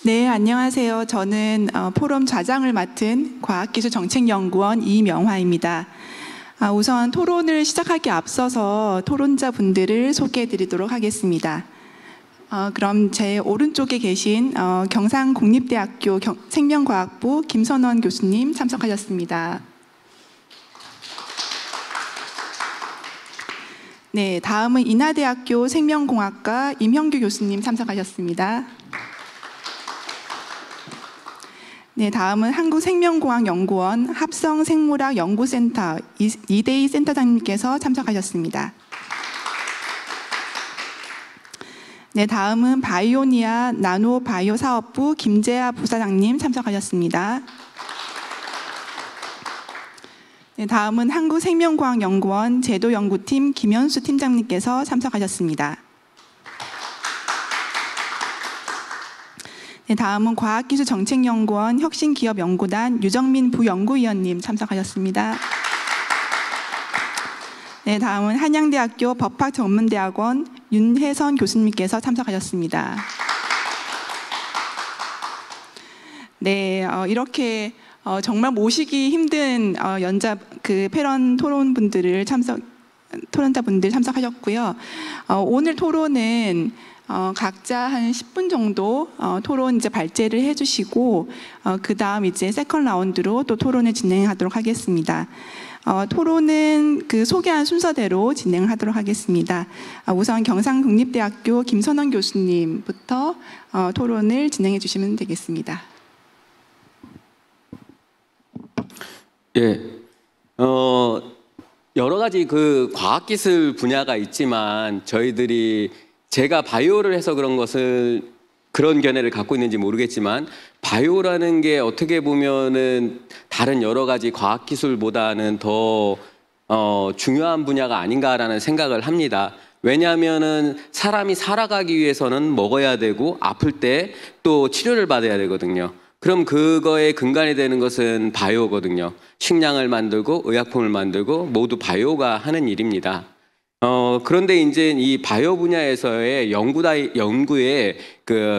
네, 안녕하세요. 저는 포럼 좌장을 맡은 과학기술정책연구원 이명화입니다. 우선 토론을 시작하기 앞서서 토론자 분들을 소개해 드리도록 하겠습니다. 그럼 제 오른쪽에 계신 경상국립대학교 생명과학부 김선원 교수님 참석하셨습니다. 네, 다음은 인하대학교 생명공학과 임형규 교수님 참석하셨습니다. 네, 다음은 한국생명공학연구원 합성생물학연구센터 이대희 센터장님께서 참석하셨습니다. 네, 다음은 바이오니아 나노바이오 사업부 김재하 부사장님 참석하셨습니다. 네, 다음은 한국생명과학연구원 제도연구팀 김현수 팀장님께서 참석하셨습니다. 네, 다음은 과학기술정책연구원 혁신기업연구단 유정민 부연구위원님 참석하셨습니다. 네, 다음은 한양대학교 법학전문대학원 윤혜선 교수님께서 참석하셨습니다. 네, 이렇게 정말 모시기 힘든 패런 토론자분들 참석하셨고요. 오늘 토론은 각자 한 10분 정도 토론 발제를 해주시고 그 다음 세컨 라운드로 또 토론을 진행하도록 하겠습니다. 토론은 소개한 순서대로 진행하도록 하겠습니다. 우선 경상국립대학교 김선원 교수님부터 토론을 진행해 주시면 되겠습니다. 예, 여러 가지 과학기술 분야가 있지만 제가 바이오를 해서 그런 견해를 갖고 있는지 모르겠지만 바이오라는 게 어떻게 보면은 다른 여러 가지 과학기술보다는 더 중요한 분야가 아닌가라는 생각을 합니다. 왜냐하면은 사람이 살아가기 위해서는 먹어야 되고 아플 때 또 치료를 받아야 되거든요. 그럼 그거의 근간이 되는 것은 바이오거든요. 식량을 만들고 의약품을 만들고 모두 바이오가 하는 일입니다. 그런데 이제 이 바이오 분야에서의 연구에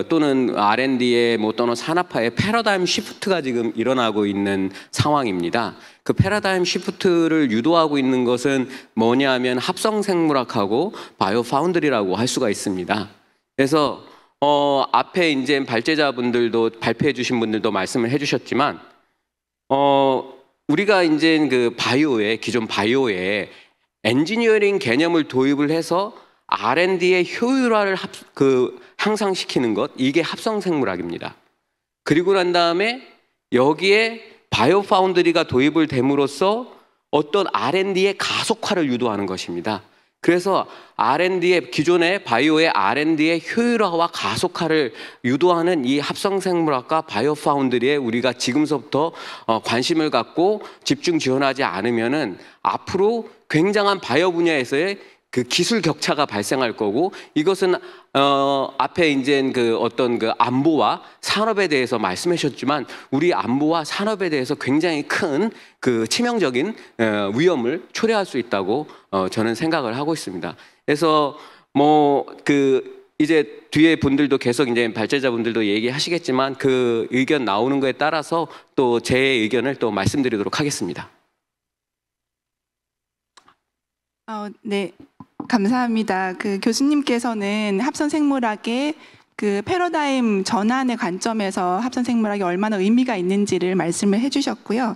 또는 R&D의 또는 산업화의 패러다임 시프트가 지금 일어나고 있는 상황입니다. 그 패러다임 시프트를 유도하고 있는 것은 뭐냐면 합성생물학하고 바이오 파운드리라고 할 수가 있습니다. 그래서 앞에 이제 발제자분들도 발표해 주신 분들도 말씀을 해 주셨지만 우리가 이제 기존 바이오에 엔지니어링 개념을 도입을 해서 R&D의 효율화를 향상시키는 것, 이게 합성생물학입니다. 그리고 난 다음에 여기에 바이오 파운드리가 도입을 됨으로써 어떤 R&D의 가속화를 유도하는 것입니다. 그래서 기존의 바이오의 R&D의 효율화와 가속화를 유도하는 이 합성생물학과 바이오 파운드리에 우리가 지금서부터 관심을 갖고 집중 지원하지 않으면은 앞으로 굉장한 바이오 분야에서의 기술 격차가 발생할 거고, 이것은 앞에 이제 안보와 산업에 대해서 말씀해 주셨지만 우리 안보와 산업에 대해서 굉장히 큰 치명적인 위험을 초래할 수 있다고 저는 생각을 하고 있습니다. 그래서 이제 뒤에 분들도 계속 이제 발제자분들도 얘기하시겠지만 그 의견 나오는 거에 따라서 또 제 의견을 또 말씀드리도록 하겠습니다. 네, 감사합니다. 교수님께서는 합성생물학의 패러다임 전환의 관점에서 합성생물학이 얼마나 의미가 있는지를 말씀을 해주셨고요.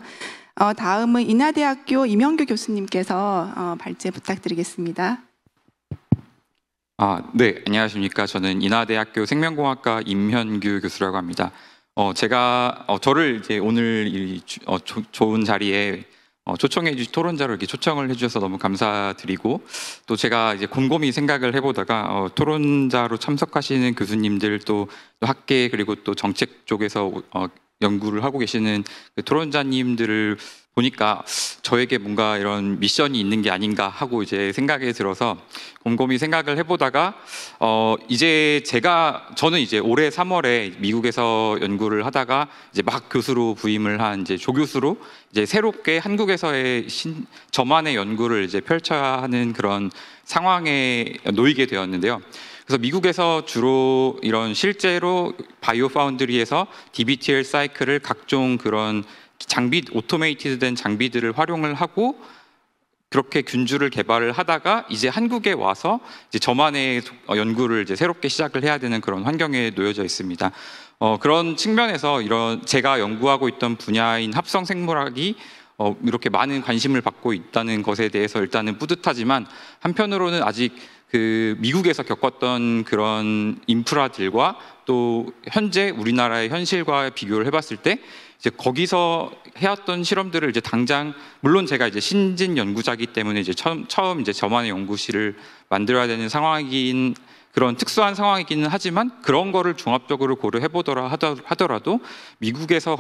다음은 인하대학교 임형규 교수님께서 발제 부탁드리겠습니다. 네, 안녕하십니까. 저는 인하대학교 생명공학과 임현규 교수라고 합니다. 제가 저를 이제 오늘 이 좋은 자리에 토론자로 이렇게 초청을 해주셔서 너무 감사드리고, 또 제가 이제 곰곰이 생각을 해보다가 토론자로 참석하시는 교수님들, 또 학계 그리고 또 정책 쪽에서 연구를 하고 계시는 토론자님들을 보니까 저에게 뭔가 이런 미션이 있는 게 아닌가 하고 이제 생각이 들어서 곰곰이 생각을 해보다가 저는 이제 올해 3월에 미국에서 연구를 하다가 이제 막 교수로 부임을 한 이제 조교수로 이제 새롭게 한국에서의 저만의 연구를 이제 펼쳐야 하는 그런 상황에 놓이게 되었는데요. 그래서 미국에서 주로 이런 실제로 바이오 파운드리에서 DBTL 사이클을 각종 그런 장비, 오토메이티드된 장비들을 활용을 하고 그렇게 균주를 개발을 하다가 이제 한국에 와서 이제 저만의 연구를 이제 새롭게 시작을 해야 되는 그런 환경에 놓여져 있습니다. 그런 측면에서 이런 제가 연구하고 있던 분야인 합성 생물학이 이렇게 많은 관심을 받고 있다는 것에 대해서 일단은 뿌듯하지만 한편으로는 아직 그 미국에서 겪었던 그런 인프라들과 또 현재 우리나라의 현실과 비교를 해봤을 때 이제 거기서 해왔던 실험들을 이제 당장 물론 제가 이제 신진 연구자이기 때문에 이제 처음 이제 저만의 연구실을 만들어야 되는 상황이긴 그런 특수한 상황이기는 하지만 그런 거를 종합적으로 고려해 보더라 하더라도 미국에서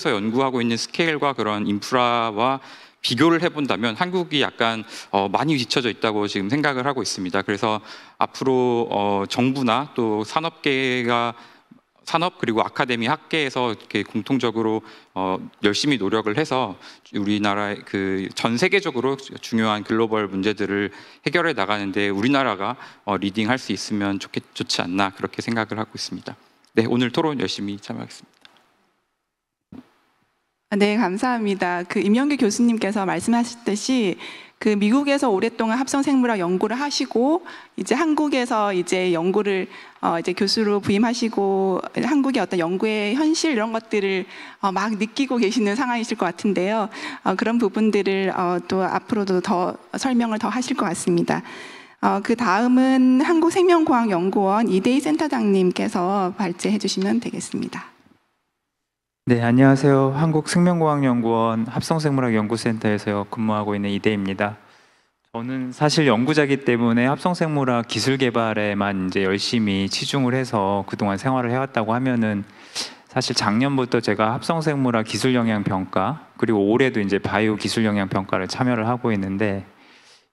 연구하고 있는 스케일과 그런 인프라와 비교를 해본다면 한국이 약간 많이 뒤처져 있다고 지금 생각을 하고 있습니다. 그래서 앞으로 정부나 또 산업 그리고 아카데미 학계에서 이렇게 공통적으로 열심히 노력을 해서 우리나라의 그 전 세계적으로 중요한 글로벌 문제들을 해결해 나가는데 우리나라가 리딩할 수 있으면 좋지 않나 그렇게 생각을 하고 있습니다. 네, 오늘 토론 열심히 참여하겠습니다. 네, 감사합니다. 그 임영규 교수님께서 말씀하셨듯이 그 미국에서 오랫동안 합성생물학 연구를 하시고 이제 한국에서 이제 연구를 이제 교수로 부임하시고 한국의 어떤 연구의 현실 이런 것들을 막 느끼고 계시는 상황이실 것 같은데요. 그런 부분들을 또 앞으로도 더 설명을 더 하실 것 같습니다. 그 다음은 한국생명과학연구원 이대희 센터장님께서 발제해 주시면 되겠습니다. 네, 안녕하세요. 한국생명과학연구원 합성생물학연구센터에서 근무하고 있는 이대희입니다. 저는 사실 연구자이기 때문에 합성생물학 기술 개발에만 이제 열심히 치중을 해서 그동안 생활을 해왔다고 하면은 사실 작년부터 제가 합성생물학 기술 영향 평가 그리고 올해도 이제 바이오 기술 영향 평가를 참여를 하고 있는데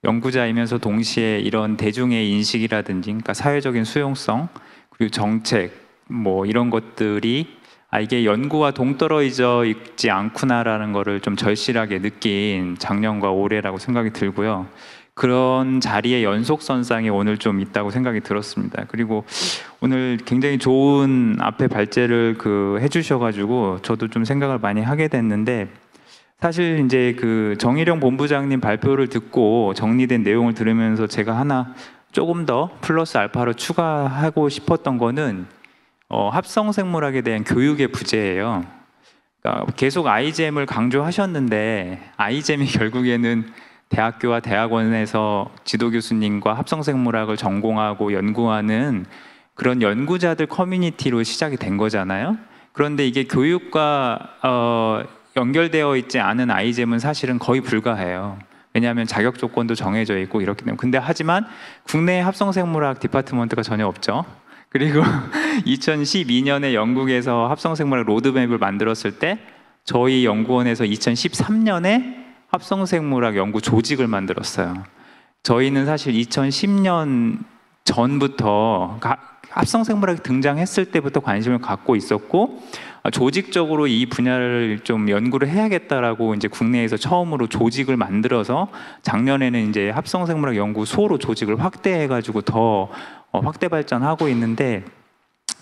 연구자이면서 동시에 이런 대중의 인식이라든지 그러니까 사회적인 수용성 그리고 정책 뭐 이런 것들이 이게 연구와 동떨어져 있지 않구나라는 거를 좀 절실하게 느낀 작년과 올해라고 생각이 들고요. 그런 자리의 연속선상에 오늘 좀 있다고 생각이 들었습니다. 그리고 오늘 굉장히 좋은 앞에 발제를 해주셔가지고 저도 좀 생각을 많이 하게 됐는데 사실 이제 그 정일영 본부장님 발표를 듣고 정리된 내용을 들으면서 제가 하나 조금 더 플러스 알파로 추가하고 싶었던 거는 합성생물학에 대한 교육의 부재예요. 그러니까 계속 아이잼을 강조하셨는데 아이잼이 결국에는 대학교와 대학원에서 지도교수님과 합성생물학을 전공하고 연구하는 그런 연구자들 커뮤니티로 시작이 된 거잖아요. 그런데 이게 교육과 연결되어 있지 않은 아이잼은 사실은 거의 불가해요. 왜냐하면 자격 조건도 정해져 있고 이렇기 때문에. 근데 하지만 국내 합성생물학 디파트먼트가 전혀 없죠. 그리고 2012년에 영국에서 합성생물학 로드맵을 만들었을 때 저희 연구원에서 2013년에 합성생물학 연구 조직을 만들었어요. 저희는 사실 2010년 전부터 합성생물학이 등장했을 때부터 관심을 갖고 있었고 조직적으로 이 분야를 좀 연구를 해야겠다라고 이제 국내에서 처음으로 조직을 만들어서 작년에는 이제 합성생물학 연구소로 조직을 확대해가지고 더 확대 발전하고 있는데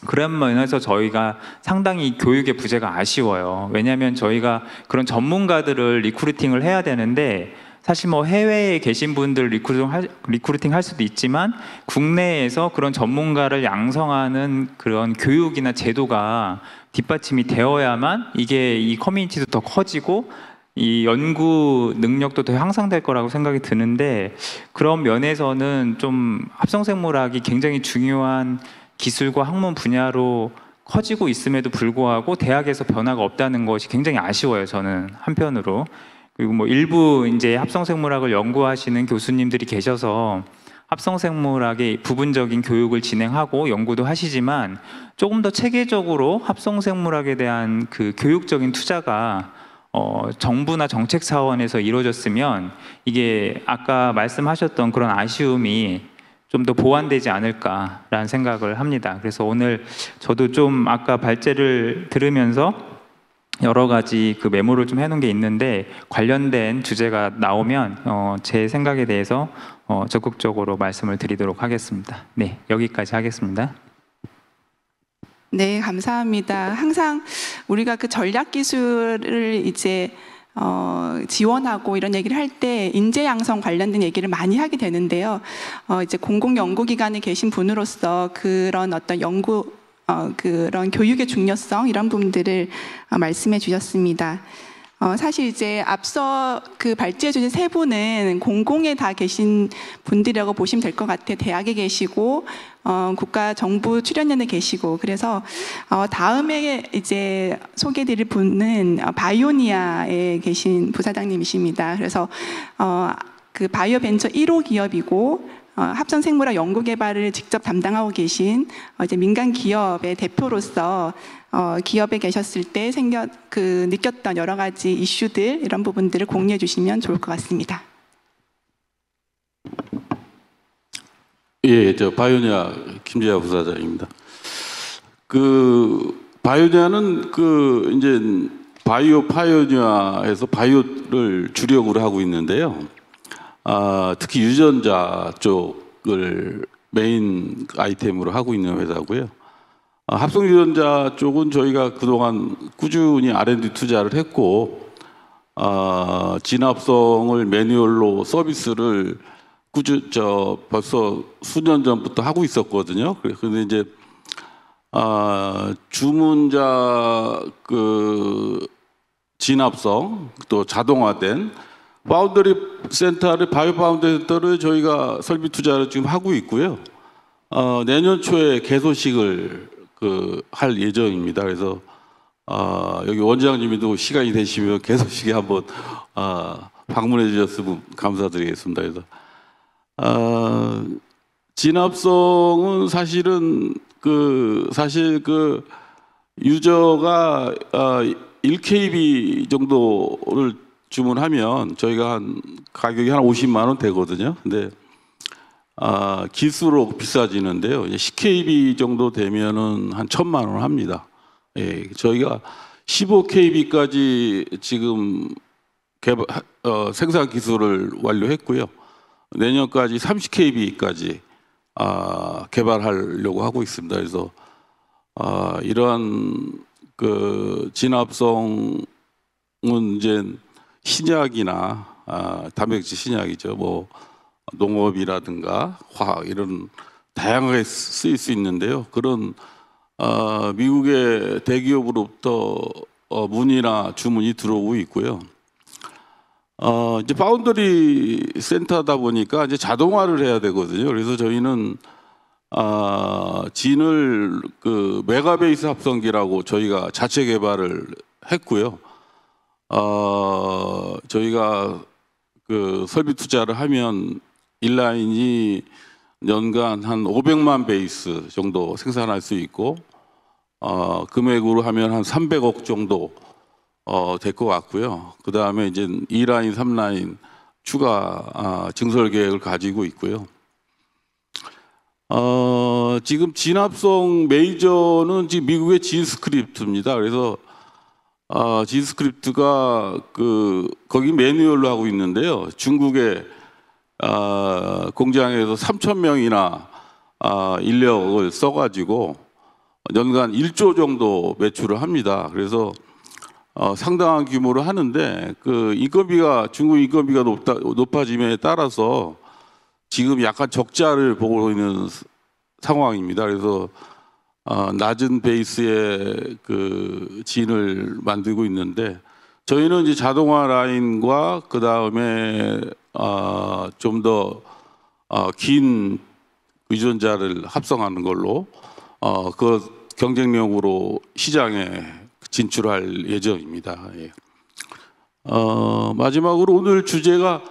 그런 면에서 저희가 상당히 교육의 부재가 아쉬워요. 왜냐하면 저희가 그런 전문가들을 리크루팅을 해야 되는데 사실 뭐 해외에 계신 분들 리크루팅 할 수도 있지만 국내에서 그런 전문가를 양성하는 그런 교육이나 제도가 뒷받침이 되어야만 이게 이 커뮤니티도 더 커지고 이 연구 능력도 더 향상될 거라고 생각이 드는데 그런 면에서는 좀 합성생물학이 굉장히 중요한 기술과 학문 분야로 커지고 있음에도 불구하고 대학에서 변화가 없다는 것이 굉장히 아쉬워요. 저는 한편으로. 그리고 뭐 일부 이제 합성생물학을 연구하시는 교수님들이 계셔서 합성생물학의 부분적인 교육을 진행하고 연구도 하시지만 조금 더 체계적으로 합성생물학에 대한 그 교육적인 투자가 정부나 정책 차원에서 이루어졌으면 이게 아까 말씀하셨던 그런 아쉬움이 좀 더 보완되지 않을까라는 생각을 합니다. 그래서 오늘 저도 좀 아까 발제를 들으면서 여러 가지 그 메모를 좀 해놓은 게 있는데 관련된 주제가 나오면 제 생각에 대해서 적극적으로 말씀을 드리도록 하겠습니다. 네, 여기까지 하겠습니다. 네, 감사합니다. 항상 우리가 그 전략 기술을 이제 지원하고 이런 얘기를 할 때 인재 양성 관련된 얘기를 많이 하게 되는데요. 이제 공공 연구기관에 계신 분으로서 그런 어떤 연구 그런 교육의 중요성 이런 부분들을 말씀해 주셨습니다. 사실 이제 앞서 그 발제해 주신 세 분은 공공에 다 계신 분들이라고 보시면 될 것 같아요. 대학에 계시고 국가 정부 출연연에 계시고 그래서 다음에 이제 소개드릴 분은 바이오니아에 계신 부사장님이십니다. 그래서 그 바이오 벤처 1호 기업이고 합성 생물학 연구 개발을 직접 담당하고 계신 이제 민간 기업의 대표로서 기업에 계셨을 때 느꼈던 여러 가지 이슈들 이런 부분들을 공유해 주시면 좋을 것 같습니다. 예, 저 바이오니아 김재하 부사장입니다. 그 바이오니아는 그 이제 바이오 파이오니아에서 바이오를 주력으로 하고 있는데요. 특히 유전자 쪽을 메인 아이템으로 하고 있는 회사고요. 합성 유전자 쪽은 저희가 그동안 꾸준히 R&D 투자를 했고 진합성을 매뉴얼로 서비스를 벌써 수년 전부터 하고 있었거든요. 그런데 이제 주문자 그 진합성 또 자동화된 파운드리 센터를 바이오 파운드리 센터를 저희가 설비 투자를 지금 하고 있고요. 내년 초에 개소식을 할 예정입니다. 그래서 여기 원장님도 시간이 되시면 개소식에 한번 방문해 주셨으면 감사드리겠습니다. 그래서 진합성은 사실은 사실 유저가 1KB 정도를 주문하면 저희가 가격이 한 50만 원 되거든요. 근데 기수로 비싸지는데요. 10KB 정도 되면은 한 1,000만 원 합니다. 예, 저희가 15KB까지 지금 생산 기술을 완료했고요. 내년까지 30KB까지 개발하려고 하고 있습니다. 그래서 이러한 진합성은 이제 신약이나 단백질 신약이죠. 뭐 농업이라든가 화학 이런 다양하게 쓰일 수 있는데요. 그런 미국의 대기업으로부터 문의나 주문이 들어오고 있고요. 이제 파운드리 센터다 보니까 이제 자동화를 해야 되거든요. 그래서 저희는 진을 메가베이스 합성기라고 저희가 자체 개발을 했고요. 저희가 설비 투자를 하면 인라인이 연간 한 500만 베이스 정도 생산할 수 있고 금액으로 하면 한 300억 정도 될 것 같고요. 그 다음에 이제 2라인, 3라인 추가 증설 계획을 가지고 있고요. 지금 진합성 메이저는 지금 미국의 진스크립트입니다. 그래서 진스크립트가 거기 매뉴얼로 하고 있는데요. 중국의 공장에서 3,000명이나 인력을 써가지고 연간 1조 정도 매출을 합니다. 그래서 상당한 규모로 하는데 중국 인건비가 높아짐에 따라서 지금 약간 적자를 보고 있는 상황입니다. 그래서 낮은 베이스의 진을 만들고 있는데 저희는 이제 자동화 라인과 그 다음에 좀 더 긴 유전자를 합성하는 걸로 그 경쟁력으로 시장에 진출할 예정입니다. 예. 마지막으로 오늘 주제가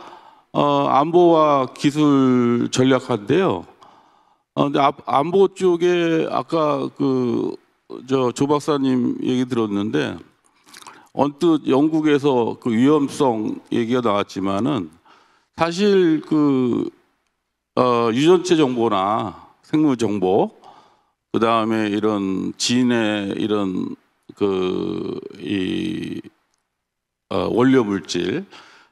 안보와 기술 전략화인데요. 근데 안보 쪽에 아까 조 박사님 얘기 들었는데 언뜻 영국에서 위험성 얘기가 나왔지만은 사실 유전체 정보나 생물 정보 그 다음에 이런 진의 이런 원료 물질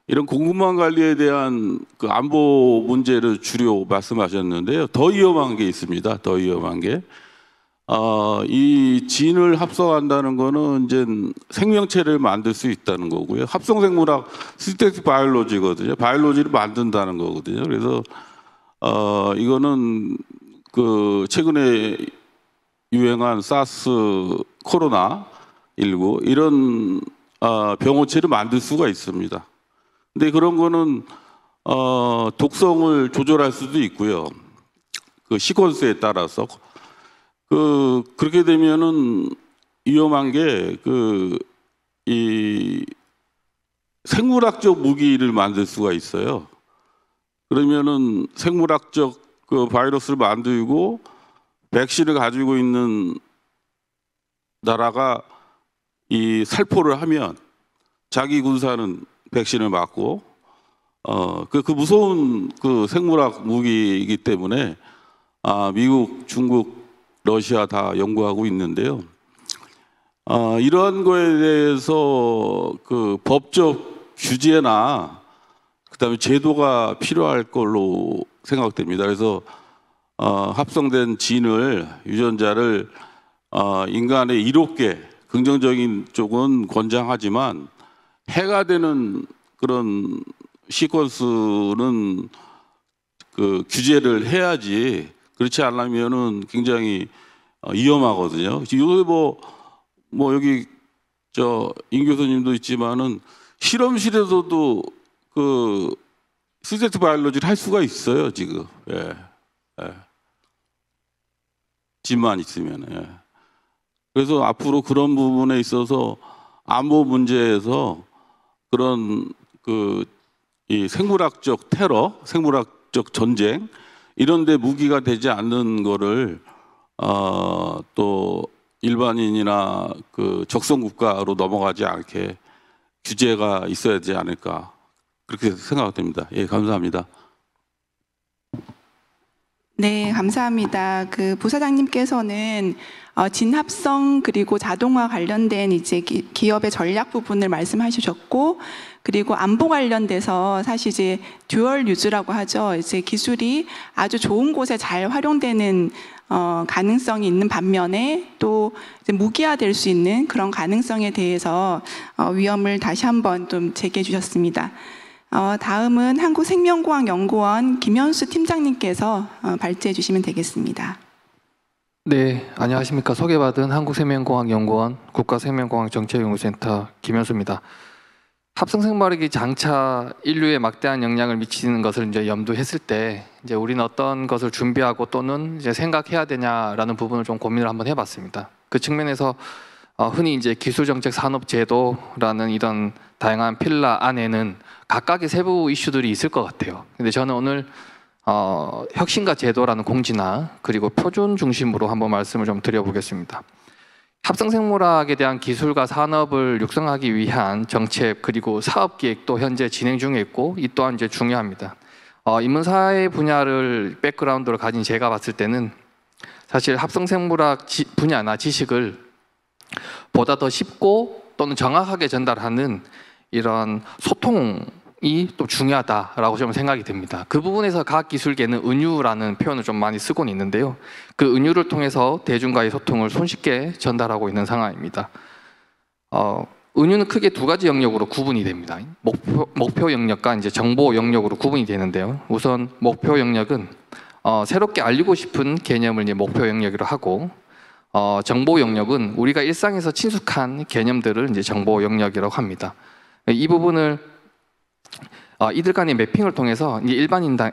이런 공급망 관리에 대한 그 안보 문제를 주로 말씀하셨는데요. 더 위험한 게 있습니다. 더 위험한 게 이 진을 합성한다는 거는 이제 생명체를 만들 수 있다는 거고요. 합성생물학 신텍틱 바이올로지거든요. 바이올로지를 만든다는 거거든요. 그래서 이거는 그 최근에 유행한 사스, 코로나 19 이런 병원체를 만들 수가 있습니다. 근데 그런 거는 독성을 조절할 수도 있고요. 그 시퀀스에 따라서 그렇게 되면은 위험한 게 이 생물학적 무기를 만들 수가 있어요. 그러면은 생물학적 그 바이러스를 만들고 백신을 가지고 있는 나라가 이 살포를 하면 자기 군사는 백신을 맞고 그 무서운 그 생물학 무기이기 때문에 미국, 중국, 러시아 다 연구하고 있는데요. 이러한 거에 대해서 그 법적 규제나 그다음에 제도가 필요할 걸로 생각됩니다. 그래서 합성된 진을 유전자를 인간의 이롭게 긍정적인 쪽은 권장하지만 해가 되는 그런 시퀀스는 그 규제를 해야지. 그렇지 않으면은 굉장히 위험하거든요. 요새 뭐 여기 임 교수님도 있지만은 실험실에서도 그 신텍틱 바이올로지를 할 수가 있어요 지금. 예. 진만 있으면. 예. 그래서 앞으로 그런 부분에 있어서 안보 문제에서 그런 이 생물학적 테러, 생물학적 전쟁 이런 데 무기가 되지 않는 거를 또 일반인이나 그 적성 국가로 넘어가지 않게 규제가 있어야 되지 않을까 그렇게 생각됩니다. 예, 감사합니다. 네, 감사합니다. 그 부사장님께서는 진합성 그리고 자동화 관련된 이제 기업의 전략 부분을 말씀하셨고, 그리고 안보 관련돼서 사실 이제 듀얼 유즈라고 하죠. 이제 기술이 아주 좋은 곳에 잘 활용되는 가능성이 있는 반면에 또 이제 무기화될 수 있는 그런 가능성에 대해서 위험을 다시 한번 좀 제기해 주셨습니다. 다음은 한국생명공학연구원 김현수 팀장님께서 발제해 주시면 되겠습니다. 네, 안녕하십니까. 소개받은 한국생명공학연구원 국가생명공학정책연구센터 김현수입니다. 합성생물학이 장차 인류에 막대한 영향을 미치는 것을 이제 염두했을 때 이제 우리는 어떤 것을 준비하고 또는 이제 생각해야 되냐라는 부분을 좀 고민을 한번 해봤습니다. 그 측면에서 흔히 이제 기술정책산업제도라는 이런 다양한 필라 안에는 각각의 세부 이슈들이 있을 것 같아요. 근데 저는 오늘 혁신과 제도라는 공지나 그리고 표준 중심으로 한번 말씀을 좀 드려보겠습니다. 합성생물학에 대한 기술과 산업을 육성하기 위한 정책 그리고 사업 기획도 현재 진행 중에 있고 이 또한 이제 중요합니다. 인문사회 분야를 백그라운드로 가진 제가 봤을 때는 사실 합성생물학 분야나 지식을 보다 더 쉽고 또는 정확하게 전달하는 이런 소통이 또 중요하다라고 좀 생각이 듭니다. 그 부분에서 과학기술계는 은유라는 표현을 좀 많이 쓰고는 있는데요. 그 은유를 통해서 대중과의 소통을 손쉽게 전달하고 있는 상황입니다. 은유는 크게 두 가지 영역으로 구분이 됩니다. 목표 영역과 이제 정보 영역으로 구분이 되는데요. 우선 목표 영역은 새롭게 알리고 싶은 개념을 이제 목표 영역으로 하고 정보 영역은 우리가 일상에서 친숙한 개념들을 이제 정보 영역이라고 합니다. 이 부분을 이들 간의 매핑을 통해서 이제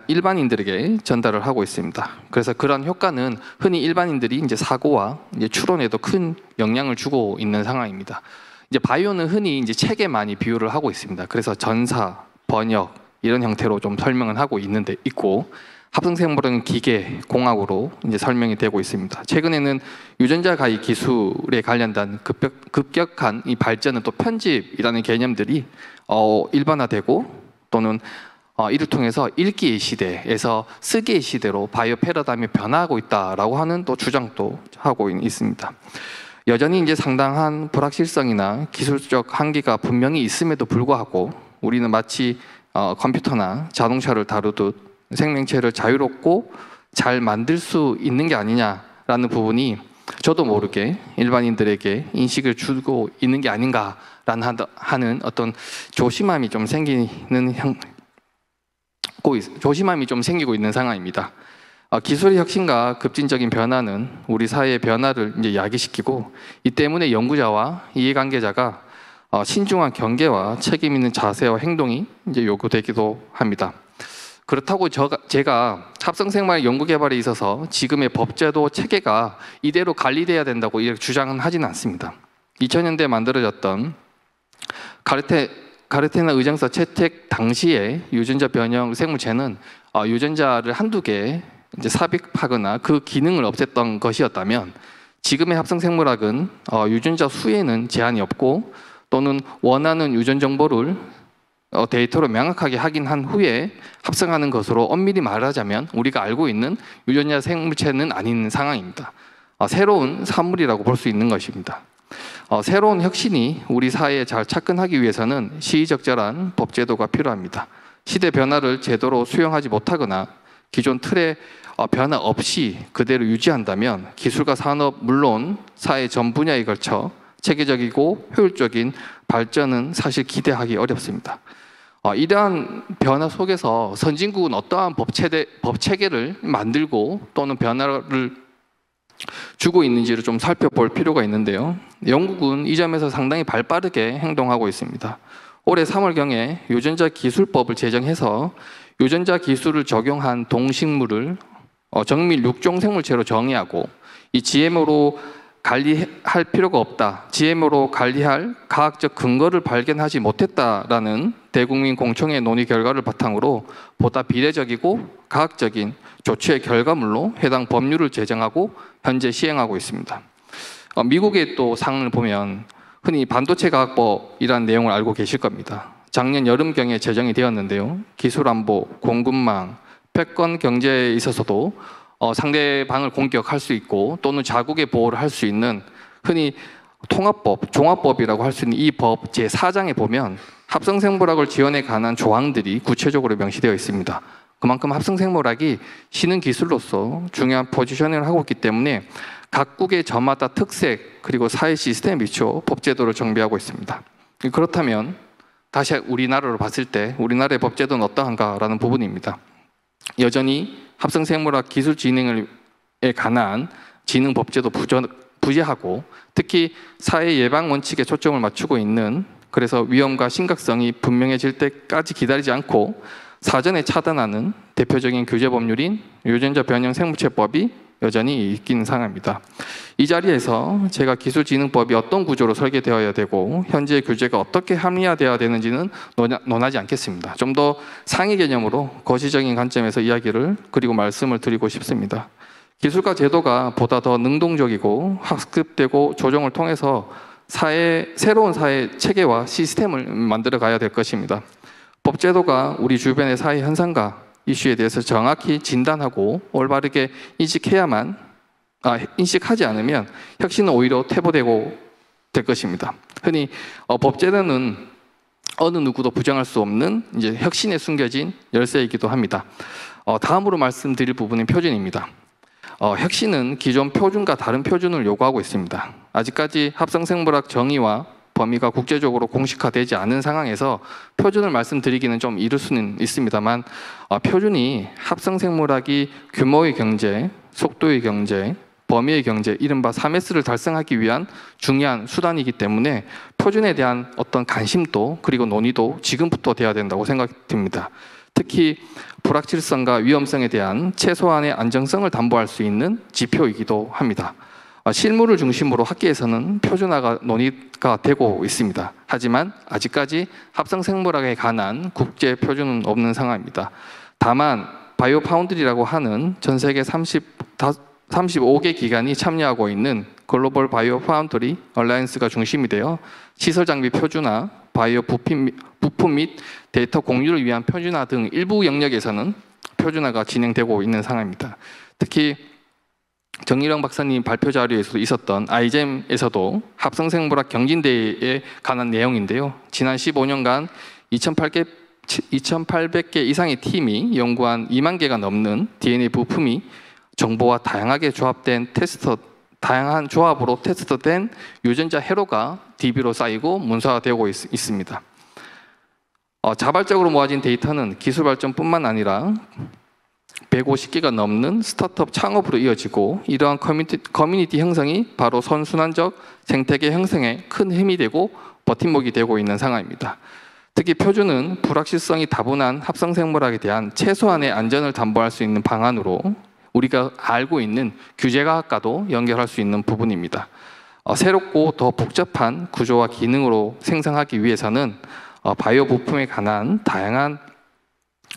일반인들에게 전달을 하고 있습니다. 그래서 그런 효과는 흔히 일반인들이 이제 사고와 이제 추론에도 큰 영향을 주고 있는 상황입니다. 이제 바이오는 흔히 이제 책에 많이 비유를 하고 있습니다. 그래서 전사, 번역 이런 형태로 좀 설명을 하고 있고 합성생물은 기계, 공학으로 이제 설명이 되고 있습니다. 최근에는 유전자 가입 기술에 관련된 급격한 이 발전은 또 편집이라는 개념들이 일반화되고 또는 이를 통해서 읽기의 시대에서 쓰기의 시대로 바이오 패러다임이 변화하고 있다라고 하는 또 주장도 하고 있습니다. 여전히 이제 상당한 불확실성이나 기술적 한계가 분명히 있음에도 불구하고 우리는 마치 컴퓨터나 자동차를 다루듯 생명체를 자유롭고 잘 만들 수 있는 게 아니냐라는 부분이 저도 모르게 일반인들에게 인식을 주고 있는 게 아닌가라는 하는 어떤 조심함이 좀 생기고 있는 상황입니다. 기술의 혁신과 급진적인 변화는 우리 사회의 변화를 이제 야기시키고 이 때문에 연구자와 이해관계자가 신중한 경계와 책임 있는 자세와 행동이 이제 요구되기도 합니다. 그렇다고 제가 합성생물 연구개발에 있어서 지금의 법제도 체계가 이대로 관리돼야 된다고 이렇게 주장은 하지는 않습니다. 2000년대에 만들어졌던 가르테나 의정서 채택 당시에 유전자 변형 생물체는 유전자를 한두 개 이제 삽입하거나 그 기능을 없앴던 것이었다면 지금의 합성생물학은 유전자 수에는 제한이 없고 또는 원하는 유전 정보를 데이터로 명확하게 확인한 후에 합성하는 것으로 엄밀히 말하자면 우리가 알고 있는 유전자 생물체는 아닌 상황입니다. 새로운 산물이라고 볼 수 있는 것입니다. 새로운 혁신이 우리 사회에 잘 착근하기 위해서는 시의적절한 법제도가 필요합니다. 시대 변화를 제대로 수용하지 못하거나 기존 틀에 변화 없이 그대로 유지한다면 기술과 산업 물론 사회 전 분야에 걸쳐 체계적이고 효율적인 발전은 사실 기대하기 어렵습니다. 이러한 변화 속에서 선진국은 어떠한 법체계를 만들고 또는 변화를 주고 있는지를 좀 살펴볼 필요가 있는데요. 영국은 이 점에서 상당히 발빠르게 행동하고 있습니다. 올해 3월경에 유전자 기술법을 제정해서 유전자 기술을 적용한 동식물을 정밀 육종 생물체로 정의하고 이 GMO로 관리할 필요가 없다. GMO로 관리할 과학적 근거를 발견하지 못했다라는 대국민 공청회 논의 결과를 바탕으로 보다 비례적이고 과학적인 조치의 결과물로 해당 법률을 제정하고 현재 시행하고 있습니다. 미국의 또 상을 보면 흔히 반도체 과학법이라는 내용을 알고 계실 겁니다. 작년 여름경에 제정이 되었는데요. 기술안보, 공급망, 패권 경제에 있어서도 상대방을 공격할 수 있고 또는 자국의 보호를 할 수 있는 흔히 통합법, 종합법이라고 할 수 있는 이 법 제4장에 보면 합성생물학을 지원에 관한 조항들이 구체적으로 명시되어 있습니다. 그만큼 합성생물학이 신흥 기술로서 중요한 포지셔닝을 하고 있기 때문에 각국의 저마다 특색 그리고 사회 시스템에 비추어 법제도를 정비하고 있습니다. 그렇다면 다시 우리나라로 봤을 때 우리나라의 법제도는 어떠한가라는 부분입니다. 여전히 합성생물학 기술 진흥에 관한 진흥 법제도 부재하고 특히 사회 예방 원칙에 초점을 맞추고 있는 그래서 위험과 심각성이 분명해질 때까지 기다리지 않고 사전에 차단하는 대표적인 규제 법률인 유전자 변형 생물체법이 여전히 있기는 상합니다. 이 자리에서 제가 기술진흥법이 어떤 구조로 설계되어야 되고 현재의 규제가 어떻게 합리화되어야 되는지는 논하지 않겠습니다. 좀 더 상위 개념으로 거시적인 관점에서 이야기를 그리고 말씀을 드리고 싶습니다. 기술과 제도가 보다 더 능동적이고 학습되고 조정을 통해서 새로운 사회 체계와 시스템을 만들어 가야 될 것입니다. 법제도가 우리 주변의 사회 현상과 이슈에 대해서 정확히 진단하고 올바르게 인식하지 않으면 혁신은 오히려 퇴보되고 될 것입니다. 흔히 법제도는 어느 누구도 부정할 수 없는 이제 혁신에 숨겨진 열쇠이기도 합니다. 다음으로 말씀드릴 부분은 표준입니다. 혁신은 기존 표준과 다른 표준을 요구하고 있습니다. 아직까지 합성생물학 정의와 범위가 국제적으로 공식화되지 않은 상황에서 표준을 말씀드리기는 좀 이를 수는 있습니다만 표준이 합성생물학이 규모의 경제, 속도의 경제, 범위의 경제, 이른바 3S를 달성하기 위한 중요한 수단이기 때문에 표준에 대한 어떤 관심도 그리고 논의도 지금부터 돼야 된다고 생각됩니다. 특히 불확실성과 위험성에 대한 최소한의 안정성을 담보할 수 있는 지표이기도 합니다. 실무를 중심으로 학계에서는 표준화가 논의가 되고 있습니다. 하지만 아직까지 합성생물학에 관한 국제 표준은 없는 상황입니다. 다만 바이오 파운드리라고 하는 전 세계 35개 기관이 참여하고 있는 글로벌 바이오 파운드리 얼라이언스가 중심이 되어 시설 장비 표준화, 바이오 부품 및 데이터 공유를 위한 표준화 등 일부 영역에서는 표준화가 진행되고 있는 상황입니다. 특히 정일영 박사님 발표 자료에서도 있었던 아이잼에서도 합성생물학 경진대회에 관한 내용인데요. 지난 15년간 2,800개 이상의 팀이 연구한 2만 개가 넘는 DNA 부품이 정보와 다양하게 다양한 조합으로 테스트된 유전자 회로가 DB로 쌓이고 문서화되고 있습니다. 자발적으로 모아진 데이터는 기술 발전뿐만 아니라 150개가 넘는 스타트업 창업으로 이어지고, 이러한 커뮤니티 형성이 바로 선순환적 생태계 형성에 큰 힘이 되고 버팀목이 되고 있는 상황입니다. 특히 표준은 불확실성이 다분한 합성생물학에 대한 최소한의 안전을 담보할 수 있는 방안으로 우리가 알고 있는 규제과학과도 연결할 수 있는 부분입니다. 새롭고 더 복잡한 구조와 기능으로 생성하기 위해서는 바이오 부품에 관한 다양한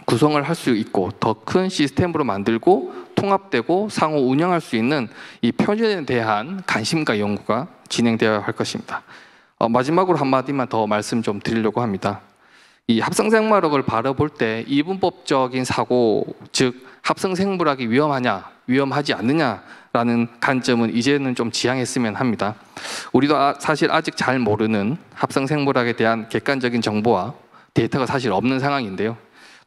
구성을 할 수 있고 더 큰 시스템으로 만들고 통합되고 상호 운영할 수 있는 이 표준에 대한 관심과 연구가 진행되어야 할 것입니다. 마지막으로 한마디만 더 말씀 좀 드리려고 합니다. 이 합성생물학을 바라볼 때 이분법적인 사고, 즉 합성생물학이 위험하냐, 위험하지 않느냐라는 관점은 이제는 좀 지양했으면 합니다. 우리도 사실 아직 잘 모르는 합성생물학에 대한 객관적인 정보와 데이터가 사실 없는 상황인데요.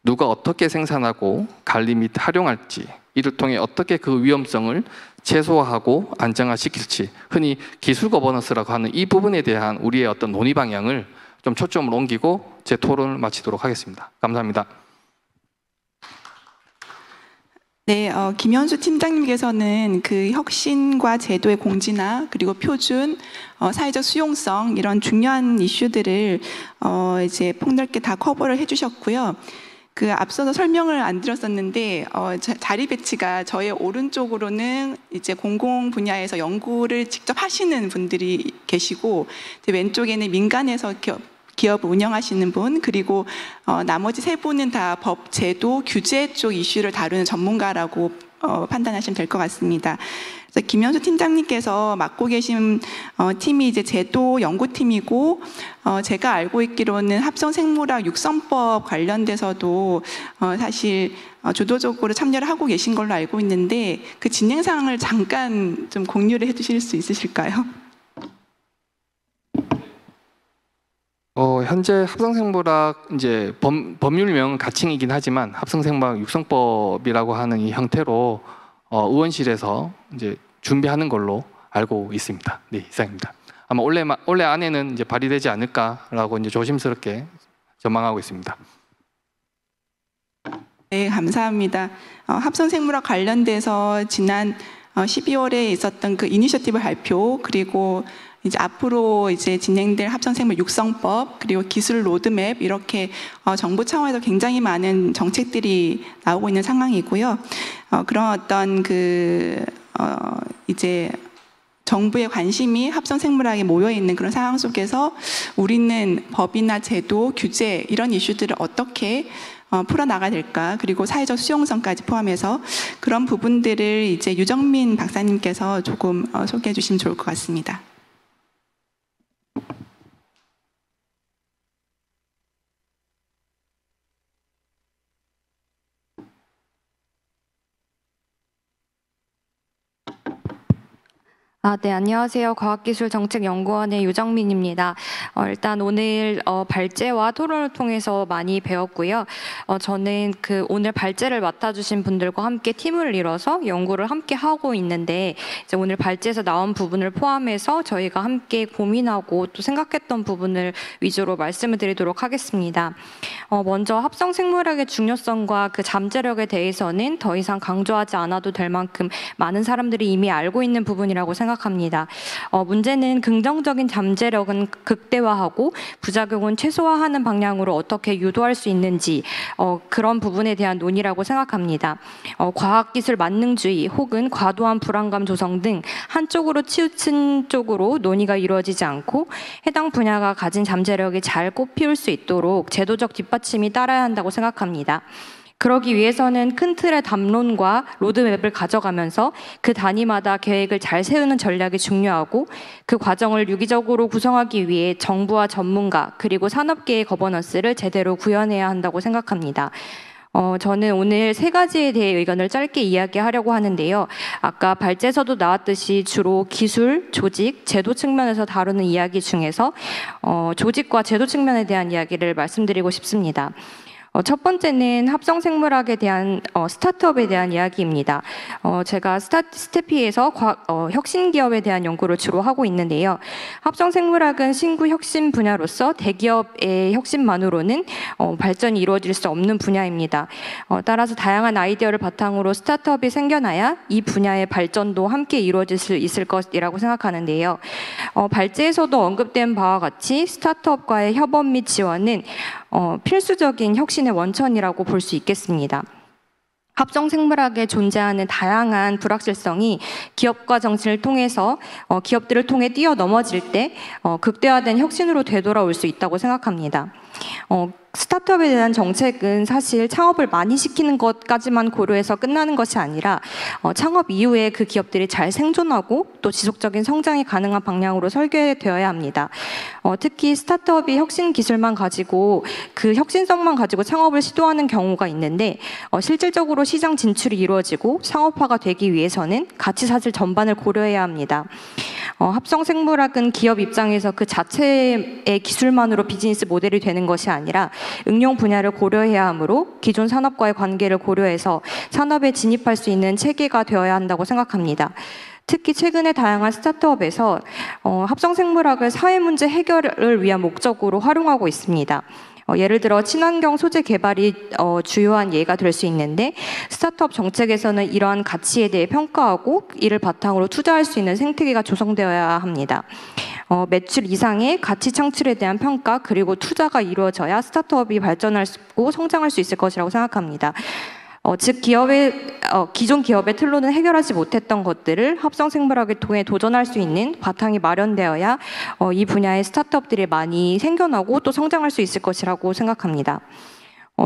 누가 어떻게 생산하고 관리 및 활용할지, 이를 통해 어떻게 그 위험성을 최소화하고 안정화시킬지, 흔히 기술 거버넌스라고 하는 이 부분에 대한 우리의 어떤 논의 방향을 좀 초점을 옮기고 제 토론을 마치도록 하겠습니다. 감사합니다. 네, 김현수 팀장님께서는 그 혁신과 제도의 공진화, 그리고 표준, 사회적 수용성, 이런 중요한 이슈들을 이제 폭넓게 다 커버를 해주셨고요. 그 앞서서 설명을 안 드렸었는데 자리 배치가 저의 오른쪽으로는 이제 공공 분야에서 연구를 직접 하시는 분들이 계시고, 제 왼쪽에는 민간에서 기업을 운영하시는 분, 그리고 나머지 세 분은 다 법, 제도, 규제 쪽 이슈를 다루는 전문가라고 판단하시면 될 것 같습니다. 그래서 김현수 팀장님께서 맡고 계신 팀이 이제 제도 연구팀이고, 제가 알고 있기로는 합성생물학 육성법 관련돼서도 사실 주도적으로 참여를 하고 계신 걸로 알고 있는데, 그 진행 상황을 잠깐 좀 공유를 해주실 수 있으실까요? 현재 합성생물학 이제 법률명은 가칭이긴 하지만 합성생물학 육성법이라고 하는 이 형태로 의원실에서 이제 준비하는 걸로 알고 있습니다. 네, 이상입니다. 아마 올해 안에는 이제 발의되지 않을까라고 이제 조심스럽게 전망하고 있습니다. 네, 감사합니다. 합성생물학 관련돼서 지난 12월에 있었던 그 이니셔티브 발표, 그리고 이제 앞으로 이제 진행될 합성생물 육성법, 그리고 기술 로드맵, 이렇게 정부 차원에서 굉장히 많은 정책들이 나오고 있는 상황이고요. 그런 어떤 이제 정부의 관심이 합성생물학에 모여 있는 그런 상황 속에서 우리는 법이나 제도, 규제, 이런 이슈들을 어떻게 풀어나가야 될까, 그리고 사회적 수용성까지 포함해서 그런 부분들을 이제 유정민 박사님께서 조금 소개해 주시면 좋을 것 같습니다. 네, 안녕하세요. 과학기술정책연구원의 유정민입니다. 일단 오늘 발제와 토론을 통해서 많이 배웠고요. 저는 오늘 발제를 맡아주신 분들과 함께 팀을 이뤄서 연구를 함께 하고 있는데, 이제 오늘 발제에서 나온 부분을 포함해서 저희가 함께 고민하고 또 생각했던 부분을 위주로 말씀을 드리도록 하겠습니다. 먼저 합성생물학의 중요성과 그 잠재력에 대해서는 더 이상 강조하지 않아도 될 만큼 많은 사람들이 이미 알고 있는 부분이라고 생각합니다. 문제는 긍정적인 잠재력은 극대화하고 부작용은 최소화하는 방향으로 어떻게 유도할 수 있는지, 그런 부분에 대한 논의라고 생각합니다. 과학기술 만능주의 혹은 과도한 불안감 조성 등 한쪽으로 치우친 쪽으로 논의가 이루어지지 않고 해당 분야가 가진 잠재력이 잘 꽃피울 수 있도록 제도적 뒷받침이 따라야 한다고 생각합니다. 그러기 위해서는 큰 틀의 담론과 로드맵을 가져가면서 그 단위마다 계획을 잘 세우는 전략이 중요하고, 그 과정을 유기적으로 구성하기 위해 정부와 전문가 그리고 산업계의 거버넌스를 제대로 구현해야 한다고 생각합니다. 저는 오늘 세 가지에 대해 의견을 짧게 이야기하려고 하는데요. 아까 발제에서도 나왔듯이 주로 기술, 조직, 제도 측면에서 다루는 이야기 중에서 조직과 제도 측면에 대한 이야기를 말씀드리고 싶습니다. 첫 번째는 합성생물학에 대한 스타트업에 대한 이야기입니다. 제가 스태피에서 혁신기업에 대한 연구를 주로 하고 있는데요. 합성생물학은 신구 혁신 분야로서 대기업의 혁신만으로는 발전이 이루어질 수 없는 분야입니다. 따라서 다양한 아이디어를 바탕으로 스타트업이 생겨나야 이 분야의 발전도 함께 이루어질 수 있을 것이라고 생각하는데요. 발제에서도 언급된 바와 같이 스타트업과의 협업 및 지원은 필수적인 혁신의 원천이라고 볼 수 있겠습니다. 합성생물학에 존재하는 다양한 불확실성이 기업과 정신을 통해서 기업들을 통해 뛰어넘어질 때 극대화된 혁신으로 되돌아올 수 있다고 생각합니다. 스타트업에 대한 정책은 사실 창업을 많이 시키는 것까지만 고려해서 끝나는 것이 아니라 창업 이후에 그 기업들이 잘 생존하고 또 지속적인 성장이 가능한 방향으로 설계되어야 합니다. 특히 스타트업이 혁신 기술만 가지고 그 혁신성만 가지고 창업을 시도하는 경우가 있는데 실질적으로 시장 진출이 이루어지고 상업화가 되기 위해서는 가치사슬 전반을 고려해야 합니다. 합성생물학은 기업 입장에서 그 자체의 기술만으로 비즈니스 모델이 되는 것이 아니라 응용 분야를 고려해야 하므로 기존 산업과의 관계를 고려해서 산업에 진입할 수 있는 체계가 되어야 한다고 생각합니다. 특히 최근에 다양한 스타트업에서 합성생물학을 사회문제 해결을 위한 목적으로 활용하고 있습니다. 예를 들어 친환경 소재 개발이 주요한 예가 될 수 있는데 스타트업 정책에서는 이러한 가치에 대해 평가하고 이를 바탕으로 투자할 수 있는 생태계가 조성되어야 합니다. 매출 이상의 가치 창출에 대한 평가 그리고 투자가 이루어져야 스타트업이 발전하고 성장할 수 있을 것이라고 생각합니다. 즉 기존 기업의 틀로는 해결하지 못했던 것들을 합성생물학을 통해 도전할 수 있는 바탕이 마련되어야 이 분야의 스타트업들이 많이 생겨나고 또 성장할 수 있을 것이라고 생각합니다.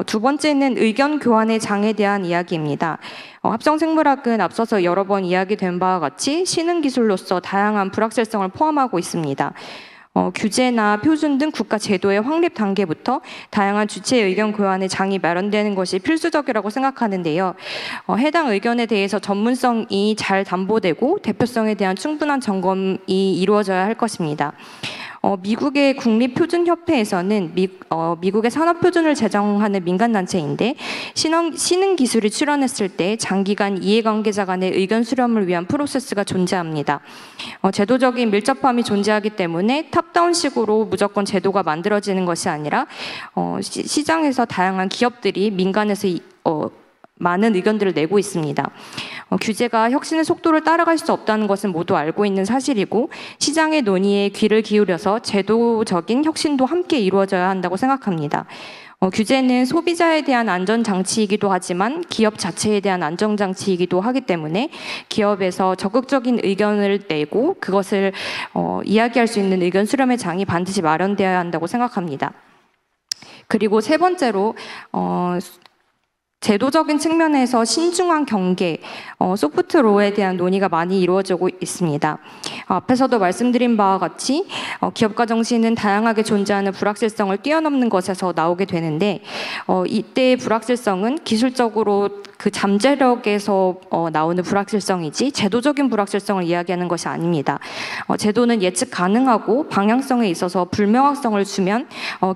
두 번째는 의견 교환의 장에 대한 이야기입니다. 합성생물학은 앞서서 여러 번 이야기된 바와 같이 신흥 기술로서 다양한 불확실성을 포함하고 있습니다. 규제나 표준 등 국가 제도의 확립 단계부터 다양한 주체의 의견 교환의 장이 마련되는 것이 필수적이라고 생각하는데요. 해당 의견에 대해서 전문성이 잘 담보되고 대표성에 대한 충분한 점검이 이루어져야 할 것입니다. 미국의 국립표준협회에서는 미국의 산업표준을 제정하는 민간단체인데 신흥 기술이 출현했을 때 장기간 이해관계자 간의 의견 수렴을 위한 프로세스가 존재합니다. 제도적인 밀접함이 존재하기 때문에 탑다운식으로 무조건 제도가 만들어지는 것이 아니라 시장에서 다양한 기업들이 민간에서 많은 의견들을 내고 있습니다. 규제가 혁신의 속도를 따라갈 수 없다는 것은 모두 알고 있는 사실이고 시장의 논의에 귀를 기울여서 제도적인 혁신도 함께 이루어져야 한다고 생각합니다. 규제는 소비자에 대한 안전장치이기도 하지만 기업 자체에 대한 안전장치이기도 하기 때문에 기업에서 적극적인 의견을 내고 그것을 이야기할 수 있는 의견 수렴의 장이 반드시 마련되어야 한다고 생각합니다. 그리고 세 번째로 제도적인 측면에서 신중한 경계, 소프트로에 대한 논의가 많이 이루어지고 있습니다. 앞에서도 말씀드린 바와 같이 기업가 정신은 다양하게 존재하는 불확실성을 뛰어넘는 것에서 나오게 되는데 이때의 불확실성은 기술적으로 그 잠재력에서 나오는 불확실성이지 제도적인 불확실성을 이야기하는 것이 아닙니다. 제도는 예측 가능하고 방향성에 있어서 불명확성을 주면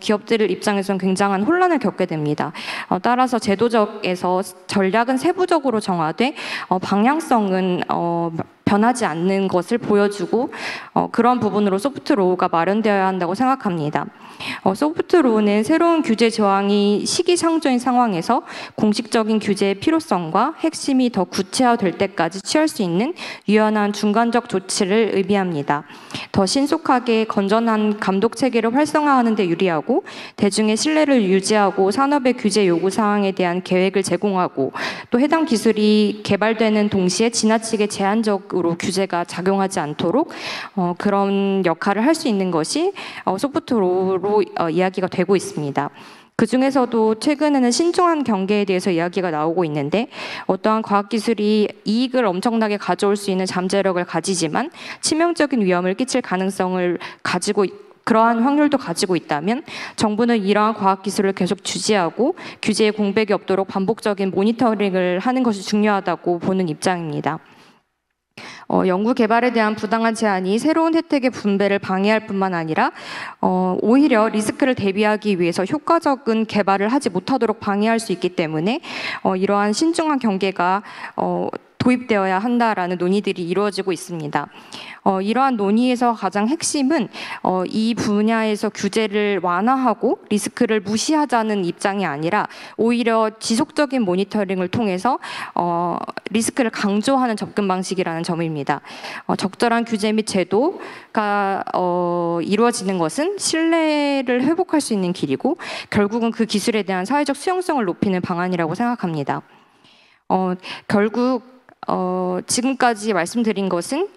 기업들 입장에서는 굉장한 혼란을 겪게 됩니다. 따라서 제도적에서 전략은 세부적으로 정하되 방향성은 변하지 않는 것을 보여주고 그런 부분으로 소프트로우가 마련되어야 한다고 생각합니다. 소프트로우는 새로운 규제 조항이 시기상조인 상황에서 공식적인 규제의 필요성과 핵심이 더 구체화될 때까지 취할 수 있는 유연한 중간적 조치를 의미합니다. 더 신속하게 건전한 감독 체계를 활성화하는 데 유리하고 대중의 신뢰를 유지하고 산업의 규제 요구 사항에 대한 계획을 제공하고 또 해당 기술이 개발되는 동시에 지나치게 제한적으로 규제가 작용하지 않도록 그런 역할을 할 수 있는 것이 소프트로우로 이야기가 되고 있습니다. 그 중에서도 최근에는 신중한 경계에 대해서 이야기가 나오고 있는데 어떠한 과학기술이 이익을 엄청나게 가져올 수 있는 잠재력을 가지지만 치명적인 위험을 끼칠 가능성을 가지고 그러한 확률도 가지고 있다면 정부는 이러한 과학기술을 계속 주지하고 규제에 공백이 없도록 반복적인 모니터링을 하는 것이 중요하다고 보는 입장입니다. 연구 개발에 대한 부당한 제한이 새로운 혜택의 분배를 방해할 뿐만 아니라 오히려 리스크를 대비하기 위해서 효과적인 개발을 하지 못하도록 방해할 수 있기 때문에 이러한 신중한 경계가 도입되어야 한다라는 논의들이 이루어지고 있습니다. 이러한 논의에서 가장 핵심은 이 분야에서 규제를 완화하고 리스크를 무시하자는 입장이 아니라 오히려 지속적인 모니터링을 통해서 리스크를 강조하는 접근 방식이라는 점입니다. 적절한 규제 및 제도가 이루어지는 것은 신뢰를 회복할 수 있는 길이고 결국은 그 기술에 대한 사회적 수용성을 높이는 방안이라고 생각합니다. 결국 지금까지 말씀드린 것은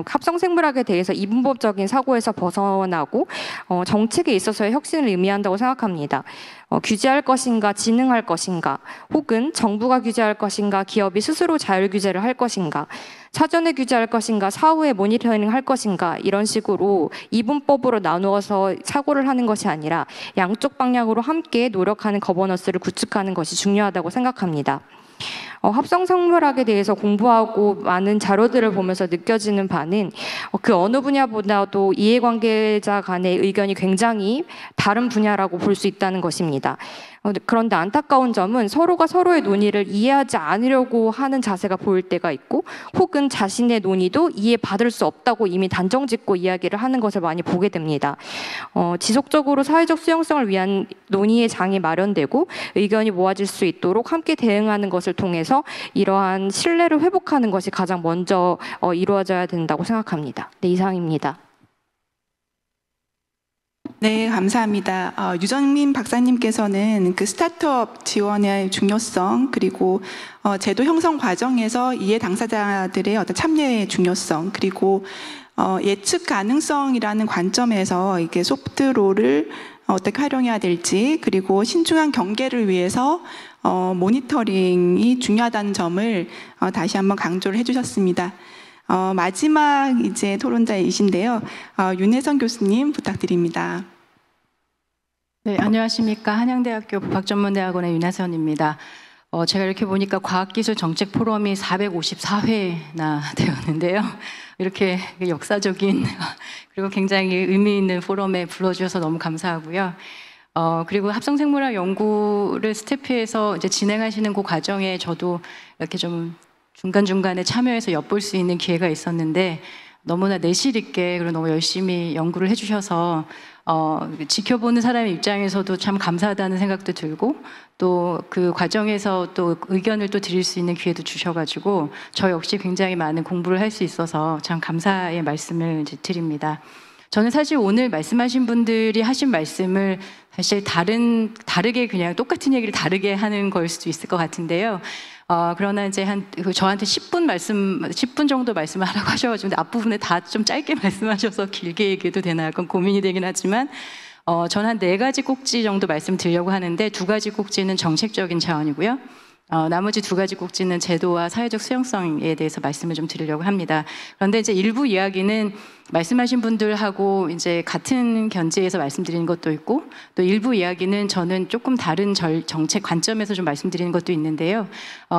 합성생물학에 대해서 이분법적인 사고에서 벗어나고 정책에 있어서의 혁신을 의미한다고 생각합니다. 규제할 것인가, 진흥할 것인가, 혹은 정부가 규제할 것인가, 기업이 스스로 자율 규제를 할 것인가, 사전에 규제할 것인가, 사후에 모니터링 할 것인가, 이런 식으로 이분법으로 나누어서 사고를 하는 것이 아니라 양쪽 방향으로 함께 노력하는 거버넌스를 구축하는 것이 중요하다고 생각합니다. 합성생물학에 대해서 공부하고 많은 자료들을 보면서 느껴지는 바는 그 어느 분야보다도 이해관계자 간의 의견이 굉장히 다른 분야라고 볼 수 있다는 것입니다. 그런데 안타까운 점은 서로가 서로의 논의를 이해하지 않으려고 하는 자세가 보일 때가 있고 혹은 자신의 논의도 이해받을 수 없다고 이미 단정짓고 이야기를 하는 것을 많이 보게 됩니다. 지속적으로 사회적 수용성을 위한 논의의 장이 마련되고 의견이 모아질 수 있도록 함께 대응하는 것을 통해서 이러한 신뢰를 회복하는 것이 가장 먼저 이루어져야 된다고 생각합니다. 네, 이상입니다. 네, 감사합니다. 유정민 박사님께서는 그 스타트업 지원의 중요성 그리고 제도 형성 과정에서 이해 당사자들의 어떤 참여의 중요성 그리고 예측 가능성이라는 관점에서 이게 소프트로를 어떻게 활용해야 될지 그리고 신중한 경계를 위해서 모니터링이 중요하다는 점을 다시 한번 강조를 해주셨습니다. 마지막 이제 토론자이신데요. 윤혜선 교수님 부탁드립니다. 네, 안녕하십니까. 한양대학교 법학전문대학원의 윤혜선입니다. 제가 이렇게 보니까 과학기술정책 포럼이 454회나 되었는데요. 이렇게 역사적인 그리고 굉장히 의미 있는 포럼에 불러주셔서 너무 감사하고요. 그리고 합성생물학 연구를 스태프에서 이제 진행하시는 그 과정에 저도 이렇게 좀 중간중간에 참여해서 엿볼 수 있는 기회가 있었는데 너무나 내실 있게 그리고 너무 열심히 연구를 해주셔서 지켜보는 사람의 입장에서도 참 감사하다는 생각도 들고 또 그 과정에서 또 의견을 또 드릴 수 있는 기회도 주셔가지고 저 역시 굉장히 많은 공부를 할 수 있어서 참 감사의 말씀을 이제 드립니다. 저는 사실 오늘 말씀하신 분들이 하신 말씀을 사실 다르게 그냥 똑같은 얘기를 다르게 하는 걸 수도 있을 것 같은데요. 그러나 이제 저한테 10분 정도 말씀을 하라고 하셔가지고 앞부분에 다 좀 짧게 말씀하셔서 길게 얘기해도 되나 약간 고민이 되긴 하지만 저는 한 4가지 꼭지 정도 말씀드리려고 하는데 2가지 꼭지는 정책적인 차원이고요. 나머지 2가지 꼭지는 제도와 사회적 수용성에 대해서 말씀을 좀 드리려고 합니다. 그런데 이제 일부 이야기는 말씀하신 분들하고 이제 같은 견지에서 말씀드리는 것도 있고 또 일부 이야기는 저는 조금 다른 정책 관점에서 좀 말씀드리는 것도 있는데요.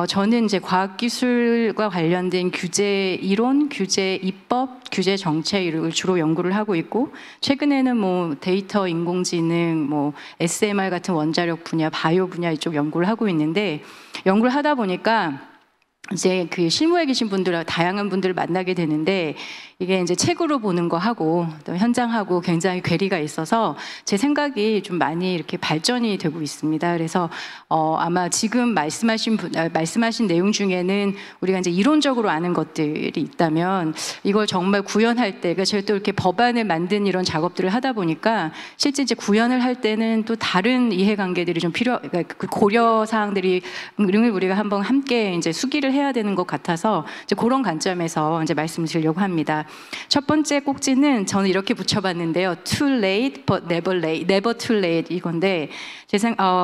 저는 이제 과학기술과 관련된 규제 이론, 규제 입법, 규제 정책을 주로 연구를 하고 있고 최근에는 뭐 데이터 인공지능, 뭐 SMR 같은 원자력 분야, 바이오 분야 이쪽 연구를 하고 있는데 연구를 하다 보니까 이제 그 실무에 계신 분들, 다양한 분들을 만나게 되는데 이게 이제 책으로 보는 거 하고 또 현장하고 굉장히 괴리가 있어서 제 생각이 좀 많이 이렇게 발전이 되고 있습니다. 그래서 아마 지금 말씀하신 내용 중에는 우리가 이제 이론적으로 아는 것들이 있다면 이걸 정말 구현할 때, 그러니까 제가 또 이렇게 법안을 만든 이런 작업들을 하다 보니까 실제 이제 구현을 할 때는 또 다른 이해관계들이 좀 그러니까 그 고려 사항들이 우리가 한번 함께 이제 수기를 해야 되는 것 같아서 이제 그런 관점에서 이제 말씀을 드리려고 합니다. 첫 번째 꼭지는 저는 이렇게 붙여봤는데요. Too late, but never late, never too late 이건데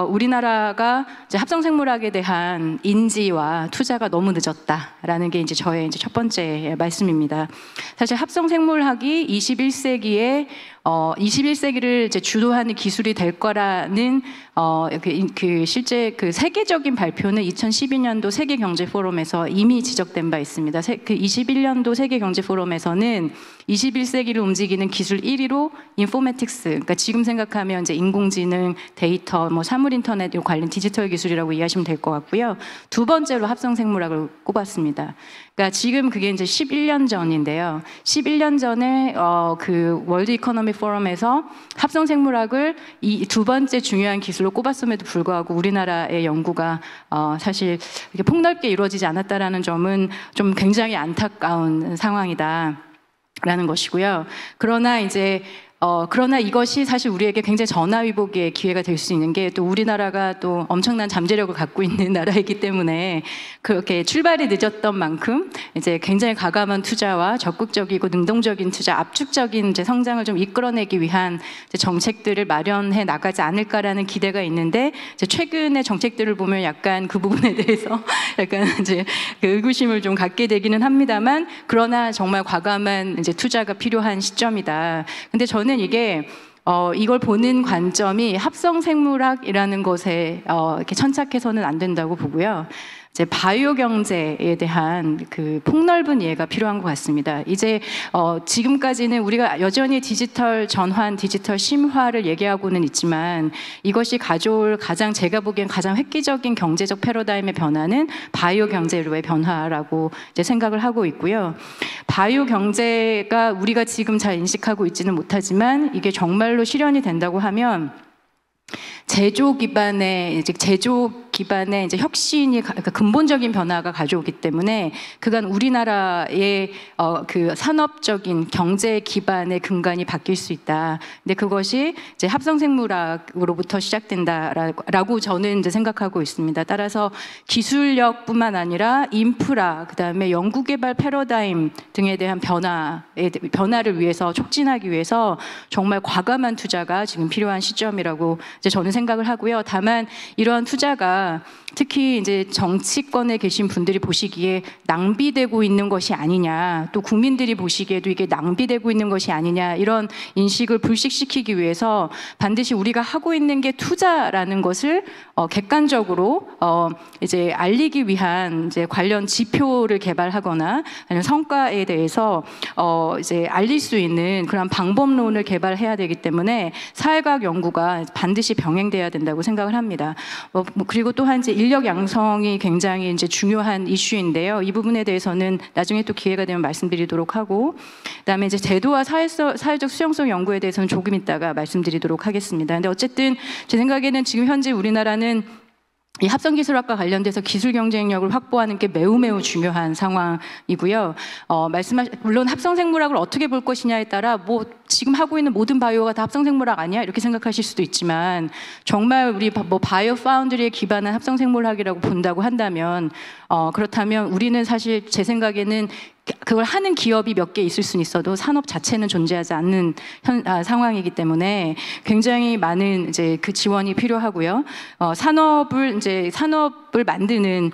우리나라가 이제 합성생물학에 대한 인지와 투자가 너무 늦었다라는 게 이제 저의 이제 첫 번째 말씀입니다. 사실 합성생물학이 21세기에 21세기를 이제 주도하는 기술이 될 거라는 실제 그 세계적인 발표는 2012년도 세계 경제 포럼에서 이미 지적된 바 있습니다. 그 21년도 세계 경제 포럼에서는 21세기를 움직이는 기술 1위로 인포메틱스, 그러니까 지금 생각하면 이제 인공지능, 데이터, 뭐 사물 인터넷 관련 디지털 기술이라고 이해하시면 될 것 같고요. 두 번째로 합성생물학을 꼽았습니다. 그러니까 지금 그게 이제 11년 전인데요. 11년 전에 그 월드 이코노미 포럼에서 합성생물학을 이 두 번째 중요한 기술로 꼽았음에도 불구하고 우리나라의 연구가 사실 이렇게 폭넓게 이루어지지 않았다라는 점은 좀 굉장히 안타까운 상황이다라는 것이고요. 그러나 이것이 사실 우리에게 굉장히 전화위복의 기회가 될 수 있는 게 또 우리나라가 또 엄청난 잠재력을 갖고 있는 나라이기 때문에 그렇게 출발이 늦었던 만큼 이제 굉장히 과감한 투자와 적극적이고 능동적인 투자, 압축적인 이제 성장을 좀 이끌어내기 위한 이제 정책들을 마련해 나가지 않을까라는 기대가 있는데 이제 최근의 정책들을 보면 약간 그 부분에 대해서 약간 이제 그 의구심을 좀 갖게 되기는 합니다만 그러나 정말 과감한 이제 투자가 필요한 시점이다. 근데 저는 이게 이걸 보는 관점이 합성생물학이라는 것에 이렇게 천착해서는 안 된다고 보고요. 이제 바이오 경제에 대한 그 폭넓은 이해가 필요한 것 같습니다. 이제 지금까지는 우리가 여전히 디지털 전환, 디지털 심화를 얘기하고는 있지만 이것이 가져올 가장 제가 보기엔 가장 획기적인 경제적 패러다임의 변화는 바이오 경제로의 변화라고 이제 생각을 하고 있고요. 바이오 경제가 우리가 지금 잘 인식하고 있지는 못하지만 이게 정말로 실현이 된다고 하면 제조 기반의 이제 혁신이 그러니까 근본적인 변화가 가져오기 때문에 그간 우리나라의 그 산업적인 경제 기반의 근간이 바뀔 수 있다. 근데 그것이 이제 합성생물학으로부터 시작된다라고 저는 이제 생각하고 있습니다. 따라서 기술력뿐만 아니라 인프라, 그다음에 연구개발 패러다임 등에 대한 변화를 위해서 촉진하기 위해서 정말 과감한 투자가 지금 필요한 시점이라고 이제 저는 생각을 하고요. 다만 이러한 투자가 특히 이제 정치권에 계신 분들이 보시기에 낭비되고 있는 것이 아니냐, 또 국민들이 보시기에도 이게 낭비되고 있는 것이 아니냐 이런 인식을 불식시키기 위해서 반드시 우리가 하고 있는 게 투자라는 것을 객관적으로 이제 알리기 위한 이제 관련 지표를 개발하거나 아니면 성과에 대해서 이제 알릴 수 있는 그런 방법론을 개발해야 되기 때문에 사회과학 연구가 반드시 병행돼야 된다고 생각을 합니다. 그리고 또한 이제 인력 양성이 굉장히 이제 중요한 이슈인데요. 이 부분에 대해서는 나중에 또 기회가 되면 말씀드리도록 하고, 그다음에 이제 제도와 사회적 수용성 연구에 대해서는 조금 이따가 말씀드리도록 하겠습니다. 근데 어쨌든 제 생각에는 지금 현재 우리나라는 이 합성기술학과 관련돼서 기술 경쟁력을 확보하는 게 매우 중요한 상황이고요. 물론 합성생물학을 어떻게 볼 것이냐에 따라 뭐 지금 하고 있는 모든 바이오가 다 합성생물학 아니야? 이렇게 생각하실 수도 있지만 정말 우리 뭐 바이오 파운드리에 기반한 합성생물학이라고 본다고 한다면 그렇다면 우리는 사실 제 생각에는 그걸 하는 기업이 몇 개 있을 수는 있어도 산업 자체는 존재하지 않는 상황이기 때문에 굉장히 많은 이제 그 지원이 필요하고요. 산업을 만드는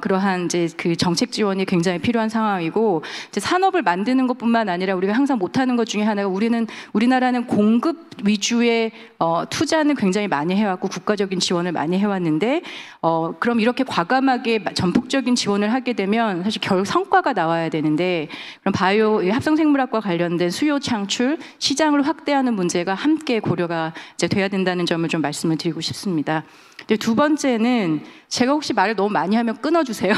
그러한 이제 그 정책 지원이 굉장히 필요한 상황이고, 이제 산업을 만드는 것뿐만 아니라 우리가 항상 못하는 것 중에 하나가 우리나라는 공급 위주의 투자는 굉장히 많이 해왔고 국가적인 지원을 많이 해왔는데 그럼 이렇게 과감하게 전폭적인 지원을 하게 되면 사실 성과가 나와야 되는데 그럼 바이오 합성생물학과 관련된 수요 창출, 시장을 확대하는 문제가 함께 고려가 이제 돼야 된다는 점을 좀 말씀을 드리고 싶습니다. 두 번째는 제가 혹시 말을 너무 많이 하면 끊어주세요.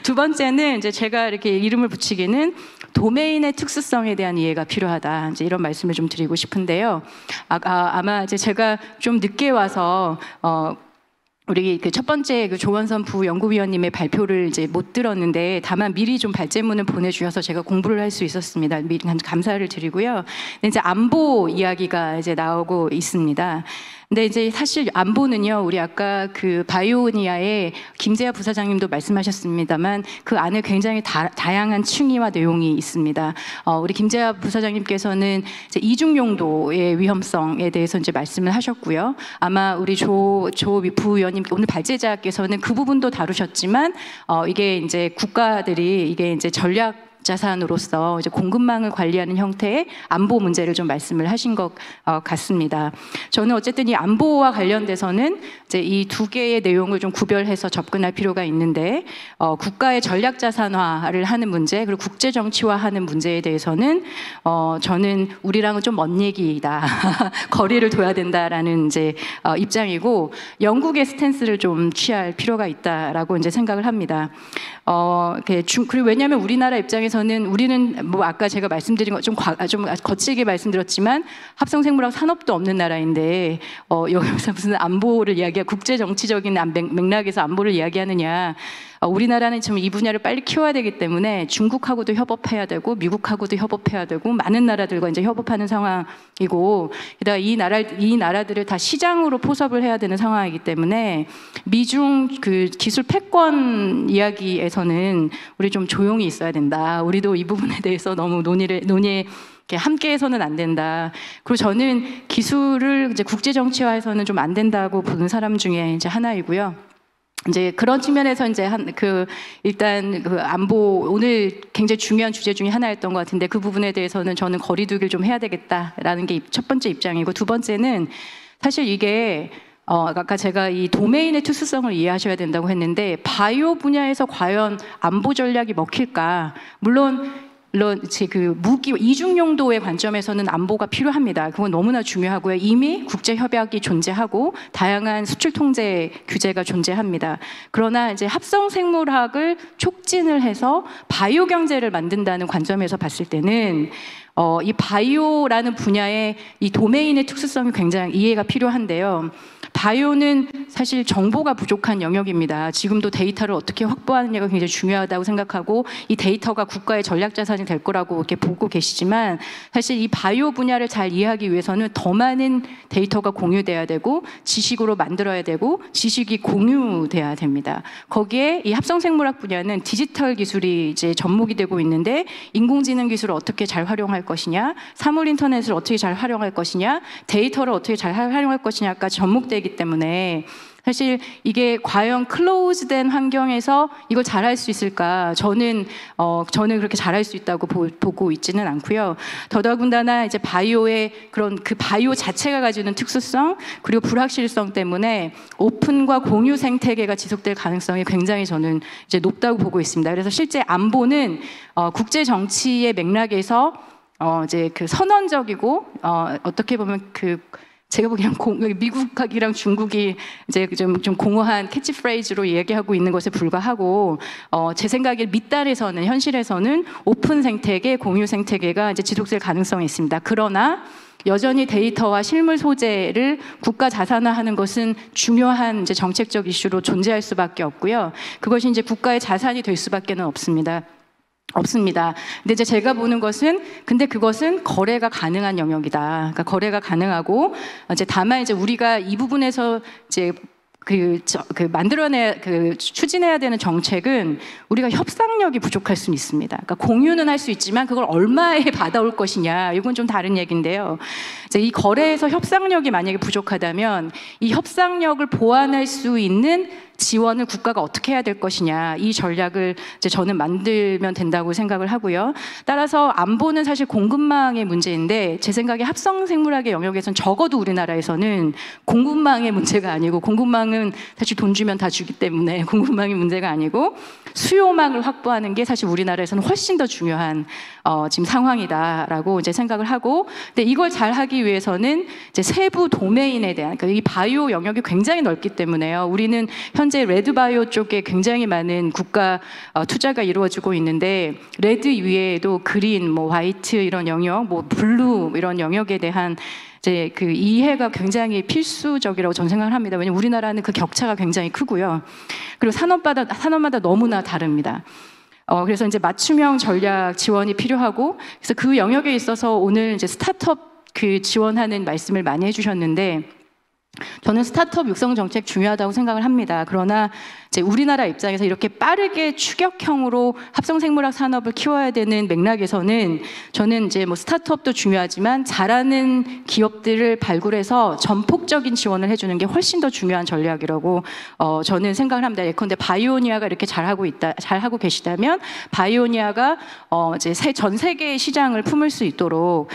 두 번째는 이제 제가 이렇게 이름을 붙이기는 도메인의 특수성에 대한 이해가 필요하다. 이제 이런 말씀을 좀 드리고 싶은데요. 아마 이제 제가 좀 늦게 와서 우리 그 첫 번째 그 조원선 부연구위원님의 발표를 이제 못 들었는데 다만 미리 좀 발제문을 보내주셔서 제가 공부를 할 수 있었습니다. 미리 감사를 드리고요. 이제 안보 이야기가 이제 나오고 있습니다. 근데 이제 사실 안보는요, 우리 아까 그 바이오니아의 김재하 부사장님도 말씀하셨습니다만 그 안에 굉장히 다양한 층위와 내용이 있습니다. 우리 김재하 부사장님께서는 이제 이중 용도의 위험성에 대해서 이제 말씀을 하셨고요. 아마 우리 조 부의원님 오늘 발제자께서는 그 부분도 다루셨지만 이게 이제 국가들이 이게 이제 전략 자산으로서 이제 공급망을 관리하는 형태의 안보 문제를 좀 말씀을 하신 것 같습니다. 저는 어쨌든 이 안보와 관련돼서는 이제 이 두 개의 내용을 좀 구별해서 접근할 필요가 있는데 국가의 전략 자산화를 하는 문제 그리고 국제 정치화하는 문제에 대해서는 저는 우리랑은 좀 먼 얘기다. 거리를 둬야 된다라는 이제 입장이고 영국의 스탠스를 좀 취할 필요가 있다라고 이제 생각을 합니다. 그리고 왜냐하면 우리나라 입장에서는 우리는 뭐 아까 제가 말씀드린 것 좀 거칠게 말씀드렸지만 합성생물학 산업도 없는 나라인데 여기서 무슨 안보를 이야기하고 국제 정치적인 맥락에서 안보를 이야기하느냐. 우리나라는 지금 이 분야를 빨리 키워야 되기 때문에 중국하고도 협업해야 되고 미국하고도 협업해야 되고 많은 나라들과 이제 협업하는 상황이고 게다가 이 나라들을 다 시장으로 포섭을 해야 되는 상황이기 때문에 미중 그 기술 패권 이야기에서는 우리 좀 조용히 있어야 된다. 우리도 이 부분에 대해서 너무 논의에 함께해서는 안 된다. 그리고 저는 기술을 이제 국제 정치화해서는 좀 안 된다고 보는 사람 중에 이제 하나이고요. 이제 그런 측면에서 이제 일단 그 안보 오늘 굉장히 중요한 주제 중에 하나였던 것 같은데 그 부분에 대해서는 저는 거리두기를 좀 해야 되겠다라는 게 첫 번째 입장이고 두 번째는 사실 이게 아까 제가 이 도메인의 특수성을 이해하셔야 된다고 했는데 바이오 분야에서 과연 안보 전략이 먹힐까? 물론 그 무기 이중 용도의 관점에서는 안보가 필요합니다. 그건 너무나 중요하고요. 이미 국제 협약이 존재하고 다양한 수출 통제 규제가 존재합니다. 그러나 이제 합성 생물학을 촉진을 해서 바이오 경제를 만든다는 관점에서 봤을 때는 이 바이오라는 분야의 이 도메인의 특수성이 굉장히 이해가 필요한데요. 바이오는 사실 정보가 부족한 영역입니다. 지금도 데이터를 어떻게 확보하느냐가 굉장히 중요하다고 생각하고 이 데이터가 국가의 전략 자산이 될 거라고 이렇게 보고 계시지만 사실 이 바이오 분야를 잘 이해하기 위해서는 더 많은 데이터가 공유돼야 되고 지식으로 만들어야 되고 지식이 공유돼야 됩니다. 거기에 이 합성생물학 분야는 디지털 기술이 이제 접목이 되고 있는데 인공지능 기술을 어떻게 잘 활용할 것이냐, 사물 인터넷을 어떻게 잘 활용할 것이냐, 데이터를 어떻게 잘 활용할 것이냐까지 접목되기 때문에 사실 이게 과연 클로즈된 환경에서 이걸 잘할 수 있을까? 저는 그렇게 잘할 수 있다고 보고 있지는 않고요. 더더군다나 이제 바이오의 그런 그 바이오 자체가 가지는 특수성 그리고 불확실성 때문에 오픈과 공유 생태계가 지속될 가능성이 굉장히 저는 이제 높다고 보고 있습니다. 그래서 실제 안보는 국제 정치의 맥락에서 이제 그 선언적이고 어떻게 보면 제가 보기엔 미국이랑 중국이 이제 좀 공허한 캐치프레이즈로 얘기하고 있는 것에 불과하고 제 생각에 밑단에서는 현실에서는 오픈 생태계, 공유 생태계가 이제 지속될 가능성이 있습니다. 그러나 여전히 데이터와 실물 소재를 국가 자산화하는 것은 중요한 이제 정책적 이슈로 존재할 수밖에 없고요. 그것이 이제 국가의 자산이 될 수밖에는 없습니다. 근데 이제 제가 보는 것은 근데 그것은 거래가 가능한 영역이다. 그러니까 거래가 가능하고 이제 다만 이제 우리가 이 부분에서 이제 추진해야 되는 정책은 우리가 협상력이 부족할 수는 있습니다. 그러니까 공유는 할 수 있지만 그걸 얼마에 받아올 것이냐, 이건 좀 다른 얘기인데요. 이제 이 거래에서 협상력이 만약에 부족하다면 이 협상력을 보완할 수 있는 지원을 국가가 어떻게 해야 될 것이냐, 이 전략을 이제 저는 만들면 된다고 생각을 하고요. 따라서 안보는 사실 공급망의 문제인데 제 생각에 합성생물학의 영역에서는 적어도 우리나라에서는 공급망의 문제가 아니고, 공급망은 사실 돈 주면 다 주기 때문에 공급망의 문제가 아니고 수요망을 확보하는 게 사실 우리나라에서는 훨씬 더 중요한 지금 상황이다라고 이제 생각을 하고, 근데 이걸 잘 하기 위해서는 이제 세부 도메인에 대한, 그러니까 이 바이오 영역이 굉장히 넓기 때문에요. 우리는 현재 레드바이오 쪽에 굉장히 많은 국가 투자가 이루어지고 있는데, 레드 위에도 그린, 뭐 화이트 이런 영역, 뭐 블루 이런 영역에 대한 이제 그 이해가 굉장히 필수적이라고 저는 생각을 합니다. 왜냐하면 우리나라는 그 격차가 굉장히 크고요. 그리고 산업마다 너무나 다릅니다. 그래서 이제 맞춤형 전략 지원이 필요하고, 그래서 그 영역에 있어서 오늘 이제 스타트업 지원하는 말씀을 많이 해주셨는데, 저는 스타트업 육성 정책 중요하다고 생각을 합니다. 그러나 이제 우리나라 입장에서 이렇게 빠르게 추격형으로 합성생물학 산업을 키워야 되는 맥락에서는 저는 이제 뭐 스타트업도 중요하지만 잘하는 기업들을 발굴해서 전폭적인 지원을 해주는 게 훨씬 더 중요한 전략이라고 저는 생각을 합니다. 예컨대 바이오니아가 이렇게 잘하고 계시다면 바이오니아가 이제 전 세계의 시장을 품을 수 있도록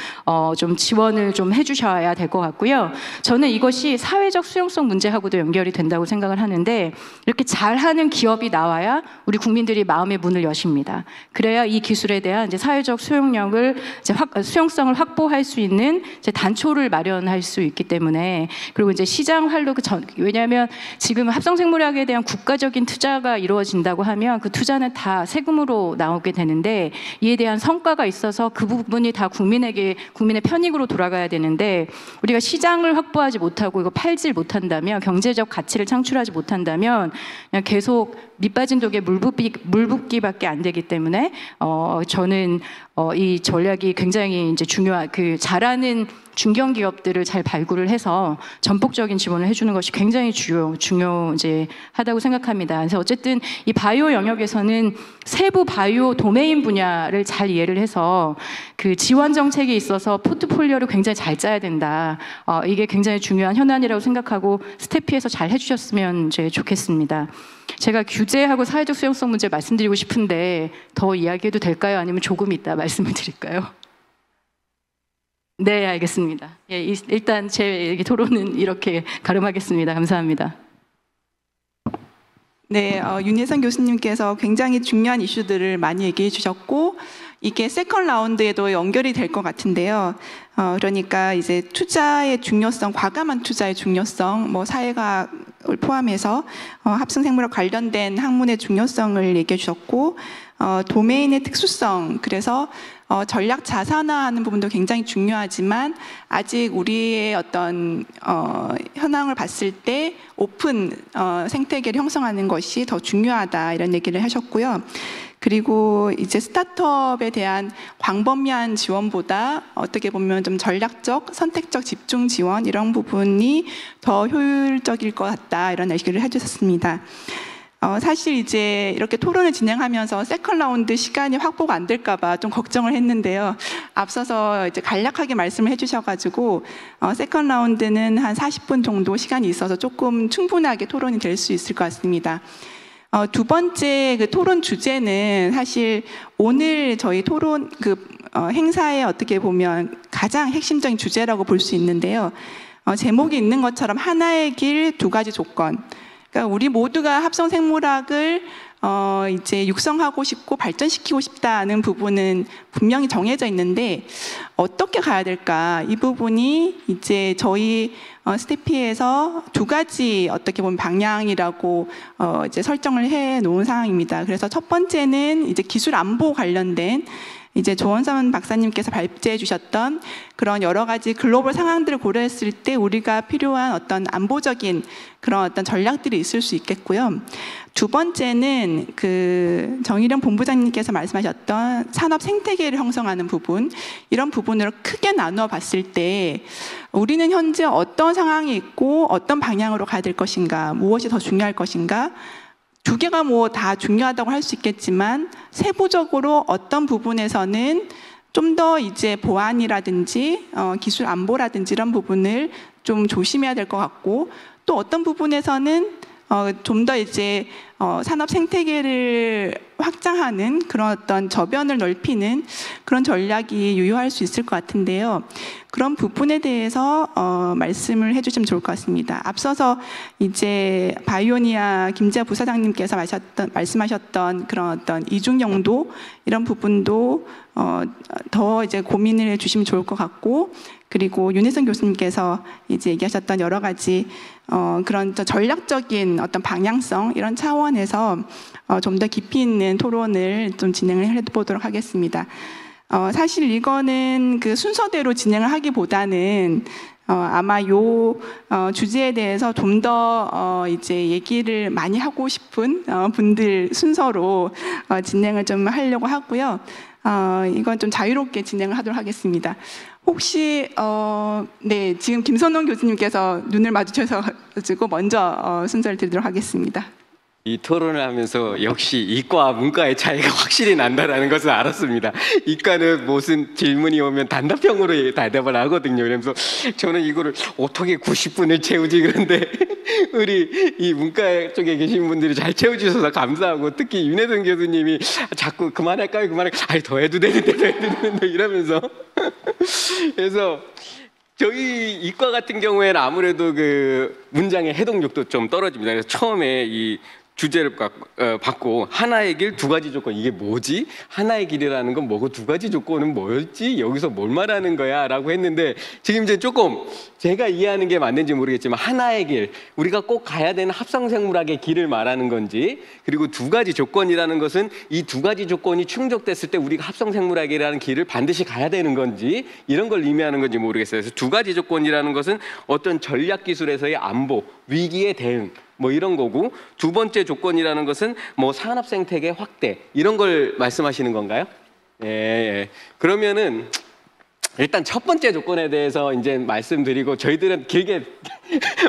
좀 지원을 좀 해주셔야 될 것 같고요. 저는 이것이 사회적 수용성 문제하고도 연결이 된다고 생각을 하는데 이렇게 잘하는 기업이 나와야 우리 국민들이 마음의 문을 여십니다. 그래야 이 기술에 대한 이제 사회적 수용력을 이제 수용성을 확보할 수 있는 이제 단초를 마련할 수 있기 때문에 그리고 이제 시장 활로 왜냐하면 지금 합성생물학에 대한 국가적인 투자가 이루어진다고 하면 그 투자는 다 세금으로 나오게 되는데 이에 대한 성과가 있어서 그 부분이 다 국민의 편익으로 돌아가야 되는데 우리가 시장을 확보하지 못하고 이거 팔질 못한다면 경제적 가치를 창출하지 못한다면 그냥 계속 밑빠진 독에 물붓기밖에 안 되기 때문에 저는 이 전략이 굉장히 이제 중요한 그 잘하는 중견 기업들을 잘 발굴을 해서 전폭적인 지원을 해주는 것이 굉장히 중요 이제 하다고 생각합니다. 그래서 어쨌든 이 바이오 영역에서는 세부 바이오 도메인 분야를 잘 이해를 해서 그 지원 정책에 있어서 포트폴리오를 굉장히 잘 짜야 된다. 이게 굉장히 중요한 현안이라고 생각하고 스태피에서 잘 해주셨으면 이제 좋겠습니다. 제가 규제하고 사회적 수용성 문제 말씀드리고 싶은데 더 이야기해도 될까요? 아니면 조금 이따 말씀을 드릴까요? 네, 알겠습니다. 예, 일단 제 토론은 이렇게 가름하겠습니다. 감사합니다. 네, 윤예선 교수님께서 굉장히 중요한 이슈들을 많이 얘기해 주셨고 이게 세컨 라운드에도 연결이 될 것 같은데요. 그러니까 이제 투자의 중요성, 과감한 투자의 중요성, 뭐 사회과학을 포함해서 합성생물학 관련된 학문의 중요성을 얘기해 주셨고 도메인의 특수성, 그래서 전략 자산화하는 부분도 굉장히 중요하지만 아직 우리의 어떤 현황을 봤을 때 오픈 생태계를 형성하는 것이 더 중요하다 이런 얘기를 하셨고요. 그리고 이제 스타트업에 대한 광범위한 지원보다 어떻게 보면 좀 전략적, 선택적 집중 지원 이런 부분이 더 효율적일 것 같다 이런 얘기를 해주셨습니다. 사실 이제 이렇게 토론을 진행하면서 세컨 라운드 시간이 확보가 안 될까봐 좀 걱정을 했는데요. 앞서서 이제 간략하게 말씀을 해주셔가지고 세컨 라운드는 한 40분 정도 시간이 있어서 조금 충분하게 토론이 될 수 있을 것 같습니다. 두 번째 그 토론 주제는 사실 오늘 저희 토론 행사에 어떻게 보면 가장 핵심적인 주제라고 볼 수 있는데요. 제목이 있는 것처럼 하나의 길, 두 가지 조건. 그러니까 우리 모두가 합성생물학을 이제 육성하고 싶고 발전시키고 싶다는 부분은 분명히 정해져 있는데 어떻게 가야 될까? 이 부분이 이제 저희 스태피에서 두 가지 어떻게 보면 방향이라고 이제 설정을 해 놓은 상황입니다. 그래서 첫 번째는 이제 기술 안보 관련된 이제 조원선 박사님께서 발제해 주셨던 그런 여러 가지 글로벌 상황들을 고려했을 때 우리가 필요한 어떤 안보적인 그런 어떤 전략들이 있을 수 있겠고요. 두 번째는 그 정일영 본부장님께서 말씀하셨던 산업 생태계를 형성하는 부분, 이런 부분으로 크게 나누어 봤을 때 우리는 현재 어떤 상황이 있고 어떤 방향으로 가야 될 것인가, 무엇이 더 중요할 것인가, 두 개가 뭐 다 중요하다고 할 수 있겠지만 세부적으로 어떤 부분에서는 좀 더 이제 보안이라든지 기술 안보라든지 이런 부분을 좀 조심해야 될 것 같고 또 어떤 부분에서는 좀 더 이제 산업 생태계를 확장하는 그런 어떤 저변을 넓히는 그런 전략이 유효할 수 있을 것 같은데요. 그런 부분에 대해서 말씀을 해주시면 좋을 것 같습니다. 앞서서 이제 바이오니아 김재하 부사장님께서 말씀하셨던 그런 어떤 이중 용도 이런 부분도 더 이제 고민을 해주시면 좋을 것 같고, 그리고 윤혜선 교수님께서 이제 얘기하셨던 여러 가지 그런 전략적인 어떤 방향성 이런 차원에서 좀 더 깊이 있는 토론을 좀 진행을 해보도록 하겠습니다. 사실 이거는 그 순서대로 진행을 하기보다는 아마 요 주제에 대해서 좀 더 이제 얘기를 많이 하고 싶은 분들 순서로 진행을 좀 하려고 하고요. 이건 좀 자유롭게 진행을 하도록 하겠습니다. 혹시 네, 지금 김선원 교수님께서 눈을 마주쳐서 가지고 먼저 순서를 드리도록 하겠습니다. 이 토론을 하면서 역시 이과와 문과의 차이가 확실히 난다라는 것을 알았습니다. 이과는 무슨 질문이 오면 단답형으로 대답을 하거든요. 그래서 저는 이거를 어떻게 90분을 채우지, 그런데 우리 이 문과 쪽에 계신 분들이 잘 채워주셔서 감사하고, 특히 윤혜선 교수님이 자꾸 그만할까요? 아니 더 해도 되는데 이러면서 그래서 저희 이과 같은 경우에는 아무래도 그 문장의 해동력도 좀 떨어집니다. 그래서 처음에 이 주제를 받고 하나의 길 두 가지 조건, 이게 뭐지? 하나의 길이라는 건 뭐고 두 가지 조건은 뭐였지? 여기서 뭘 말하는 거야? 라고 했는데, 지금 이제 조금 제가 이해하는 게 맞는지 모르겠지만 하나의 길, 우리가 꼭 가야 되는 합성생물학의 길을 말하는 건지, 그리고 두 가지 조건이라는 것은 이 두 가지 조건이 충족됐을 때 우리가 합성생물학이라는 길을 반드시 가야 되는 건지, 이런 걸 의미하는 건지 모르겠어요. 그래서 두 가지 조건이라는 것은 어떤 전략기술에서의 안보, 위기에 대응, 뭐 이런 거고, 두 번째 조건이라는 것은 뭐 산업 생태계 확대, 이런 걸 말씀하시는 건가요? 예. 그러면은 일단 첫 번째 조건에 대해서 이제 말씀드리고, 저희들은 길게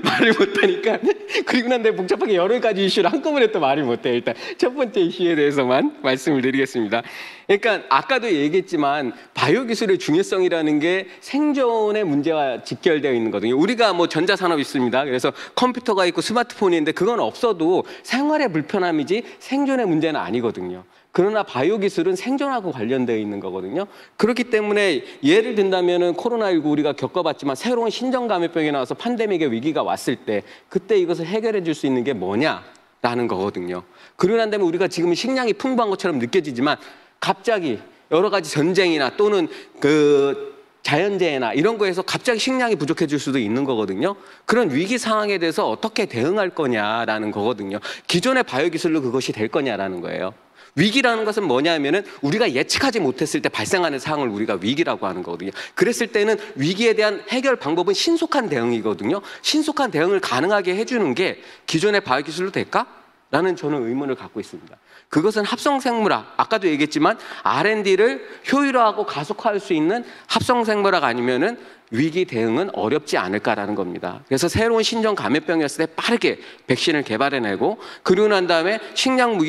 말을 못하니까, 그리고 난 다음에 복잡하게 여러 가지 이슈를 한꺼번에 또 말을 못해요. 일단 첫 번째 이슈에 대해서만 말씀을 드리겠습니다. 그러니까 아까도 얘기했지만 바이오 기술의 중요성이라는 게 생존의 문제와 직결되어 있는 거거든요. 우리가 뭐 전자산업이 있습니다. 그래서 컴퓨터가 있고 스마트폰이 있는데 그건 없어도 생활의 불편함이지 생존의 문제는 아니거든요. 그러나 바이오 기술은 생존하고 관련되어 있는 거거든요. 그렇기 때문에 예를 든다면은 코로나19 우리가 겪어봤지만 새로운 신종 감염병이 나와서 팬데믹의 위기가 왔을 때 그때 이것을 해결해 줄 수 있는 게 뭐냐라는 거거든요. 그러고 난 다음에 우리가 지금 식량이 풍부한 것처럼 느껴지지만 갑자기 여러 가지 전쟁이나 또는 그 자연재해나 이런 거에서 갑자기 식량이 부족해질 수도 있는 거거든요. 그런 위기 상황에 대해서 어떻게 대응할 거냐라는 거거든요. 기존의 바이오 기술로 그것이 될 거냐라는 거예요. 위기라는 것은 뭐냐면은 우리가 예측하지 못했을 때 발생하는 상황을 우리가 위기라고 하는 거거든요. 그랬을 때는 위기에 대한 해결 방법은 신속한 대응이거든요. 신속한 대응을 가능하게 해주는 게 기존의 바이오 기술로 될까? 라는 저는 의문을 갖고 있습니다. 그것은 합성생물학, 아까도 얘기했지만 R&D를 효율화하고 가속화할 수 있는 합성생물학 아니면은 위기 대응은 어렵지 않을까라는 겁니다. 그래서 새로운 신종 감염병이었을 때 빠르게 백신을 개발해내고, 그리고 난 다음에 식량의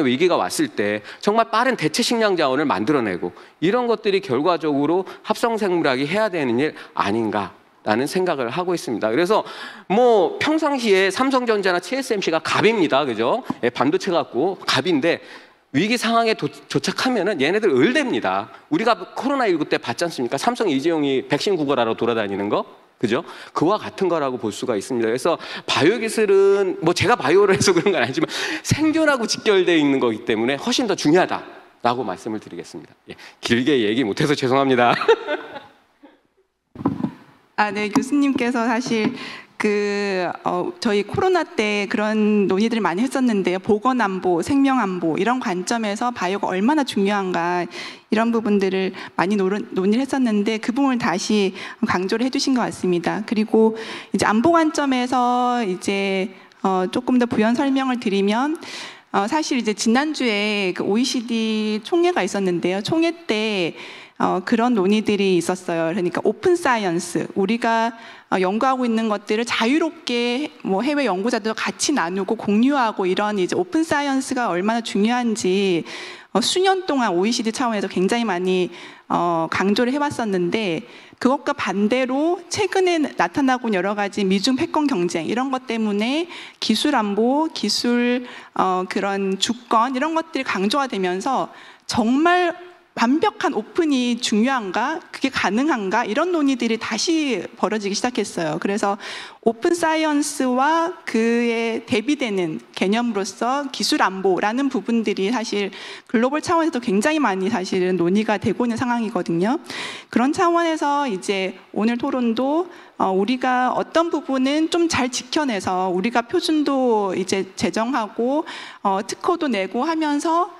위기가 왔을 때 정말 빠른 대체 식량 자원을 만들어내고, 이런 것들이 결과적으로 합성생물학이 해야 되는 일 아닌가 라는 생각을 하고 있습니다. 그래서 뭐 평상시에 삼성전자나 TSMC가 갑입니다. 그죠? 예, 반도체 갖고 갑인데 위기 상황에 도착하면은 얘네들 을됩니다. 우리가 코로나19 때 봤지 않습니까? 삼성 이재용이 백신 구걸하러 돌아다니는 거, 그죠? 그와 같은 거라고 볼 수가 있습니다. 그래서 바이오 기술은 뭐 제가 바이오를 해서 그런 건 아니지만 생존하고 직결되어 있는 거기 때문에 훨씬 더 중요하다라고 말씀을 드리겠습니다. 예, 길게 얘기 못해서 죄송합니다. 네, 교수님께서 사실 저희 코로나 때 그런 논의들을 많이 했었는데요. 보건안보, 생명안보 이런 관점에서 바이오가 얼마나 중요한가 이런 부분들을 많이 논의를 했었는데 그 부분을 다시 강조를 해주신 것 같습니다. 그리고 이제 안보 관점에서 이제 조금 더 부연 설명을 드리면 사실 이제 지난주에 그 OECD 총회가 있었는데요. 총회 때 그런 논의들이 있었어요. 그러니까 오픈 사이언스, 우리가 연구하고 있는 것들을 자유롭게 뭐 해외 연구자들과 같이 나누고 공유하고 이런 이제 오픈 사이언스가 얼마나 중요한지 수년 동안 OECD 차원에서 굉장히 많이 강조를 해왔었는데, 그것과 반대로 최근에 나타나고 있는 여러 가지 미중 패권 경쟁 이런 것 때문에 기술 안보, 기술 그런 주권 이런 것들이 강조가 되면서 정말 완벽한 오픈이 중요한가? 그게 가능한가? 이런 논의들이 다시 벌어지기 시작했어요. 그래서 오픈 사이언스와 그에 대비되는 개념으로서 기술 안보라는 부분들이 사실 글로벌 차원에서도 굉장히 많이 사실은 논의가 되고 있는 상황이거든요. 그런 차원에서 이제 오늘 토론도 우리가 어떤 부분은 좀 잘 지켜내서 우리가 표준도 이제 제정하고 특허도 내고 하면서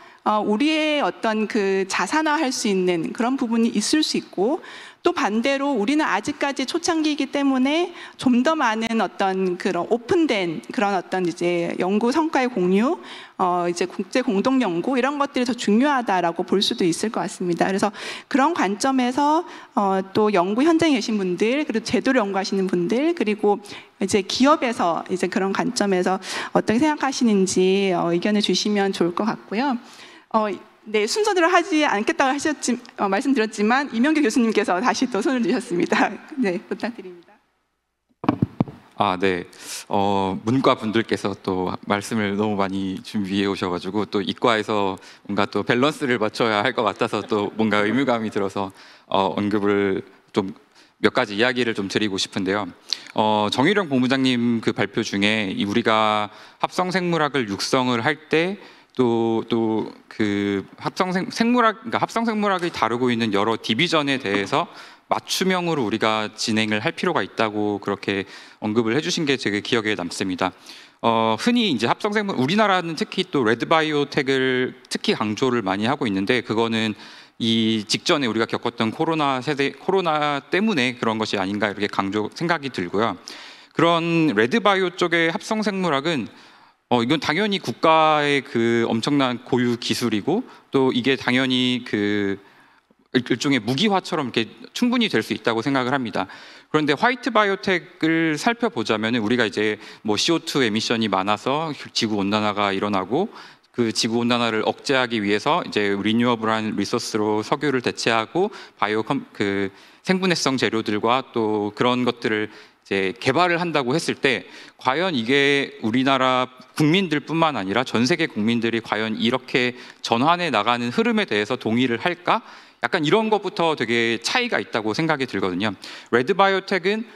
우리의 어떤 그 자산화할 수 있는 그런 부분이 있을 수 있고, 또 반대로 우리는 아직까지 초창기이기 때문에 좀 더 많은 어떤 그런 오픈된 그런 어떤 이제 연구 성과의 공유, 이제 국제 공동 연구 이런 것들이 더 중요하다라고 볼 수도 있을 것 같습니다. 그래서 그런 관점에서 또 연구 현장에 계신 분들, 그리고 제도를 연구하시는 분들, 그리고 이제 기업에서 이제 그런 관점에서 어떻게 생각하시는지 의견을 주시면 좋을 것 같고요. 네, 순서대로 하지 않겠다고 말씀드렸지만 이명규 교수님께서 다시 또 손을 드셨습니다. 네, 부탁드립니다. 네. 문과 분들께서 또 말씀을 너무 많이 준비해 오셔가지고 또 이과에서 뭔가 또 밸런스를 맞춰야 할 것 같아서 또 뭔가 의무감이 들어서 언급을 좀 몇 가지 이야기를 좀 드리고 싶은데요. 정유령 본부장님 그 발표 중에 우리가 합성생물학을 육성을 할 때 또 그 합성생물학이 다루고 있는 여러 디비전에 대해서 맞춤형으로 우리가 진행을 할 필요가 있다고 그렇게 언급을 해주신 게 제 기억에 남습니다. 흔히 이제 합성생물, 우리나라는 특히 또 레드바이오텍을 특히 강조를 많이 하고 있는데, 그거는 이 직전에 우리가 겪었던 코로나 때문에 그런 것이 아닌가 이렇게 생각이 들고요. 그런 레드바이오 쪽의 합성생물학은 이건 당연히 국가의 그 엄청난 고유 기술이고, 또 이게 당연히 그 일종의 무기화처럼 이렇게 충분히 될 수 있다고 생각을 합니다. 그런데 화이트 바이오텍을 살펴보자면 우리가 이제 뭐 CO2 에미션이 많아서 지구 온난화가 일어나고, 그 지구 온난화를 억제하기 위해서 이제 리뉴어블한 리소스로 석유를 대체하고 그 생분해성 재료들과 또 그런 것들을 이제 개발을 한다고 했을 때, 과연 이게 우리나라 국민들뿐만 아니라 전 세계 국민들이 과연 이렇게 전환해 나가는 흐름에 대해서 동의를 할까? 약간 이런 것부터 되게 차이가 있다고 생각이 들거든요. 레드바이오텍은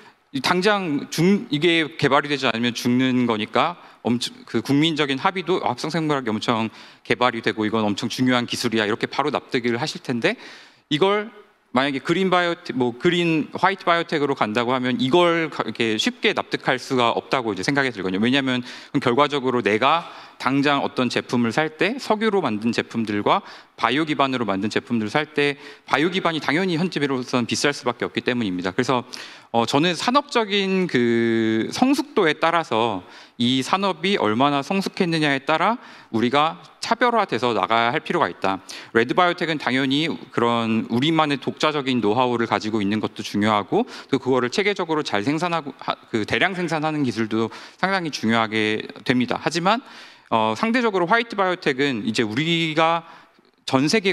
당장 이게 개발이 되지 않으면 죽는 거니까 그 국민적인 합의도 합성생물학이 엄청 개발이 되고 이건 엄청 중요한 기술이야 이렇게 바로 납득을 하실 텐데, 이걸 만약에 그린 화이트 바이오텍으로 간다고 하면 이걸 이렇게 쉽게 납득할 수가 없다고 이제 생각이 들거든요. 왜냐하면 결과적으로 내가 당장 어떤 제품을 살 때 석유로 만든 제품들과 바이오 기반으로 만든 제품들을 살 때 바이오 기반이 당연히 현지비로서는 비쌀 수밖에 없기 때문입니다. 그래서 저는 산업적인 그 성숙도에 따라서 이 산업이 얼마나 성숙했느냐에 따라 우리가 차별화돼서 나가야 할 필요가 있다. 레드바이오텍은 당연히 그런 우리만의 독자적인 노하우를 가지고 있는 것도 중요하고, 또 그거를 체계적으로 잘 생산하고 그 대량 생산하는 기술도 상당히 중요하게 됩니다. 하지만 상대적으로 화이트 바이오텍은 이제 우리가 전 세계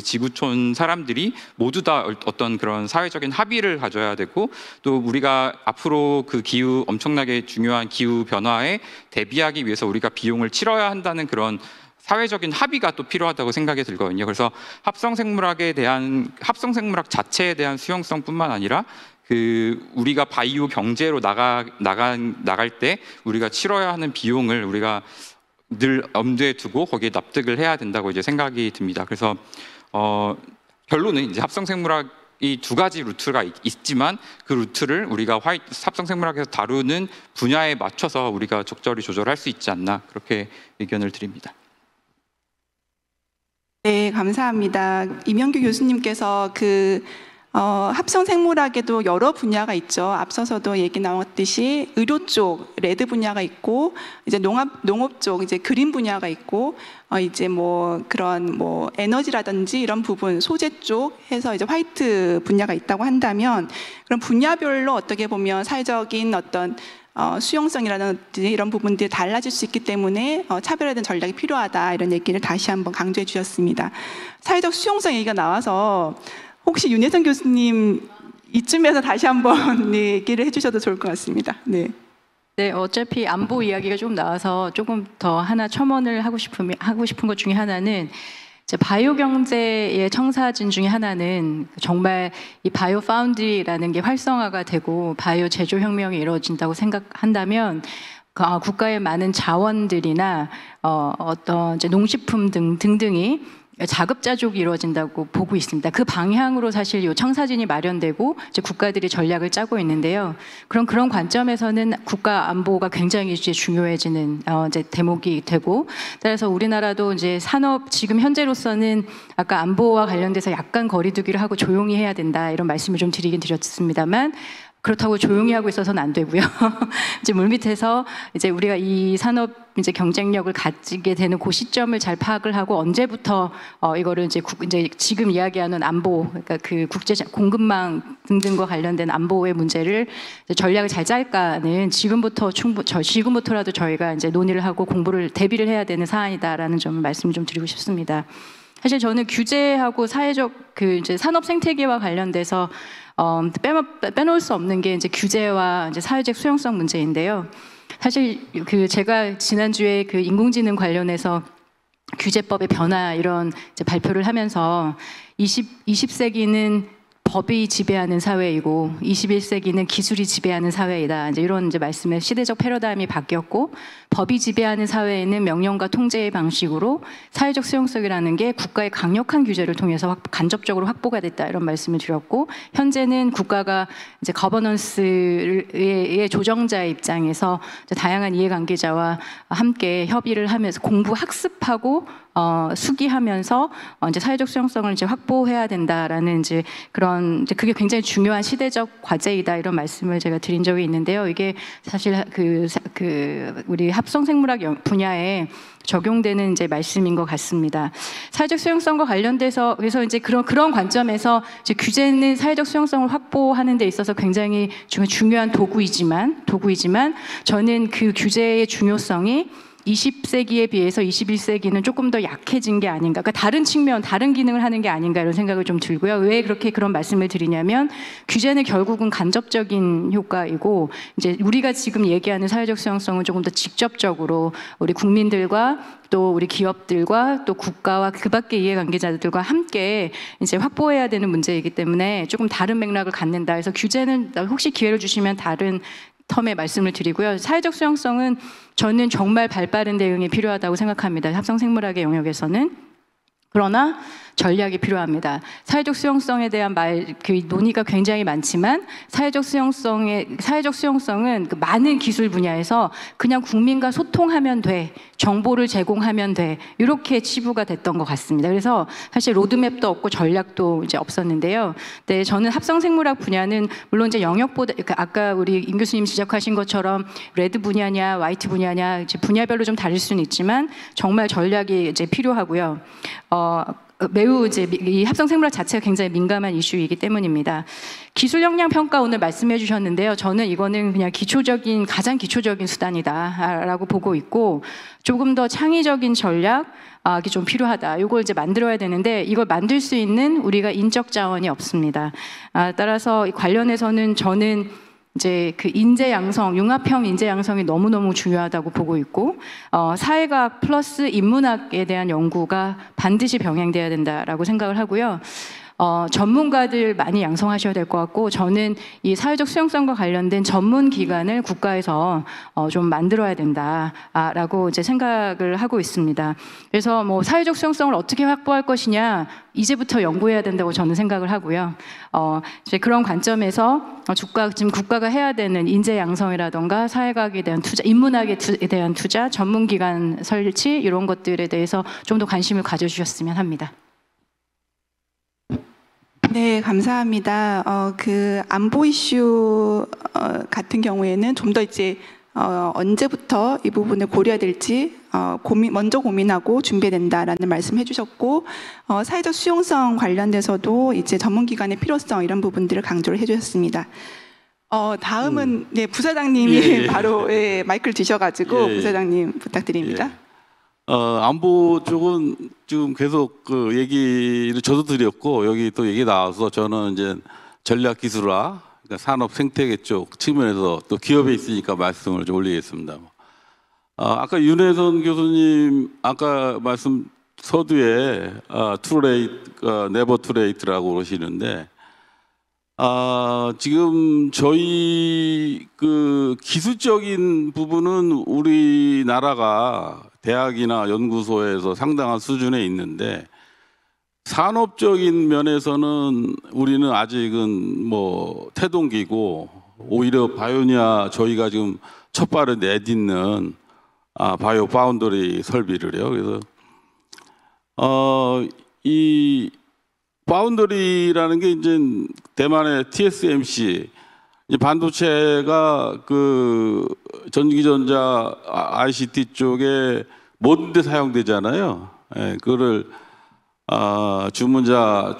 지구촌 사람들이 모두 다 어떤 그런 사회적인 합의를 가져야 되고, 또 우리가 앞으로 그 엄청나게 중요한 기후 변화에 대비하기 위해서 우리가 비용을 치러야 한다는 그런 사회적인 합의가 또 필요하다고 생각이 들거든요. 그래서 합성생물학 자체에 대한 수용성뿐만 아니라 우리가 바이오 경제로 나갈 때 우리가 치러야 하는 비용을 우리가 늘 염두에 두고 거기에 납득을 해야 된다고 이제 생각이 듭니다. 그래서 결론은 이제 합성생물학이 두 가지 루트가 있지만 그 루트를 우리가 합성생물학에서 다루는 분야에 맞춰서 우리가 적절히 조절할 수 있지 않나, 그렇게 의견을 드립니다. 네, 감사합니다. 이명규 교수님께서 합성생물학에도 여러 분야가 있죠. 앞서서도 얘기 나왔듯이 의료 쪽 레드 분야가 있고, 이제 농업 쪽 이제 그린 분야가 있고, 이제 뭐 그런 뭐 에너지라든지 이런 부분 소재 쪽 해서 이제 화이트 분야가 있다고 한다면, 그런 분야별로 어떻게 보면 사회적인 어떤 수용성이라든지 이런 부분들이 달라질 수 있기 때문에 차별화된 전략이 필요하다, 이런 얘기를 다시 한번 강조해 주셨습니다. 사회적 수용성 얘기가 나와서 혹시 윤혜선 교수님 이쯤에서 다시 한번 얘기를 해주셔도 좋을 것 같습니다. 네. 네, 어차피 안보 이야기가 좀 나와서 조금 더 하나 첨언을 하고 싶은 것 중에 하나는, 바이오 경제의 청사진 중에 하나는 정말 이 바이오 파운드리라는 게 활성화가 되고 바이오 제조 혁명이 이루어진다고 생각한다면, 국가의 많은 자원들이나 어떤 이제 농식품 등등이 자급자족이 이루어진다고 보고 있습니다. 그 방향으로 사실 이 청사진이 마련되고 이제 국가들이 전략을 짜고 있는데요. 그런 관점에서는 국가 안보가 굉장히 이제 중요해지는 이제 대목이 되고, 따라서 우리나라도 이제 산업 지금 현재로서는 아까 안보와 관련돼서 약간 거리두기를 하고 조용히 해야 된다 이런 말씀을 좀 드리긴 드렸습니다만. 그렇다고 조용히 하고 있어서는 안 되고요. 이제 물밑에서 이제 우리가 이 산업 이제 경쟁력을 가지게 되는 그 시점을 잘 파악을 하고 언제부터 이거를 이제 지금 이야기하는 안보, 그러니까 그 국제 공급망 등등과 관련된 안보의 문제를 이제 전략을 잘 짤까는 지금부터라도 저희가 이제 논의를 하고 공부를 대비를 해야 되는 사안이다라는 점을 말씀 좀 드리고 싶습니다. 사실 저는 규제하고 사회적 그 이제 산업 생태계와 관련돼서 빼놓을 수 없는 게 이제 규제와 이제 사회적 수용성 문제인데요. 사실 그 제가 지난주에 그 인공지능 관련해서 규제법의 변화 이런 이제 발표를 하면서 20세기는 법이 지배하는 사회이고 21세기는 기술이 지배하는 사회이다. 이제 이런 이제 말씀에 시대적 패러다임이 바뀌었고, 법이 지배하는 사회에는 명령과 통제의 방식으로 사회적 수용성이라는 게 국가의 강력한 규제를 통해서 간접적으로 확보가 됐다. 이런 말씀을 드렸고, 현재는 국가가 이제 거버넌스의 조정자의 입장에서 이제 다양한 이해관계자와 함께 협의를 하면서 공부 학습하고 수기하면서 이제 사회적 수용성을 이제 확보해야 된다라는 이제 그런 이제 그게 굉장히 중요한 시대적 과제이다 이런 말씀을 제가 드린 적이 있는데요. 이게 사실 그 우리 합성생물학 분야에 적용되는 이제 말씀인 것 같습니다. 사회적 수용성과 관련돼서 그래서 이제 그런 관점에서 이제 규제는 사회적 수용성을 확보하는 데 있어서 굉장히 중요한 도구이지만 저는 그 규제의 중요성이 20세기에 비해서 21세기는 조금 더 약해진 게 아닌가. 그러니까 다른 측면, 다른 기능을 하는 게 아닌가 이런 생각을 좀 들고요. 왜 그런 말씀을 드리냐면 규제는 결국은 간접적인 효과이고 이제 우리가 지금 얘기하는 사회적 수용성은 조금 더 직접적으로 우리 국민들과 또 우리 기업들과 또 국가와 그 밖의 이해관계자들과 함께 이제 확보해야 되는 문제이기 때문에 조금 다른 맥락을 갖는다. 그래서 규제는 혹시 기회를 주시면 다른 텀에 말씀을 드리고요. 사회적 수용성은 저는 정말 발빠른 대응이 필요하다고 생각합니다. 합성생물학의 영역에서는. 그러나 전략이 필요합니다. 사회적 수용성에 대한 그 논의가 굉장히 많지만 사회적 수용성은 그 많은 기술 분야에서 그냥 국민과 소통하면 돼, 정보를 제공하면 돼 이렇게 치부가 됐던 것 같습니다. 그래서 사실 로드맵도 없고 전략도 이제 없었는데요. 네, 저는 합성생물학 분야는 물론 이제 영역보다 아까 우리 임 교수님 지적하신 것처럼 레드 분야냐, 화이트 분야냐 이제 분야별로 좀 다를 수는 있지만 정말 전략이 이제 필요하고요. 매우 이제 이 합성생물학 자체가 굉장히 민감한 이슈이기 때문입니다. 기술 역량 평가 오늘 말씀해 주셨는데요. 저는 이거는 그냥 가장 기초적인 수단이다라고 보고 있고 조금 더 창의적인 전략이 좀 필요하다. 이걸 이제 만들어야 되는데 이걸 만들 수 있는 우리가 인적 자원이 없습니다. 따라서 관련해서는 저는 이제 그 인재 양성, 융합형 인재 양성이 너무너무 중요하다고 보고 있고 사회과학 플러스 인문학에 대한 연구가 반드시 병행돼야 된다라고 생각을 하고요. 전문가들 많이 양성하셔야 될 것 같고 저는 이 사회적 수용성과 관련된 전문 기관을 국가에서 좀 만들어야 된다라고 이제 생각을 하고 있습니다. 그래서 뭐 사회적 수용성을 어떻게 확보할 것이냐 이제부터 연구해야 된다고 저는 생각을 하고요. 이제 그런 관점에서 지금 국가가 해야 되는 인재 양성이라던가 사회과학에 대한 투자, 인문학에 대한 투자, 전문 기관 설치 이런 것들에 대해서 좀 더 관심을 가져주셨으면 합니다. 네, 감사합니다. 그 안보 이슈 같은 경우에는 좀 더 이제 언제부터 이 부분을 고려해야 될지 먼저 고민하고 준비해야 된다라는 말씀 해주셨고 사회적 수용성 관련돼서도 이제 전문기관의 필요성 이런 부분들을 강조를 해주셨습니다. 다음은 네, 부사장님이 바로 마이크를 드셔가지고 부사장님 부탁드립니다. 안보 쪽은 지금 계속 그 얘기를 저도 드렸고 여기 또 얘기 나와서 저는 이제 전략기술화, 그러니까 산업 생태계 쪽 측면에서 또 기업에 있으니까 말씀을 좀 올리겠습니다. 아까 윤혜선 교수님 아까 말씀 서두에 네버 투레이트라고 그러시는데 지금 저희 그 기술적인 부분은 우리나라가 대학이나 연구소에서 상당한 수준에 있는데 산업적인 면에서는 우리는 아직은 뭐 태동기고 오히려 바이오니아 저희가 지금 첫 발을 내딛는 바이오 파운더리 설비를요. 그래서 이 파운더리라는 게 이제 대만의 TSMC 반도체가 그 전기전자 ICT 쪽에 모든 데 사용되잖아요. 예, 그거를 주문자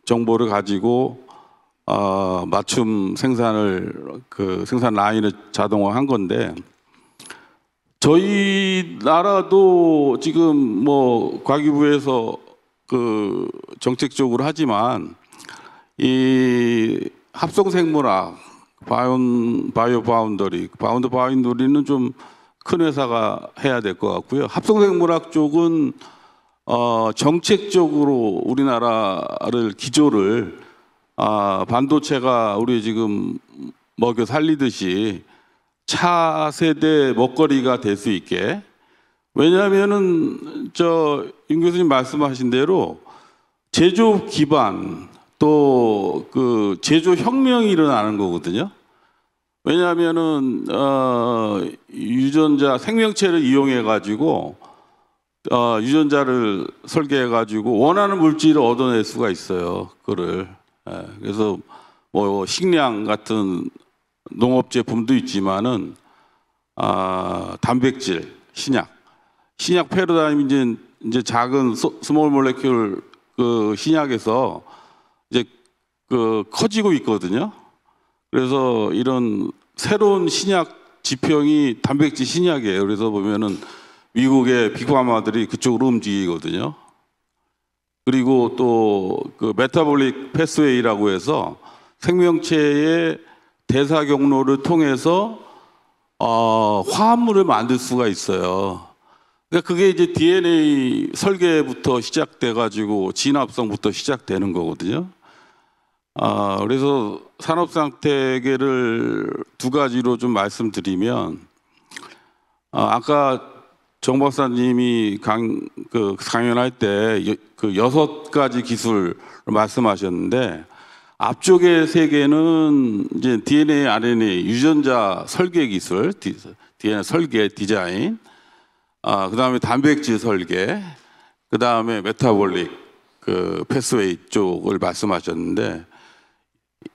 정보를 가지고 맞춤 생산을 그 생산 라인을 자동화한 건데 저희 나라도 지금 뭐 과기부에서 그 정책적으로 하지만 이 합성생물학 바이오 파운더리는 좀 큰 회사가 해야 될 것 같고요. 합성생물학 쪽은 정책적으로 우리나라를 기조를 반도체가 우리 지금 먹여 살리듯이 차세대 먹거리가 될 수 있게. 왜냐하면은 윤 교수님 말씀하신 대로 제조업 기반 또 그 제조 혁명이 일어나는 거거든요. 왜냐하면은 유전자 생명체를 이용해 가지고 유전자를 설계해 가지고 원하는 물질을 얻어낼 수가 있어요. 그거를. 그래서 뭐 식량 같은 농업 제품도 있지만은 단백질, 신약 패러다임이 이제 작은 스몰 몰레큘 그 신약에서 이제 그 커지고 있거든요. 그래서 이런 새로운 신약 지평이 단백질 신약이에요. 그래서 보면은 미국의 빅파마들이 그쪽으로 움직이거든요. 그리고 또 그 메타볼릭 패스웨이라고 해서 생명체의 대사 경로를 통해서 화합물을 만들 수가 있어요. 그러니까 그게 이제 DNA 설계부터 시작돼 가지고 진합성부터 시작되는 거거든요. 그래서 산업 생태계를 두 가지로 좀 말씀드리면 아까 정 박사님이 강연할 때 그 6가지 기술을 말씀하셨는데 앞쪽의 3개는 이제 DNA, RNA 유전자 설계 기술, DNA 설계 디자인, 그다음에 단백질 설계, 그다음에 메타볼릭 그 패스웨이 쪽을 말씀하셨는데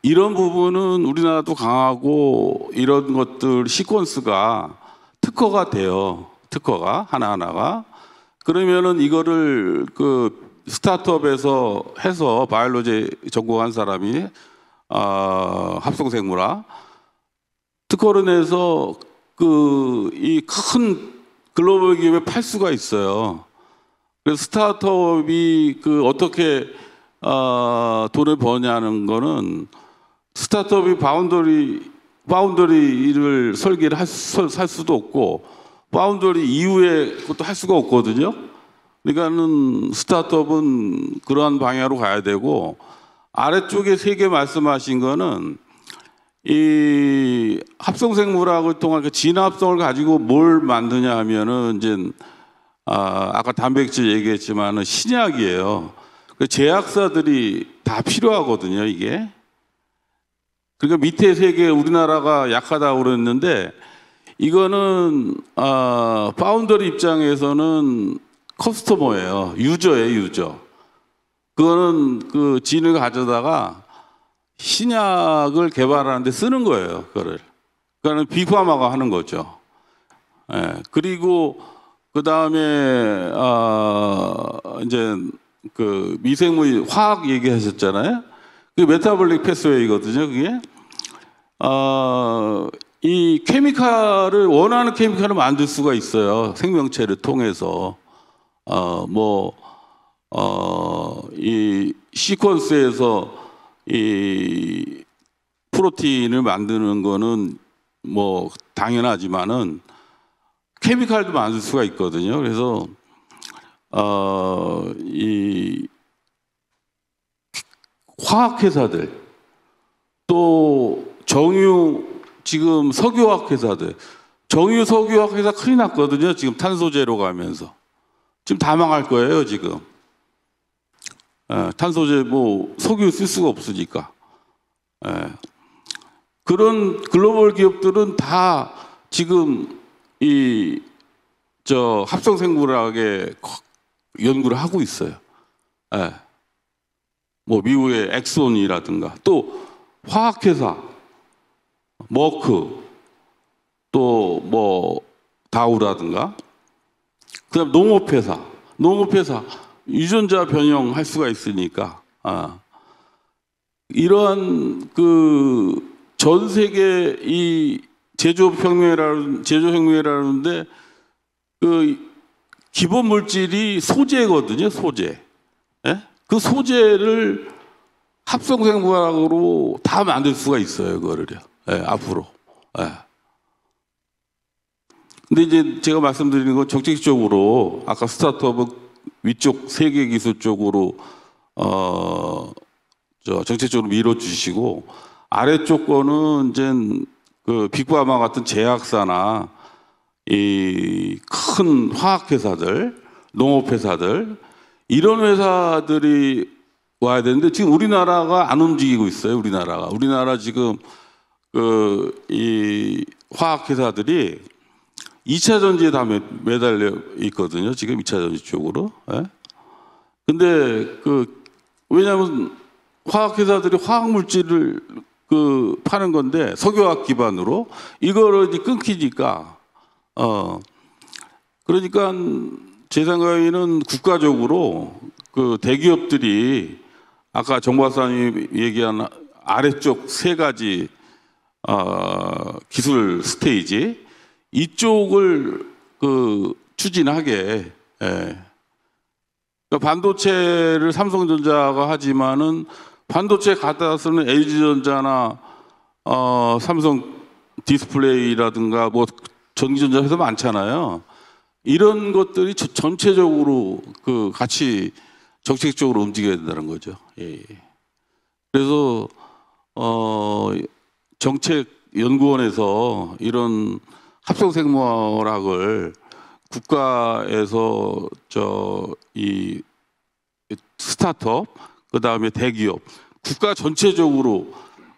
이런 부분은 우리나라도 강하고 이런 것들 시퀀스가 특허가 돼요. 특허가 하나하나가. 그러면은 이거를 그 스타트업에서 해서 바이올로지 전공한 사람이 합성생물학 특허를 내서 그 이 큰 글로벌 기업에 팔 수가 있어요. 그래서 스타트업이 그 어떻게 돈을 버냐는 거는 스타트업이 바운더리를 설계를 할 수도 없고 바운더리 이후에 그것도 할 수가 없거든요. 그러니까는 스타트업은 그러한 방향으로 가야 되고 아래쪽에 3개 말씀하신 거는 이 합성생물학을 통한 그 진합성을 가지고 뭘 만드냐 하면은 이제 아까 단백질 얘기했지만은 신약이에요. 그 제약사들이 다 필요하거든요, 이게. 그러니까 밑에 3개 우리나라가 약하다고 그랬는데 이거는 파운더리 입장에서는 커스터머예요. 유저예요, 유저. 그거는 그 진을 가져다가 신약을 개발하는데 쓰는 거예요, 그거를. 그거는 빅파마가 하는 거죠. 예. 그리고 그 다음에 이제 그 미생물 화학 얘기하셨잖아요. 그 메타볼릭 패스웨이거든요, 그게. 이 케미칼을 원하는 케미칼을 만들 수가 있어요. 생명체를 통해서. 이 시퀀스에서 이 프로틴을 만드는 거는 뭐 당연하지만은 케미칼도 만들 수가 있거든요. 그래서 이 화학회사들 또 정유 지금 석유화학 회사들 정유 석유화학 회사 큰일 났거든요. 지금 탄소 제로 가면서 지금 다 망할 거예요. 지금 탄소제 뭐 석유 쓸 수가 없으니까. 예. 그런 글로벌 기업들은 다 지금 이 합성생물학에 연구를 하고 있어요. 예. 뭐 미국의 엑손이라든가 또 화학회사 머크 또 뭐 다우라든가 그다음 농업회사 유전자 변형할 수가 있으니까 이러한 그 전 세계 이 제조혁명이라는데 그 기본 물질이 소재거든요. 소재. 예? 그 소재를 합성생물학으로 다 만들 수가 있어요. 그거를요. 예, 앞으로. 예. 근데 이제 제가 말씀드리는 건 정책적으로 아까 스타트업은 위쪽 세계 기술 쪽으로 정책적으로 밀어주시고 아래쪽 거는 이제 그 빅파마 같은 제약사나 이 큰 화학회사들, 농업회사들 이런 회사들이 와야 되는데 지금 우리나라가 안 움직이고 있어요. 우리나라 지금 그 이 화학회사들이 2차 전지에 다 매달려 있거든요. 지금 2차 전지 쪽으로. 예? 근데 그 왜냐하면 화학회사들이 화학물질을 그 파는 건데 석유화학 기반으로 이거를 이제 끊기니까 그러니까 제 생각에는 국가적으로 그 대기업들이 아까 정 박사님 얘기한 아래쪽 세 가지 기술 스테이지 이쪽을 그 추진하게. 예. 그러니까 반도체를 삼성전자가 하지만은 반도체 갖다 쓰는 LG전자나 삼성 디스플레이라든가 뭐 전기전자 회사 많잖아요. 이런 것들이 전체적으로 그 같이 정책적으로 움직여야 된다는 거죠. 예. 그래서 정책연구원에서 이런 합성생물학을 국가에서 이 스타트업 그다음에 대기업 국가 전체적으로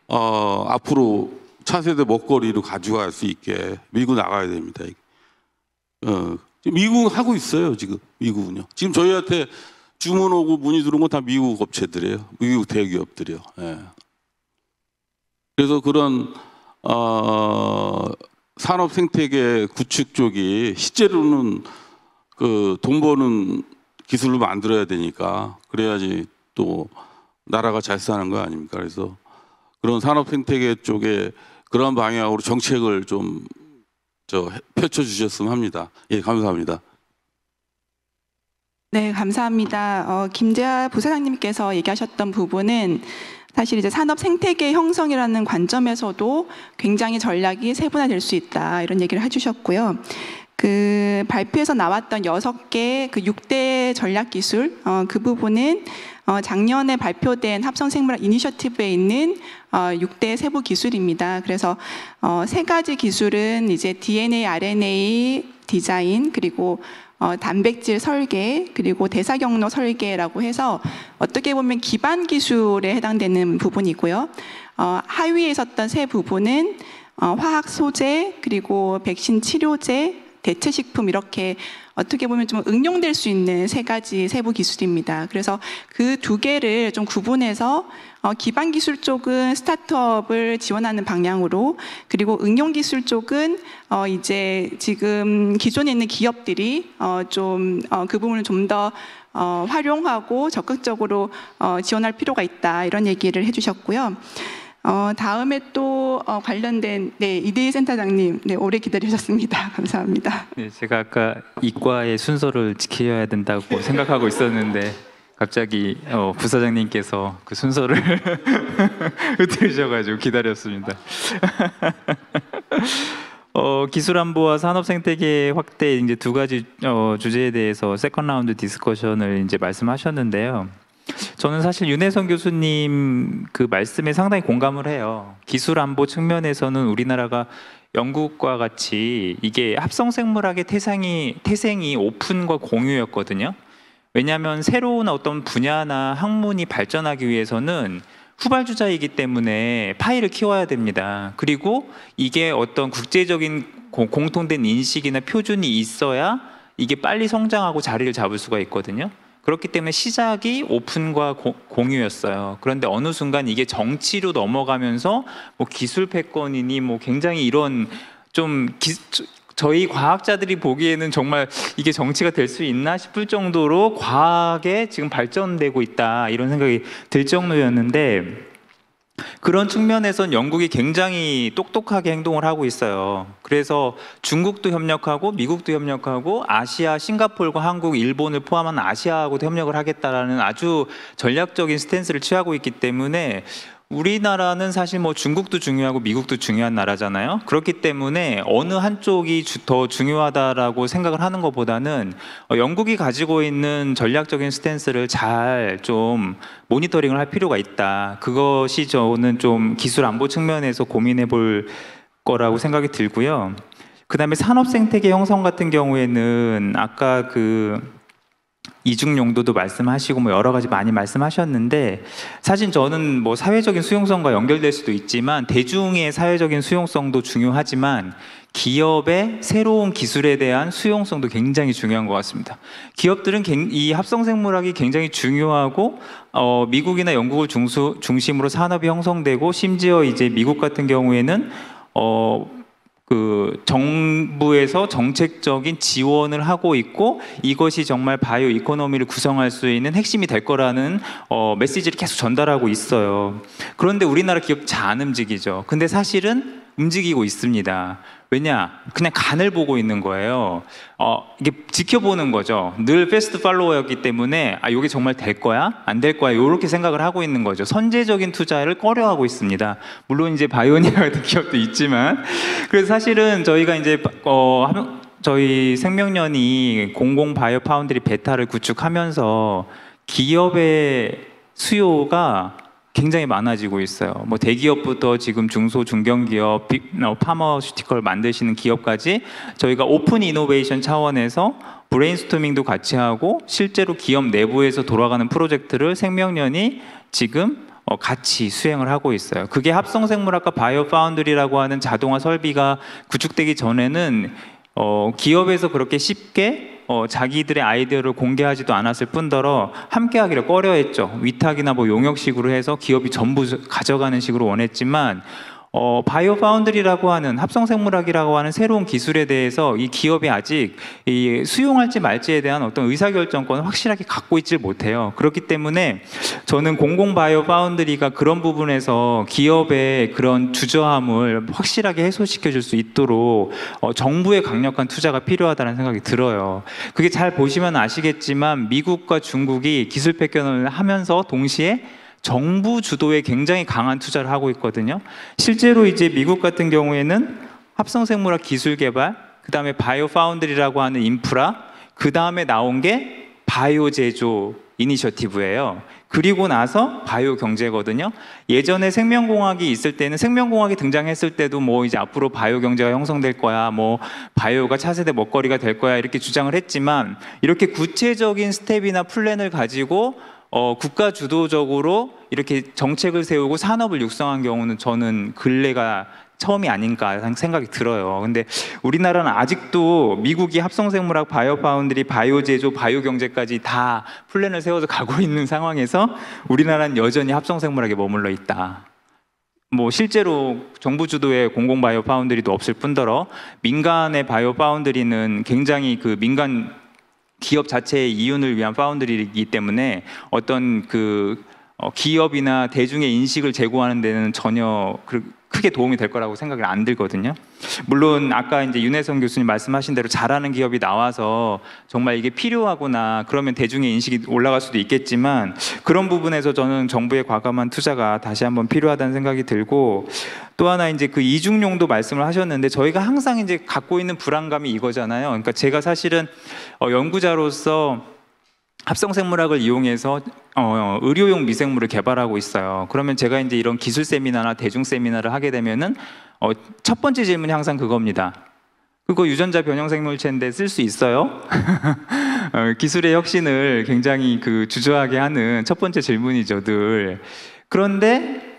앞으로 차세대 먹거리로 가져갈 수 있게 밀고 나가야 됩니다. 지금 미국은 하고 있어요. 지금 미국은요. 지금 저희한테 주문 오고 문의 들어온 건 다 미국 업체들이에요. 미국 대기업들이요. 예. 그래서 그런 산업 생태계 구축 쪽이 실제로는 그 돈 버는 기술로 만들어야 되니까 그래야지 또 나라가 잘 사는 거 아닙니까? 그래서 그런 산업 생태계 쪽에 그런 방향으로 정책을 좀 펼쳐 주셨으면 합니다. 예, 감사합니다. 네, 감사합니다. 김재하 부사장님께서 얘기하셨던 부분은 사실 이제 산업 생태계 형성이라는 관점에서도 굉장히 전략이 세분화될 수 있다 이런 얘기를 해주셨고요. 그 발표에서 나왔던 6개 그 6대 전략 기술 그 부분은 작년에 발표된 합성생물학 이니셔티브에 있는 6대 세부 기술입니다. 그래서 3가지 기술은 이제 DNA, RNA 디자인 그리고 단백질 설계 그리고 대사 경로 설계라고 해서 어떻게 보면 기반 기술에 해당되는 부분이고요. 하위에 있었던 세 부분은 화학 소재 그리고 백신 치료제 대체식품 이렇게 어떻게 보면 좀 응용될 수 있는 3가지 세부 기술입니다. 그래서 그 2개를 좀 구분해서 기반 기술 쪽은 스타트업을 지원하는 방향으로 그리고 응용 기술 쪽은 이제 지금 기존에 있는 기업들이 좀 그 부분을 좀 더 활용하고 적극적으로 지원할 필요가 있다 이런 얘기를 해주셨고요. 다음에 또 관련된 이대희 센터장님 오래 기다리셨습니다. 감사합니다. 네, 제가 아까 이과의 순서를 지켜야 된다고 생각하고 있었는데 갑자기 부사장님께서 그 순서를 흐트리셔가지고 기다렸습니다. 기술 안보와 산업 생태계 확대 이제 2가지 주제에 대해서 세컨 라운드 디스커션을 이제 말씀하셨는데요. 저는 사실 윤혜선 교수님 그 말씀에 상당히 공감을 해요. 기술 안보 측면에서는 우리나라가 영국과 같이 이게 합성생물학의 태생이 오픈과 공유였거든요. 왜냐하면 새로운 어떤 분야나 학문이 발전하기 위해서는 후발주자이기 때문에 파이를 키워야 됩니다. 그리고 이게 어떤 국제적인 공통된 인식이나 표준이 있어야 이게 빨리 성장하고 자리를 잡을 수가 있거든요. 그렇기 때문에 시작이 오픈과 공유였어요. 그런데 어느 순간 이게 정치로 넘어가면서 뭐 기술 패권이니 뭐 굉장히 이런 좀 저희 과학자들이 보기에는 정말 이게 정치가 될 수 있나 싶을 정도로 과학에 지금 발전되고 있다 이런 생각이 들 정도였는데, 그런 측면에선 영국이 굉장히 똑똑하게 행동을 하고 있어요. 그래서 중국도 협력하고 미국도 협력하고 아시아, 싱가포르과 한국, 일본을 포함한 아시아하고도 협력을 하겠다라는 아주 전략적인 스탠스를 취하고 있기 때문에 우리나라는 사실 뭐 중국도 중요하고 미국도 중요한 나라잖아요. 그렇기 때문에 어느 한쪽이 더 중요하다라고 생각을 하는 것보다는 영국이 가지고 있는 전략적인 스탠스를 잘 좀 모니터링을 할 필요가 있다. 그것이 저는 좀 기술 안보 측면에서 고민해 볼 거라고 생각이 들고요. 그다음에 산업 생태계 형성 같은 경우에는 아까 그 이중 용도도 말씀하시고 뭐 여러 가지 많이 말씀하셨는데, 사실 저는 뭐 사회적인 수용성과 연결될 수도 있지만 대중의 사회적인 수용성도 중요하지만 기업의 새로운 기술에 대한 수용성도 굉장히 중요한 것 같습니다. 기업들은 이 합성생물학이 굉장히 중요하고 미국이나 영국을 중심으로 산업이 형성되고, 심지어 이제 미국 같은 경우에는 그 정부에서 정책적인 지원을 하고 있고 이것이 정말 바이오 이코노미를 구성할 수 있는 핵심이 될 거라는 메시지를 계속 전달하고 있어요. 그런데 우리나라 기업 잘 안 움직이죠. 근데 사실은 움직이고 있습니다. 왜냐? 그냥 간을 보고 있는 거예요. 이게 지켜보는 거죠. 늘 패스트 팔로워였기 때문에 이게 정말 될 거야? 안 될 거야? 이렇게 생각을 하고 있는 거죠. 선제적인 투자를 꺼려하고 있습니다. 물론 이제 바이오니아 같은 기업도 있지만, 그래서 사실은 저희가 이제 저희 생명련이 공공 바이오 파운드리 베타를 구축하면서 기업의 수요가 굉장히 많아지고 있어요. 뭐 대기업부터 지금 중소 중견기업, 파머슈티컬 만드시는 기업까지 저희가 오픈 이노베이션 차원에서 브레인스토밍도 같이 하고 실제로 기업 내부에서 돌아가는 프로젝트를 생명련이 지금 같이 수행을 하고 있어요. 그게 합성생물학과 바이오 파운드리라고 하는 자동화 설비가 구축되기 전에는 기업에서 그렇게 쉽게 자기들의 아이디어를 공개하지도 않았을 뿐더러 함께하기를 꺼려했죠. 위탁이나 뭐 용역식으로 해서 기업이 전부 가져가는 식으로 원했지만 바이오 파운드리라고 하는 합성생물학이라고 하는 새로운 기술에 대해서 이 기업이 아직 수용할지 말지에 대한 어떤 의사결정권을 확실하게 갖고 있질 못해요. 그렇기 때문에 저는 공공 바이오 파운드리가 그런 부분에서 기업의 그런 주저함을 확실하게 해소시켜 줄 수 있도록 정부의 강력한 투자가 필요하다는 생각이 들어요. 그게 잘 보시면 아시겠지만 미국과 중국이 기술 패권을 하면서 동시에 정부 주도에 굉장히 강한 투자를 하고 있거든요. 실제로 이제 미국 같은 경우에는 합성생물학 기술 개발, 그 다음에 바이오 파운드리라고 하는 인프라, 그 다음에 나온 게 바이오 제조 이니셔티브예요. 그리고 나서 바이오 경제거든요. 예전에 생명공학이 있을 때는, 생명공학이 등장했을 때도 뭐 이제 앞으로 바이오 경제가 형성될 거야, 뭐 바이오가 차세대 먹거리가 될 거야 이렇게 주장을 했지만, 이렇게 구체적인 스텝이나 플랜을 가지고 국가 주도적으로 이렇게 정책을 세우고 산업을 육성한 경우는 저는 근래가 처음이 아닌가 생각이 들어요. 근데 우리나라는 아직도 미국이 합성생물학, 바이오 파운드리, 바이오 제조, 바이오 경제까지 다 플랜을 세워서 가고 있는 상황에서 우리나라는 여전히 합성생물학에 머물러 있다. 뭐 실제로 정부 주도의 공공 바이오 파운드리도 없을 뿐더러 민간의 바이오 파운드리는 굉장히 그 민간 기업 자체의 이윤을 위한 파운드리이기 때문에 어떤 그 기업이나 대중의 인식을 제고하는 데는 전혀 크게 도움이 될 거라고 생각이 안 들거든요. 물론 아까 이제 윤혜성 교수님 말씀하신 대로 잘하는 기업이 나와서 정말 이게 필요하구나 그러면 대중의 인식이 올라갈 수도 있겠지만, 그런 부분에서 저는 정부의 과감한 투자가 다시 한번 필요하다는 생각이 들고, 또 하나 이제 그 이중용도 말씀을 하셨는데 저희가 항상 이제 갖고 있는 불안감이 이거잖아요. 그러니까 제가 사실은 연구자로서 합성생물학을 이용해서 의료용 미생물을 개발하고 있어요. 그러면 제가 이제 이런 기술 세미나나 대중 세미나를 하게 되면은 첫 번째 질문이 항상 그겁니다. 그거 유전자 변형 생물체인데 쓸 수 있어요? 기술의 혁신을 굉장히 주저하게 하는 첫 번째 질문이죠, 늘. 그런데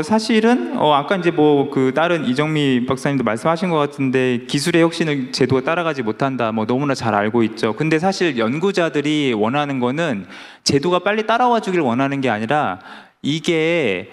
사실은 아까 이제 다른 이정미 박사님도 말씀하신 것 같은데 기술의 혁신을 제도가 따라가지 못한다, 너무나 잘 알고 있죠. 근데 사실 연구자들이 원하는 거는 제도가 빨리 따라와 주길 원하는 게 아니라 이게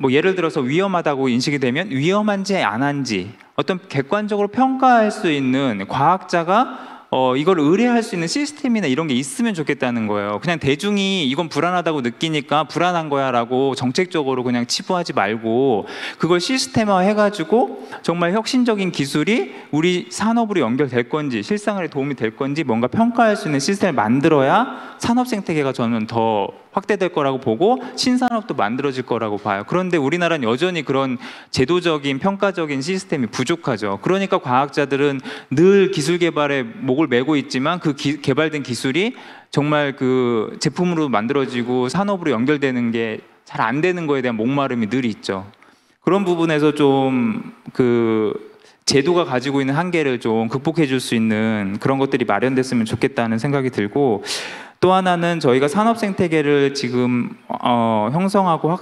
예를 들어서 위험하다고 인식이 되면 위험한지 안 한지 어떤 객관적으로 평가할 수 있는 과학자가 이걸 의뢰할 수 있는 시스템이나 이런 게 있으면 좋겠다는 거예요. 그냥 대중이 이건 불안하다고 느끼니까 불안한 거야 라고 정책적으로 그냥 치부하지 말고 그걸 시스템화 해가지고 정말 혁신적인 기술이 우리 산업으로 연결될 건지 실생활에 도움이 될 건지 뭔가 평가할 수 있는 시스템을 만들어야 산업 생태계가 저는 더 확대될 거라고 보고 신산업도 만들어질 거라고 봐요. 그런데 우리나라는 여전히 그런 제도적인 평가적인 시스템이 부족하죠. 그러니까 과학자들은 늘 기술 개발에 목을 메고 있지만 개발된 기술이 정말 제품으로 만들어지고 산업으로 연결되는 게 잘 안 되는 거에 대한 목마름이 늘 있죠. 그런 부분에서 좀 제도가 가지고 있는 한계를 좀 극복해 줄 수 있는 그런 것들이 마련됐으면 좋겠다는 생각이 들고, 또 하나는 저희가 산업 생태계를 지금 형성하고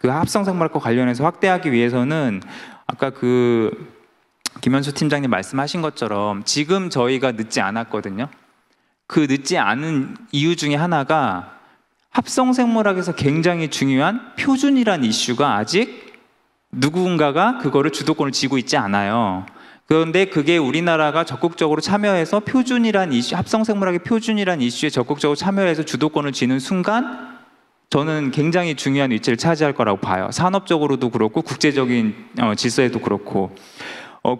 합성생물학과 관련해서 확대하기 위해서는 아까 김현수 팀장님 말씀하신 것처럼 지금 저희가 늦지 않았거든요. 그 늦지 않은 이유 중에 하나가 합성생물학에서 굉장히 중요한 표준이란 이슈가 아직 누군가가 그거를 주도권을 쥐고 있지 않아요. 그런데 그게 우리나라가 적극적으로 참여해서 표준이란 이슈, 합성생물학의 표준이란 이슈에 적극적으로 참여해서 주도권을 쥐는 순간 저는 굉장히 중요한 위치를 차지할 거라고 봐요. 산업적으로도 그렇고 국제적인 질서에도 그렇고.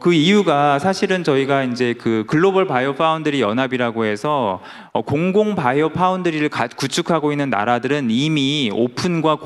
그 이유가 사실은 저희가 이제 글로벌 바이오 파운드리 연합이라고 해서 공공 바이오 파운드리를 구축하고 있는 나라들은 이미 오픈과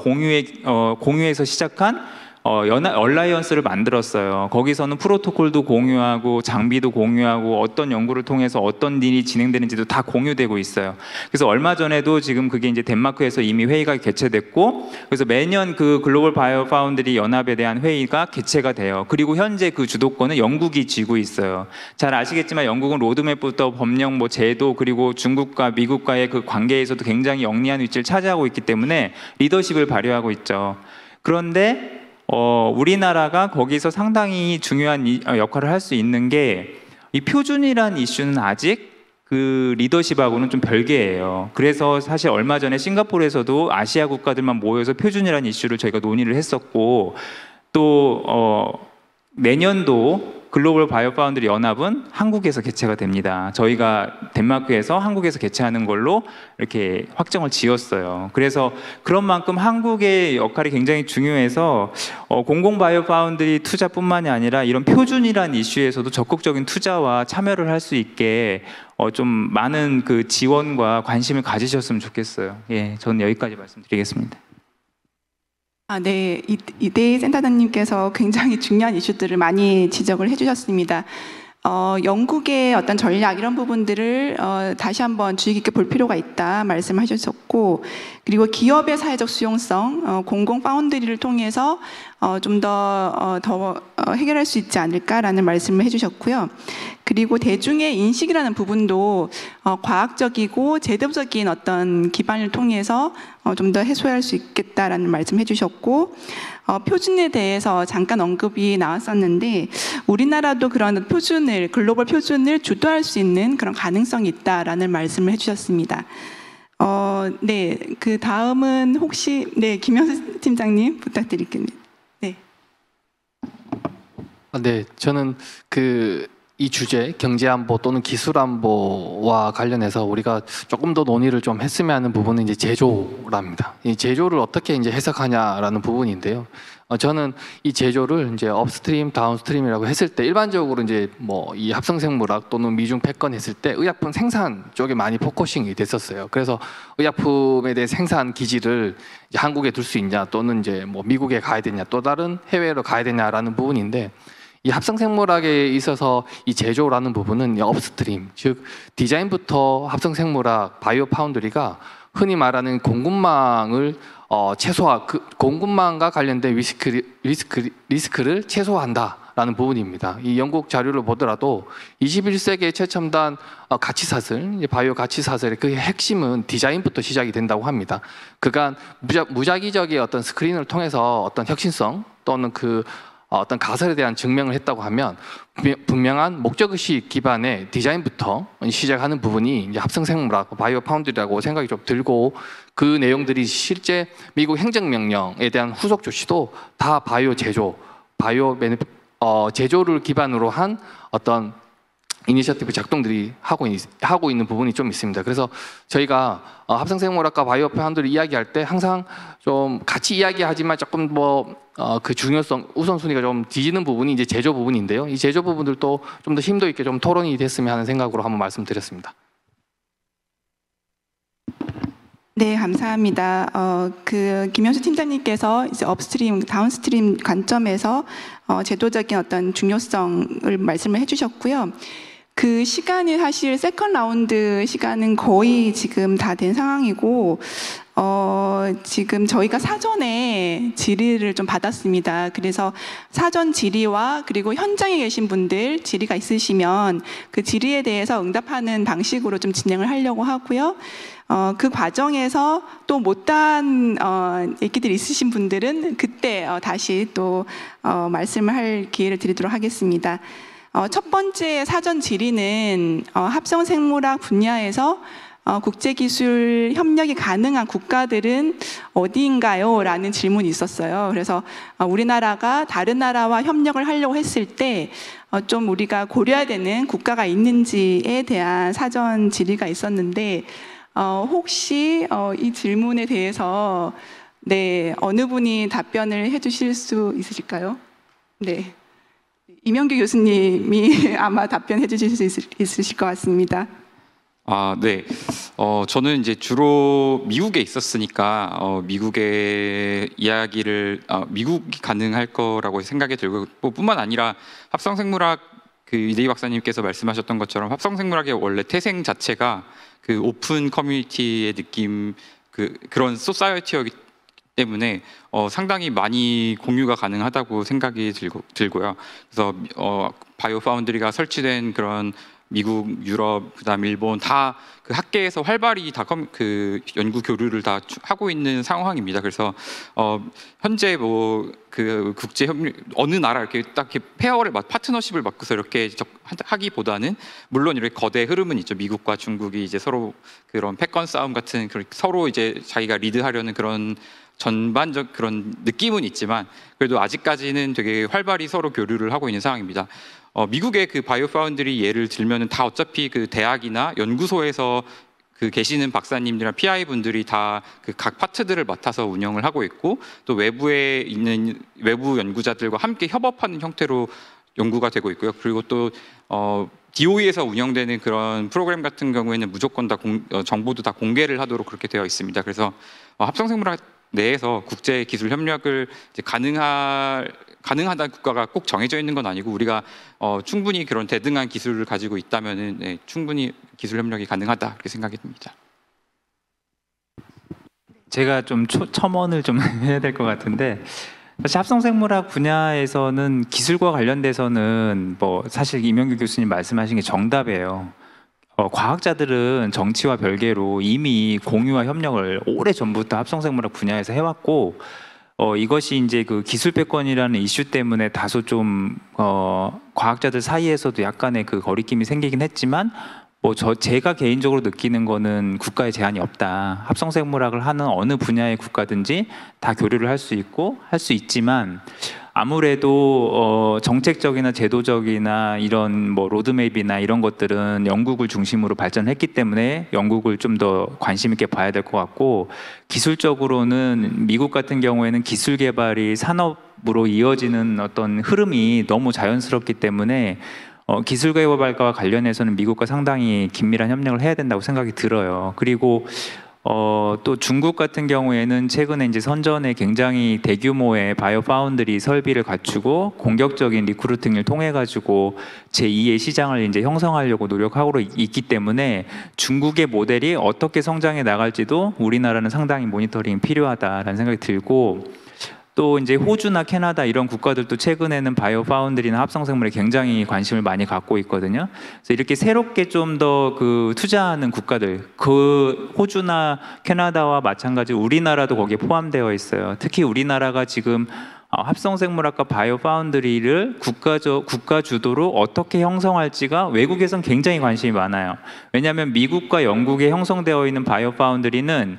공유에서 시작한 얼라이언스를 만들었어요. 거기서는 프로토콜도 공유하고 장비도 공유하고 어떤 연구를 통해서 어떤 일이 진행되는지도 다 공유되고 있어요. 그래서 얼마 전에도 지금 그게 이제 덴마크에서 이미 회의가 개최됐고, 그래서 매년 글로벌 바이오 파운드리 연합에 대한 회의가 개최가 돼요. 그리고 현재 주도권은 영국이 쥐고 있어요. 잘 아시겠지만 영국은 로드맵부터 법령, 제도, 그리고 중국과 미국과의 관계에서도 굉장히 영리한 위치를 차지하고 있기 때문에 리더십을 발휘하고 있죠. 그런데 우리나라가 거기서 상당히 중요한 역할을 할 수 있는 게 이 표준이란 이슈는 아직 리더십하고는 좀 별개예요. 그래서 사실 얼마 전에 싱가포르에서도 아시아 국가들만 모여서 표준이란 이슈를 저희가 논의를 했었고, 또 내년도 글로벌 바이오 파운드리 연합은 한국에서 개최가 됩니다. 저희가 덴마크에서 한국에서 개최하는 걸로 이렇게 확정을 지었어요. 그래서 그런 만큼 한국의 역할이 굉장히 중요해서 공공 바이오 파운드리 투자뿐만이 아니라 이런 표준이란 이슈에서도 적극적인 투자와 참여를 할 수 있게 좀 많은 지원과 관심을 가지셨으면 좋겠어요. 예, 저는 여기까지 말씀드리겠습니다. 네, 이대희 센터장님께서 굉장히 중요한 이슈들을 많이 지적을 해주셨습니다. 영국의 어떤 전략 이런 부분들을 다시 한번 주의 깊게 볼 필요가 있다 말씀하셨었고, 그리고 기업의 사회적 수용성, 공공 파운드리를 통해서 좀 더 해결할 수 있지 않을까라는 말씀을 해주셨고요. 그리고 대중의 인식이라는 부분도 과학적이고 제도적인 어떤 기반을 통해서 좀 더 해소할 수 있겠다라는 말씀 해주셨고, 표준에 대해서 잠깐 언급이 나왔었는데 우리나라도 그런 표준을, 글로벌 표준을 주도할 수 있는 그런 가능성이 있다라는 말씀을 해주셨습니다. 네, 그 다음은 혹시 김현수 팀장님 부탁드릴게요. 네. 네, 저는 이 주제 경제안보 또는 기술안보와 관련해서 우리가 조금 더 논의를 좀 했으면 하는 부분은 이제 제조랍니다. 이 제조를 어떻게 이제 해석하냐라는 부분인데요. 저는 이 제조를 이제 업스트림, 다운스트림이라고 했을 때 일반적으로 이제 이 합성생물학 또는 미중 패권 했을 때 의약품 생산 쪽에 많이 포커싱이 됐었어요. 그래서 의약품에 대해 생산 기지를 이제 한국에 둘 수 있냐, 또는 이제 미국에 가야 되냐, 또 다른 해외로 가야 되냐라는 부분인데, 이 합성생물학에 있어서 이 제조라는 부분은 업스트림, 즉 디자인부터 합성생물학, 바이오 파운드리가 흔히 말하는 공급망을 공급망과 관련된 리스크를 최소화한다 라는 부분입니다. 이 영국 자료를 보더라도 21세기의 최첨단 가치사슬, 바이오 가치사슬의 그 핵심은 디자인부터 시작이 된다고 합니다. 그간 무작위적인 어떤 스크린을 통해서 어떤 혁신성 또는 그 어떤 가설에 대한 증명을 했다고 하면 분명한 목적의식 기반의 디자인부터 시작하는 부분이 이제 합성생물학, 바이오 파운드리라고 생각이 좀 들고, 그 내용들이 실제 미국 행정명령에 대한 후속 조치도 다 바이오 제조, 제조를 기반으로 한 어떤 이니셔티브 작동들이 하고 있는 부분이 좀 있습니다. 그래서 저희가 합성생물학과 바이오 파운드를 이야기할 때 항상 좀 같이 이야기하지만 조금 그 중요성, 우선순위가 좀 뒤지는 부분이 이제 제조 부분인데요. 이 제조 부분들도 좀 더 심도 있게 좀 토론이 됐으면 하는 생각으로 한번 말씀드렸습니다. 네, 감사합니다. 그 김현수 팀장님께서 이제 업스트림, 다운스트림 관점에서 제도적인 어떤 중요성을 말씀을 해주셨고요. 그 시간이 사실 세컨 라운드 시간은 거의 지금 다 된 상황이고, 지금 저희가 사전에 질의를 좀 받았습니다. 그래서 사전 질의와 그리고 현장에 계신 분들 질의가 있으시면 그 질의에 대해서 응답하는 방식으로 좀 진행을 하려고 하고요. 그 과정에서 또 못다한 얘기들이 있으신 분들은 그때 다시 또 말씀을 할 기회를 드리도록 하겠습니다. 첫 번째 사전 질의는 합성생물학 분야에서 국제기술 협력이 가능한 국가들은 어디인가요? 라는 질문이 있었어요. 그래서 우리나라가 다른 나라와 협력을 하려고 했을 때 좀 우리가 고려해야 되는 국가가 있는지에 대한 사전 질의가 있었는데, 혹시 이 질문에 대해서 어느 분이 답변을 해주실 수 있으실까요? 네, 임영규 교수님이 아마 답변해 주실 수 있으실 것 같습니다. 네. 저는 이제 주로 미국에 있었으니까 미국의 이야기를 미국이 가능할 거라고 생각이 들고, 뿐만 아니라 합성생물학 그 이대희 박사님께서 말씀하셨던 것처럼 합성생물학의 원래 태생 자체가 그 오픈 커뮤니티의 느낌, 그런 소사이어티였기 때문에 상당히 많이 공유가 가능하다고 생각이 들고요. 그래서 바이오 파운드리가 설치된 그런 미국, 유럽, 그다음 일본 다 그 학계에서 활발히 다 그 연구 교류를 다 하고 있는 상황입니다. 그래서 현재 그 국제 협력 어느 나라 이렇게 딱 이렇게 페어를 파트너십을 맡고서 이렇게 하기보다는, 물론 이렇게 거대 흐름은 있죠. 미국과 중국이 이제 서로 그런 패권 싸움 같은 서로 이제 자기가 리드하려는 그런 전반적 그런 느낌은 있지만, 그래도 아직까지는 되게 활발히 서로 교류를 하고 있는 상황입니다. 미국의 그 바이오 파운드리 예를 들면은 다 어차피 그 대학이나 연구소에서 그 계시는 박사님들이나 PI 분들이 다 그 각 파트들을 맡아서 운영을 하고 있고, 또 외부에 있는 외부 연구자들과 함께 협업하는 형태로 연구가 되고 있고요. 그리고 또 DOE에서 운영되는 그런 프로그램 같은 경우에는 무조건 다 정보도 다 공개를 하도록 그렇게 되어 있습니다. 그래서 합성생물학 내에서 국제 기술 협력을 이제 가능하다는 국가가 꼭 정해져 있는 건 아니고, 우리가 충분히 그런 대등한 기술을 가지고 있다면은 충분히 기술 협력이 가능하다, 그렇게 생각이 듭니다. 제가 좀 첨언을 좀 해야 될 것 같은데, 사실 합성생물학 분야에서는 기술과 관련돼서는 사실 임영규 교수님 말씀하신 게 정답이에요. 과학자들은 정치와 별개로 이미 공유와 협력을 오래 전부터 합성생물학 분야에서 해왔고, 이것이 이제 그 기술 패권이라는 이슈 때문에 다소 좀 과학자들 사이에서도 약간의 그 거리낌이 생기긴 했지만, 제가 개인적으로 느끼는 거는 국가의 제한이 없다. 합성생물학을 하는 어느 분야의 국가든지 다 교류를 할 수 있고 할 수 있지만, 아무래도 정책적이나 제도적이나 이런 로드맵이나 이런 것들은 영국을 중심으로 발전했기 때문에 영국을 좀 더 관심 있게 봐야 될 것 같고, 기술적으로는 미국 같은 경우에는 기술 개발이 산업으로 이어지는 어떤 흐름이 너무 자연스럽기 때문에 기술 개발과 관련해서는 미국과 상당히 긴밀한 협력을 해야 된다고 생각이 들어요. 그리고 또 중국 같은 경우에는 최근에 이제 선전에 굉장히 대규모의 바이오 파운드리 설비를 갖추고 공격적인 리크루팅을 통해 가지고 제2의 시장을 이제 형성하려고 노력하고 있기 때문에 중국의 모델이 어떻게 성장해 나갈지도 우리나라는 상당히 모니터링이 필요하다라는 생각이 들고, 또 이제 호주나 캐나다 이런 국가들도 최근에는 바이오 파운드리나 합성생물에 굉장히 관심을 많이 갖고 있거든요. 그래서 이렇게 새롭게 좀 더 그 투자하는 국가들, 그 호주나 캐나다와 마찬가지 우리나라도 거기에 포함되어 있어요. 특히 우리나라가 지금 합성생물학과 바이오 파운드리를 국가 주도로 어떻게 형성할지가 외국에선 굉장히 관심이 많아요. 왜냐하면 미국과 영국에 형성되어 있는 바이오 파운드리는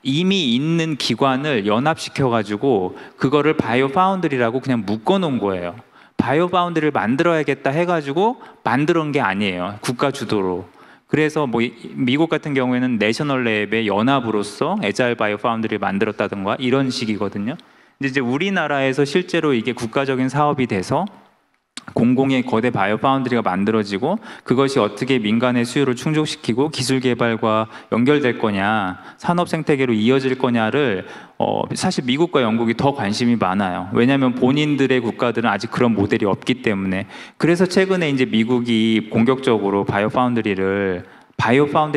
이미 있는 기관을 연합시켜 가지고 그거를 바이오 파운드리라고 그냥 묶어 놓은 거예요. 바이오 파운드리를 만들어야겠다 해가지고 만들어온 게 아니에요. 국가 주도로. 그래서 뭐 미국 같은 경우에는 내셔널 랩의 연합으로서 에자일 바이오 파운드리를 만들었다든가 이런 식이거든요. 근데 이제 우리나라에서 실제로 이게 국가적인 사업이 돼서 공공의 거대 바이오 파운드리가 만들어지고 그것이 어떻게 민간의 수요를 충족시키고 기술 개발과 연결될 거냐, 산업 생태계로 이어질 거냐를 사실 미국과 영국이 더 관심이 많아요. 왜냐하면 본인들의 국가들은 아직 그런 모델이 없기 때문에. 그래서 최근에 이제 미국이 공격적으로 바이오 파운드리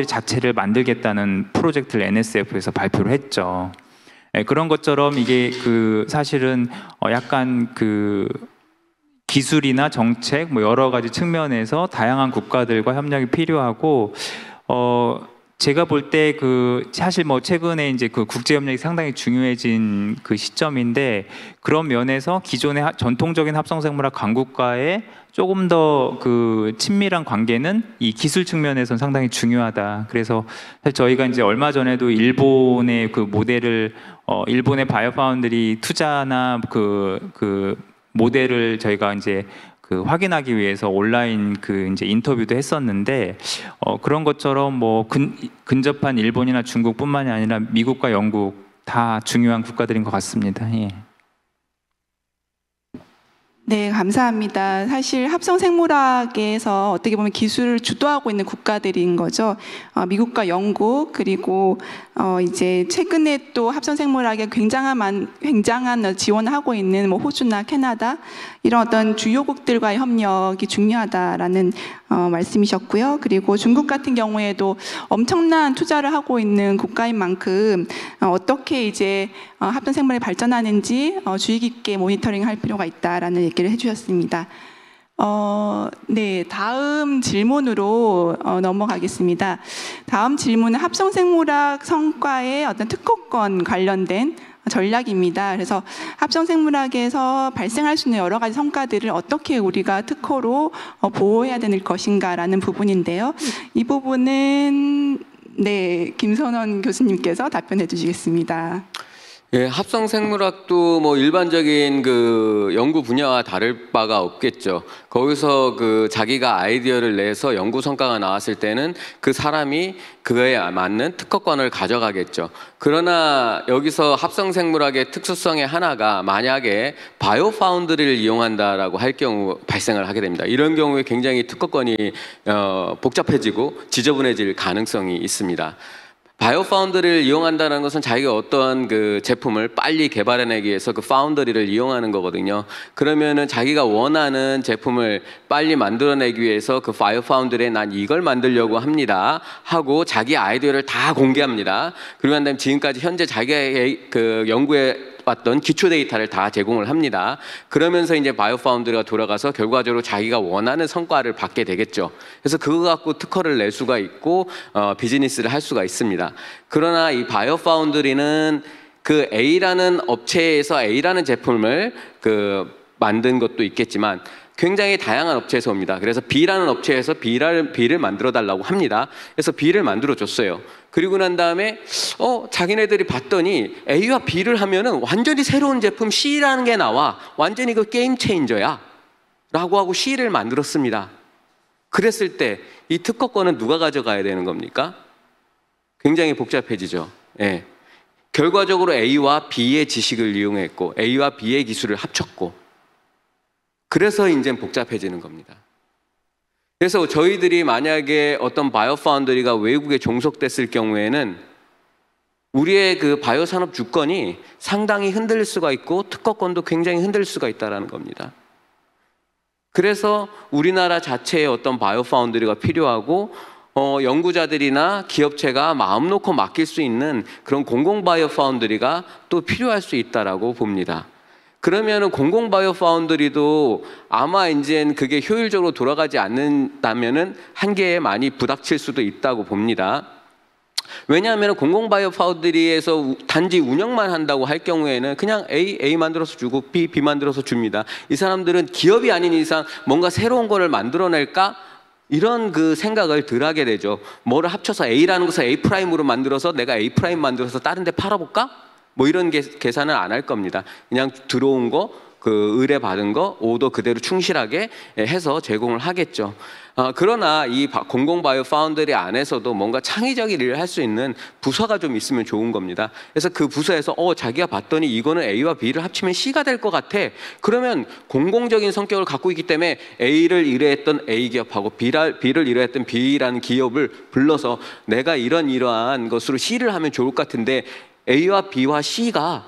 자체를 만들겠다는 프로젝트를 NSF에서 발표를 했죠. 그런 것처럼 이게 그 사실은 약간 그 기술이나 정책 뭐 여러 가지 측면에서 다양한 국가들과 협력이 필요하고 제가 볼 때 그 사실 뭐 최근에 이제 그 국제 협력이 상당히 중요해진 그 시점인데 그런 면에서 기존의 전통적인 합성생물학 강국과의 조금 더 그 친밀한 관계는 이 기술 측면에서는 상당히 중요하다. 그래서 사실 저희가 이제 얼마 전에도 일본의 그 모델을 일본의 바이오 파운드리 투자나 그 모델을 저희가 이제 그 확인하기 위해서 온라인 그 이제 인터뷰도 했었는데 그런 것처럼 뭐 근접한 일본이나 중국뿐만이 아니라 미국과 영국 다 중요한 국가들인 것 같습니다. 예. 네, 감사합니다. 사실 합성생물학에서 어떻게 보면 기술을 주도하고 있는 국가들인 거죠. 미국과 영국 그리고 이제 최근에 또 합성생물학에 굉장한 지원을 하고 있는 뭐 호주나 캐나다 이런 어떤 주요국들과의 협력이 중요하다라는 말씀이셨고요. 그리고 중국 같은 경우에도 엄청난 투자를 하고 있는 국가인 만큼 어떻게 이제 합성생물이 발전하는지 주의 깊게 모니터링할 필요가 있다라는 얘기를 해주셨습니다. 네, 다음 질문으로 넘어가겠습니다. 다음 질문은 합성생물학 성과의 어떤 특허권 관련된 전략입니다. 그래서 합성생물학에서 발생할 수 있는 여러 가지 성과들을 어떻게 우리가 특허로 보호해야 될 것인가라는 부분인데요. 이 부분은 네, 김선원 교수님께서 답변해 주시겠습니다. 예, 합성생물학도 뭐 일반적인 그 연구 분야와 다를 바가 없겠죠. 거기서 그 자기가 아이디어를 내서 연구 성과가 나왔을 때는 그 사람이 그거에 맞는 특허권을 가져가겠죠. 그러나 여기서 합성생물학의 특수성의 하나가 만약에 바이오 파운드리를 이용한다라고 할 경우 발생을 하게 됩니다. 이런 경우에 굉장히 특허권이 복잡해지고 지저분해질 가능성이 있습니다. 바이오 파운드리를 이용한다는 것은 자기가 어떠한 그 제품을 빨리 개발해내기 위해서 그 파운드리를 이용하는 거거든요. 그러면은 자기가 원하는 제품을 빨리 만들어내기 위해서 그 바이오 파운드리에 난 이걸 만들려고 합니다 하고 자기 아이디어를 다 공개합니다. 그리고 난 다음에 지금까지 현재 자기가 그 연구에 왔던 기초 데이터를 다 제공을 합니다. 그러면서 이제 바이오 파운드리가 돌아가서 결과적으로 자기가 원하는 성과를 받게 되겠죠. 그래서 그거 갖고 특허를 낼 수가 있고 비즈니스를 할 수가 있습니다. 그러나 이 바이오 파운드리는 그 A라는 업체에서 A라는 제품을 그 만든 것도 있겠지만 굉장히 다양한 업체에서 옵니다. 그래서 B라는 업체에서 B를 만들어 달라고 합니다. 그래서 B를 만들어 줬어요. 그리고 난 다음에 자기네들이 봤더니 A와 B를 하면은 완전히 새로운 제품 C라는 게 나와. 완전히 그 게임 체인저야 라고 하고 C를 만들었습니다. 그랬을 때 이 특허권은 누가 가져가야 되는 겁니까? 굉장히 복잡해지죠. 예. 결과적으로 A와 B의 지식을 이용했고 A와 B의 기술을 합쳤고 그래서 이제 복잡해지는 겁니다. 그래서 저희들이 만약에 어떤 바이오 파운드리가 외국에 종속됐을 경우에는 우리의 그 바이오 산업 주권이 상당히 흔들릴 수가 있고 특허권도 굉장히 흔들릴 수가 있다는 겁니다. 그래서 우리나라 자체에 어떤 바이오 파운드리가 필요하고 연구자들이나 기업체가 마음 놓고 맡길 수 있는 그런 공공 바이오 파운드리가 또 필요할 수 있다라고 봅니다. 그러면은 공공 바이오 파운드리도 아마 이젠 그게 효율적으로 돌아가지 않는다면은 한계에 많이 부닥칠 수도 있다고 봅니다. 왜냐하면 공공 바이오 파운드리에서 단지 운영만 한다고 할 경우에는 그냥 A 만들어서 주고 B 만들어서 줍니다. 이 사람들은 기업이 아닌 이상 뭔가 새로운 거를 만들어낼까? 이런 그 생각을 덜 하게 되죠. 뭐를 합쳐서 A라는 것을 A 프라임으로 만들어서 내가 A 프라임 만들어서 다른 데 팔아볼까? 뭐 이런 계산은 안 할 겁니다. 그냥 들어온 거, 그 의뢰받은 거, 오더 그대로 충실하게 해서 제공을 하겠죠. 그러나 이 공공 바이오 파운드리 안에서도 뭔가 창의적인 일을 할 수 있는 부서가 좀 있으면 좋은 겁니다. 그래서 그 부서에서 자기가 봤더니 이거는 A와 B를 합치면 C가 될 것 같아. 그러면 공공적인 성격을 갖고 있기 때문에 A를 의뢰했던 A 기업하고 B를 의뢰했던 B라는 기업을 불러서 내가 이러한 것으로 C를 하면 좋을 것 같은데 A와 B와 C가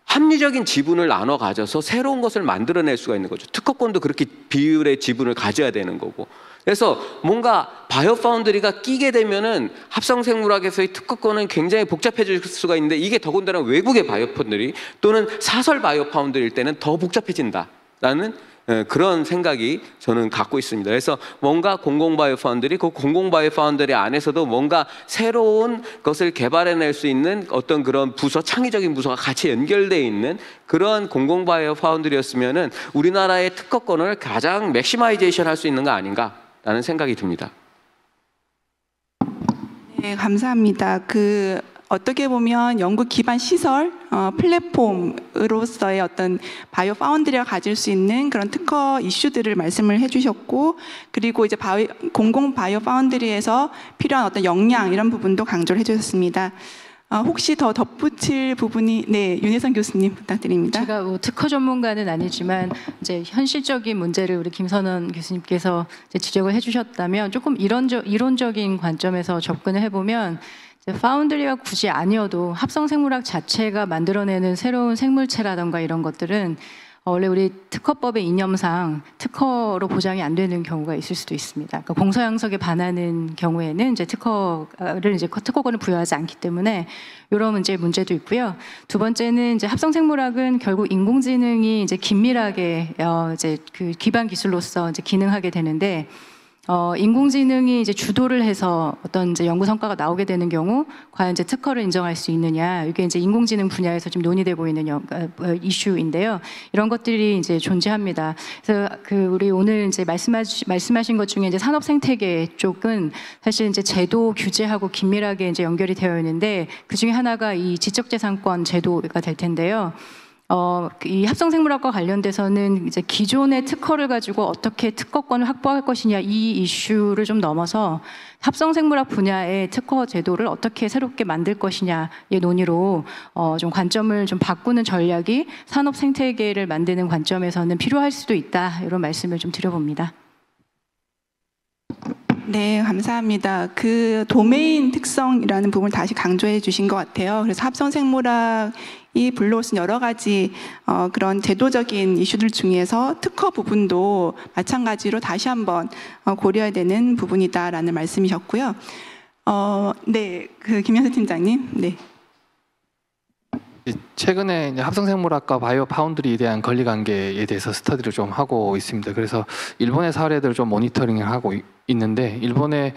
합리적인 지분을 나눠 가져서 새로운 것을 만들어낼 수가 있는 거죠. 특허권도 그렇게 비율의 지분을 가져야 되는 거고. 그래서 뭔가 바이오 파운드리가 끼게 되면은 합성생물학에서의 특허권은 굉장히 복잡해질 수가 있는데 이게 더군다나 외국의 바이오 파운드리 또는 사설 바이오 파운드리일 때는 더 복잡해진다라는 그런 생각이 저는 갖고 있습니다. 그래서 뭔가 공공 바이오 파운드리, 그 공공 바이오 파운드리 안에서도 뭔가 새로운 것을 개발해낼 수 있는 어떤 그런 부서, 창의적인 부서가 같이 연결되어 있는 그런 공공 바이오 파운드리였으면은 우리나라의 특허권을 가장 맥시마이제이션 할 수 있는 거 아닌가라는 생각이 듭니다. 네, 감사합니다. 어떻게 보면 연구 기반 시설, 플랫폼으로서의 어떤 바이오 파운드리가 가질 수 있는 그런 특허 이슈들을 말씀을 해주셨고, 그리고 이제 공공 바이오 파운드리에서 필요한 어떤 역량 이런 부분도 강조를 해주셨습니다. 혹시 더 덧붙일 부분이 윤혜선 교수님 부탁드립니다. 제가 특허 전문가는 아니지만 이제 현실적인 문제를 우리 김선원 교수님께서 이제 지적을 해주셨다면 조금 이론적인 관점에서 접근을 해보면. 파운드리가 굳이 아니어도 합성생물학 자체가 만들어내는 새로운 생물체라던가 이런 것들은 원래 우리 특허법의 이념상 특허로 보장이 안 되는 경우가 있을 수도 있습니다. 그러니까 공서양석에 반하는 경우에는 이제 특허권을 부여하지 않기 때문에 이런 문제도 있고요. 두 번째는 이제 합성생물학은 결국 인공지능이 이제 긴밀하게 이제 그 기반 기술로서 이제 기능하게 되는데. 인공지능이 이제 주도를 해서 어떤 이제 연구 성과가 나오게 되는 경우, 과연 이제 특허를 인정할 수 있느냐, 이게 이제 인공지능 분야에서 지금 논의되고 있는 이슈인데요. 이런 것들이 이제 존재합니다. 그래서 우리 오늘 이제 말씀하신 것 중에 이제 산업 생태계 쪽은 사실 이제 제도 규제하고 긴밀하게 이제 연결이 되어 있는데, 그 중에 하나가 이 지적재산권 제도가 될 텐데요. 이 합성생물학과 관련돼서는 이제 기존의 특허를 가지고 어떻게 특허권을 확보할 것이냐 이 이슈를 좀 넘어서 합성생물학 분야의 특허 제도를 어떻게 새롭게 만들 것이냐의 논의로 좀 관점을 좀 바꾸는 전략이 산업 생태계를 만드는 관점에서는 필요할 수도 있다, 이런 말씀을 좀 드려봅니다. 네, 감사합니다. 그 도메인 특성이라는 부분을 다시 강조해 주신 것 같아요. 그래서 합성생물학이 불러올 수 있는 여러 가지 그런 제도적인 이슈들 중에서 특허 부분도 마찬가지로 다시 한번 고려해야 되는 부분이다라는 말씀이셨고요. 네, 김현수 팀장님. 네. 최근에 이제 합성생물학과 바이오 파운드리에 대한 권리관계에 대해서 스터디를 좀 하고 있습니다. 그래서 일본의 사례들을 좀 모니터링을 하고 있는데, 일본의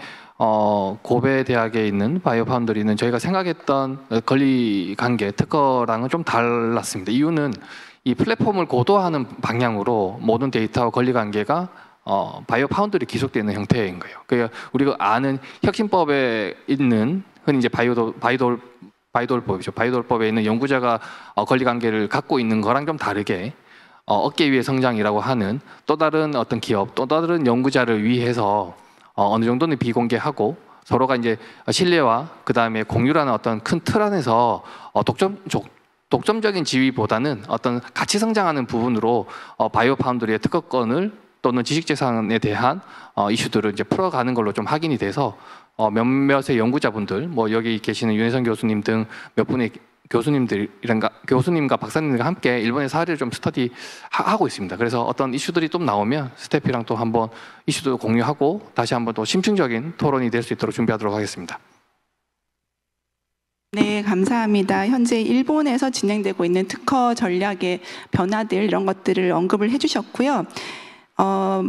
고베 대학에 있는 바이오 파운드리는 저희가 생각했던 권리관계 특허랑은 좀 달랐습니다. 이유는 이 플랫폼을 고도화하는 방향으로 모든 데이터와 권리관계가 바이오 파운드리 기속되는 형태인 거예요. 그러니까 우리가 아는 혁신법에 있는 흔히 이제 바이돌법이죠. 바이돌법에 있는 연구자가 권리관계를 갖고 있는 거랑 좀 다르게 어깨 위의 성장이라고 하는 또 다른 어떤 기업, 또 다른 연구자를 위해서 어느 정도는 비공개하고 서로가 이제 신뢰와 그 다음에 공유라는 어떤 큰 틀 안에서 독점적인 지위보다는 어떤 같이 성장하는 부분으로 바이오 파운드리의 특허권을 또는 지식재산에 대한 이슈들을 이제 풀어가는 걸로 좀 확인이 돼서 몇몇의 연구자분들, 뭐 여기 계시는 윤혜선 교수님 등 몇 분의 교수님과 박사님들과 함께 일본의 사례를 좀 스터디하고 있습니다. 그래서 어떤 이슈들이 좀 나오면 스태프랑 또 한번 이슈도 공유하고 다시 한번 또 심층적인 토론이 될 수 있도록 준비하도록 하겠습니다. 네, 감사합니다. 현재 일본에서 진행되고 있는 특허 전략의 변화들 이런 것들을 언급을 해주셨고요.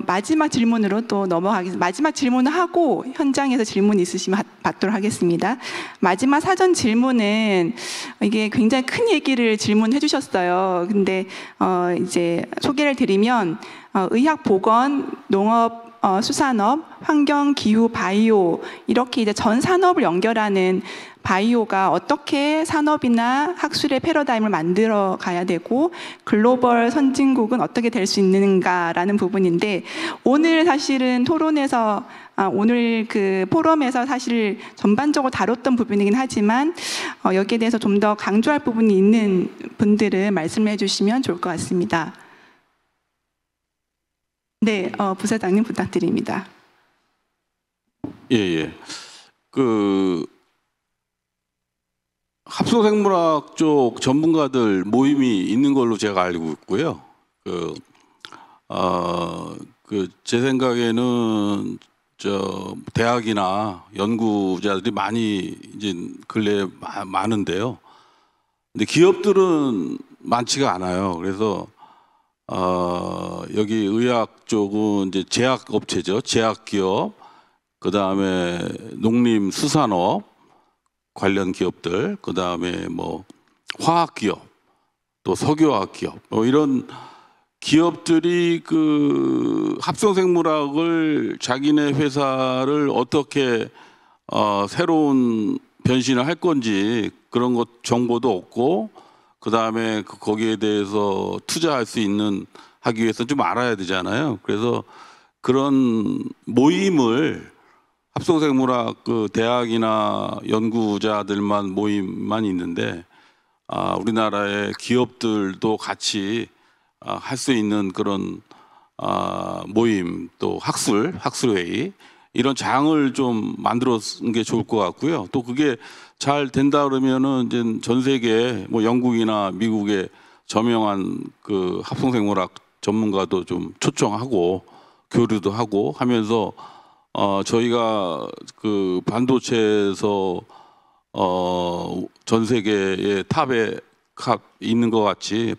마지막 질문으로 또 넘어가겠습니다. 마지막 질문을 하고 현장에서 질문 있으시면 받도록 하겠습니다. 마지막 사전 질문은 이게 굉장히 큰 얘기를 질문해 주셨어요. 근데 이제 소개를 드리면 의학, 보건, 농업, 수산업, 환경, 기후, 바이오 이렇게 이제 전 산업을 연결하는 바이오가 어떻게 산업이나 학술의 패러다임을 만들어 가야 되고 글로벌 선진국은 어떻게 될 수 있는가라는 부분인데 오늘 사실은 토론에서 오늘 그 포럼에서 사실 전반적으로 다뤘던 부분이긴 하지만 여기에 대해서 좀 더 강조할 부분이 있는 분들은 말씀해 주시면 좋을 것 같습니다. 네, 부사장님 부탁드립니다. 예. 합성생물학 쪽 전문가들 모임이 있는 걸로 제가 알고 있고요. 제 생각에는 대학이나 연구자들이 많이 이제 근래에 많은데요. 근데 기업들은 많지가 않아요. 그래서 여기 의학 쪽은 이제 제약업체죠. 제약기업, 그 다음에 농림수산업 관련 기업들, 그 다음에 뭐 화학기업, 또 석유화학기업, 이런 기업들이 그 합성생물학을 자기네 회사를 어떻게 새로운 변신을 할 건지 그런 것 정보도 없고, 그 다음에 거기에 대해서 투자할 수 있는 하기 위해서 좀 알아야 되잖아요. 그래서 그런 모임을 합성생물학 그 대학이나 연구자들만 모임만 있는데 우리나라의 기업들도 같이 할 수 있는 그런 모임, 또 학술회의 이런 장을 좀 만들었는 게 좋을 것 같고요. 또 그게 잘 된다 그러면은 이제 전 세계 뭐 영국이나 미국의 저명한 그 합성생물학 전문가도 좀 초청하고 교류도 하고 하면서 저희가 그 반도체에서 전 세계의 탑에 있는 것 같이